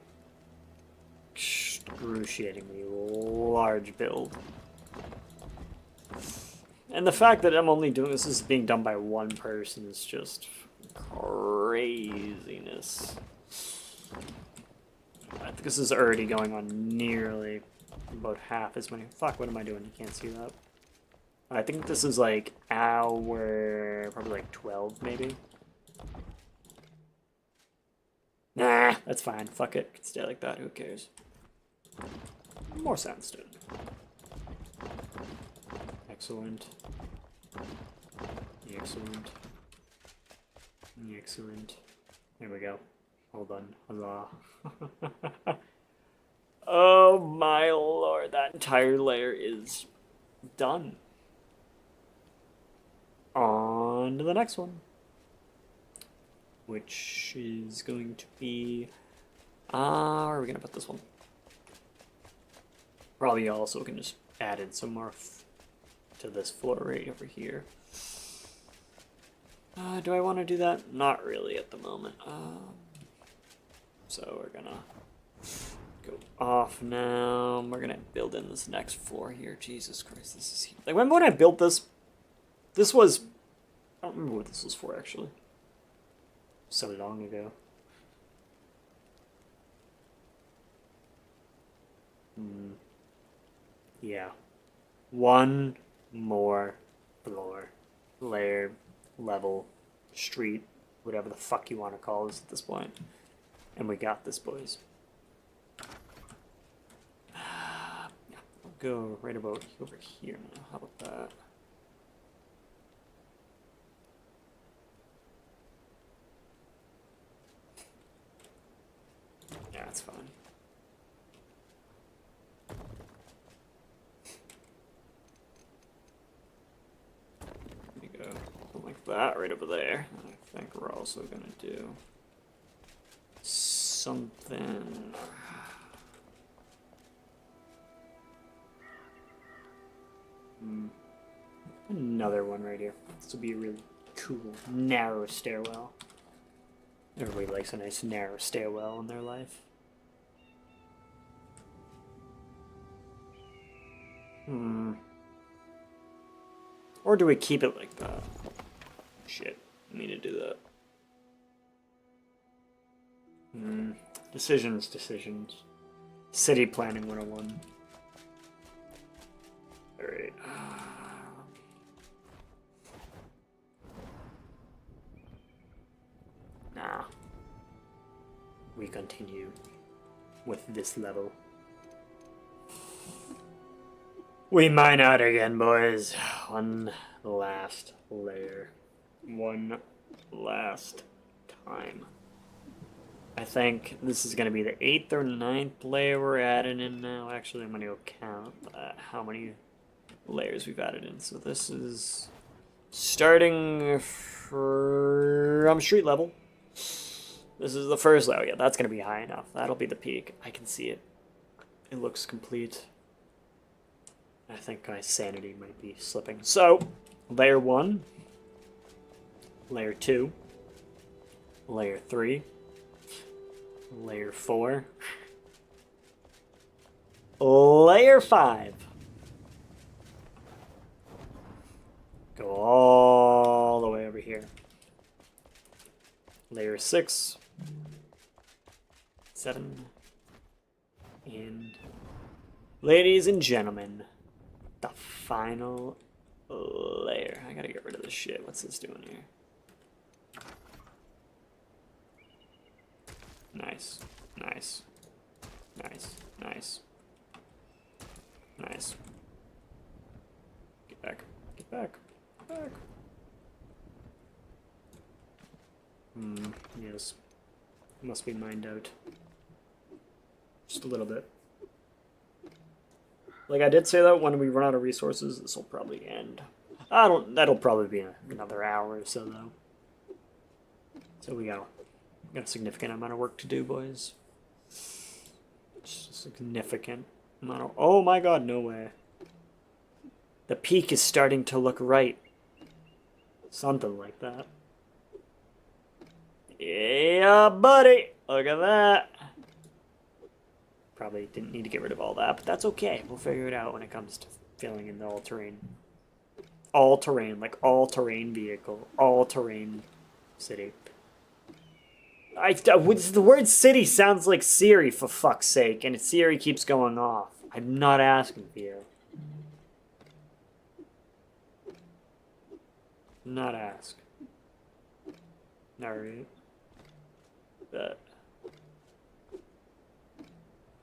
excruciatingly large build. And the fact that I'm only doing this is being done by one person is just craziness. I think this is already going on nearly about half as many. Fuck, what am I doing? You can't see that. I think this is like hour, probably like 12 maybe. Nah, that's fine. Fuck it. Can stay like that. Who cares? More sandstone. Excellent. Excellent. Excellent. There we go. Hold on. Huzzah. Oh my lord, that entire layer is done. On to the next one. Which is going to be... where are we going to put this one? Probably also can just add in some more to this floor right over here. Do I want to do that? Not really at the moment. So we're gonna go off now. We're gonna build in this next floor here. Jesus Christ, this is huge. Like, remember when I built this? This was... I don't remember what this was for, actually. So long ago. Yeah. One more floor. Layer, level, street, whatever the fuck you want to call this at this point. And we got this, boys. Yeah, I'll go right about over here now. How about that? Yeah, that's fine. There you go. Something like that right over there. I think we're also gonna do something. Another one right here. This will be a really cool, narrow stairwell. Everybody likes a nice, narrow stairwell in their life. Or do we keep it like that? Shit, I need to do that. Decisions. City planning 101. Alright. Nah. We continue with this level. We mine out again, boys. One last layer. One last time. I think this is going to be the 8th or 9th layer we're adding in now. Actually, I'm going to go count how many layers we've added in. So this is starting from street level. This is the first layer. Yeah, that's going to be high enough. That'll be the peak. I can see it. It looks complete. I think my sanity might be slipping. So, layer 1, layer 2, layer 3, layer 4, layer 5. Go all the way over here. Layer 6, 7, and ladies and gentlemen, the final layer. I gotta get rid of this shit. What's this doing here? Nice. Nice. Nice. Nice. Nice. Get back. Get back. Get back. Yes. Must be mined out. Just a little bit. Like I did say that when we run out of resources, this will probably end. That'll probably be another hour or so though. So we got a significant amount of work to do, boys. Just a significant amount of, oh my god, no way. The peak is starting to look right. Something like that. Yeah, buddy! Look at that! Probably didn't need to get rid of all that, but that's okay. We'll figure it out when it comes to filling in the all-terrain. All-terrain, like all-terrain vehicle. All-terrain city. The word city sounds like Siri, for fuck's sake, and Siri keeps going off. I'm not asking for you. Not ask. Alright. That.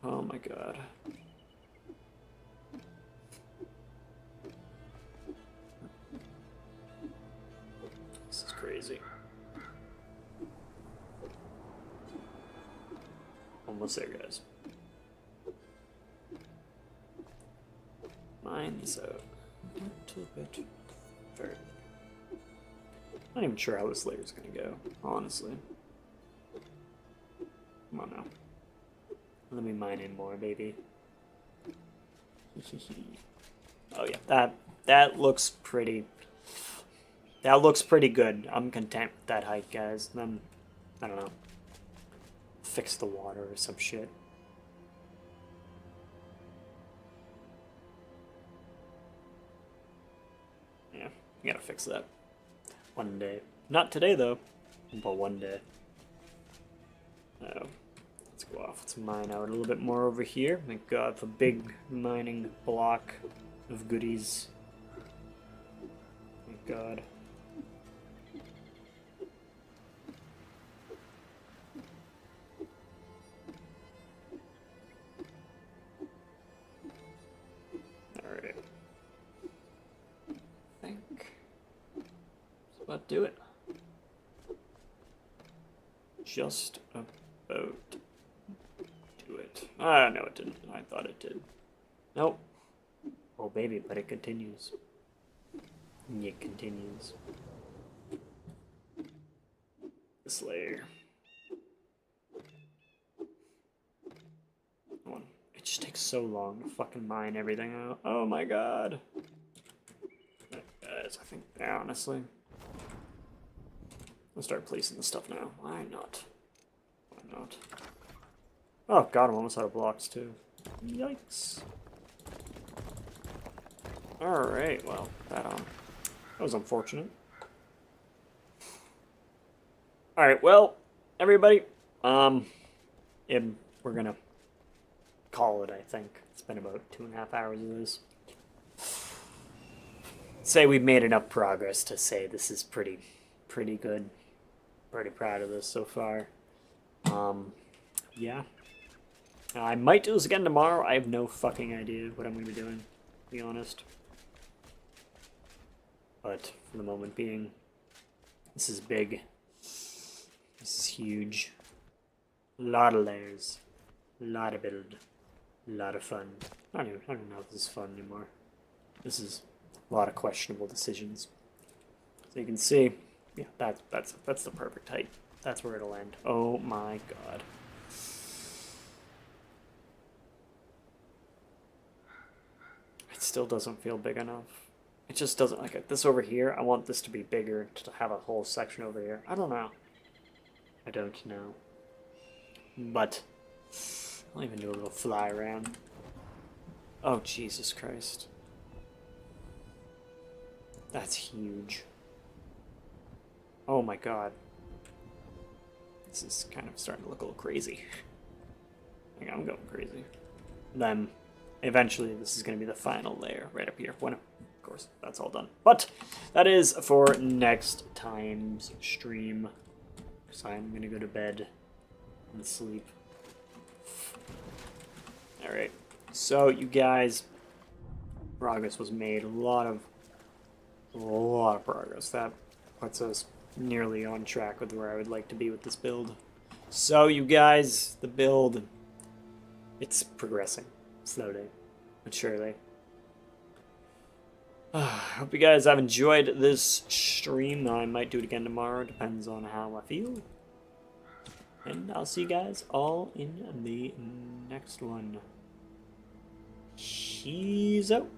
Oh my god. This is crazy. Almost there, guys. Mine's out a little bit further. Not even sure how this layer's gonna go, honestly. Come on now. Let me mine in more, baby. Oh yeah, that looks pretty. That looks pretty good. I'm content with that height, guys. Then I don't know. Fix the water or some shit. Yeah, you gotta fix that. One day. Not today though, but one day. Oh. Let's go off. Let's mine out a little bit more over here. Thank God for big mining block of goodies. Thank God. Alright. I think that's about do it. Just about. No, it didn't. I thought it did. Nope. Oh, baby, but it continues. It continues. This layer. Come on. It just takes so long to fucking mine everything out. Oh my god. Guys, I think, yeah, honestly. I'll start placing the stuff now. Why not? Why not? Oh god, I'm almost out of blocks too. Yikes. Alright, well, that was unfortunate. Alright, well, everybody, we're gonna call it, I think. It's been about 2.5 hours of this. Say we've made enough progress to say this is pretty good. Pretty proud of this so far. Yeah. I might do this again tomorrow. I have no fucking idea what I'm going to be doing, to be honest. But for the moment being, this is big. This is huge. A lot of layers. A lot of build. A lot of fun. I don't even know if this is fun anymore. This is a lot of questionable decisions. So you can see, yeah, that's the perfect height. That's where it'll end. Oh my god. It still doesn't feel big enough. It just doesn't, like this over here, I want this to be bigger, to have a whole section over here. I don't know. I don't know. But, I'll even do a little fly around. Oh, Jesus Christ. That's huge. Oh my god. This is kind of starting to look a little crazy. Like, I'm going crazy. Then, Eventually, this is going to be the final layer right up here. When, of course, that's all done. But that is for next time's stream. So I'm going to go to bed and sleep. Alright. So, you guys, progress was made. A lot of progress. That puts us nearly on track with where I would like to be with this build. So, you guys, the build, it's progressing slowly but surely. Hope you guys have enjoyed this stream. I might do it again tomorrow, depends on how I feel. And I'll see you guys all in the next one. Cheese out.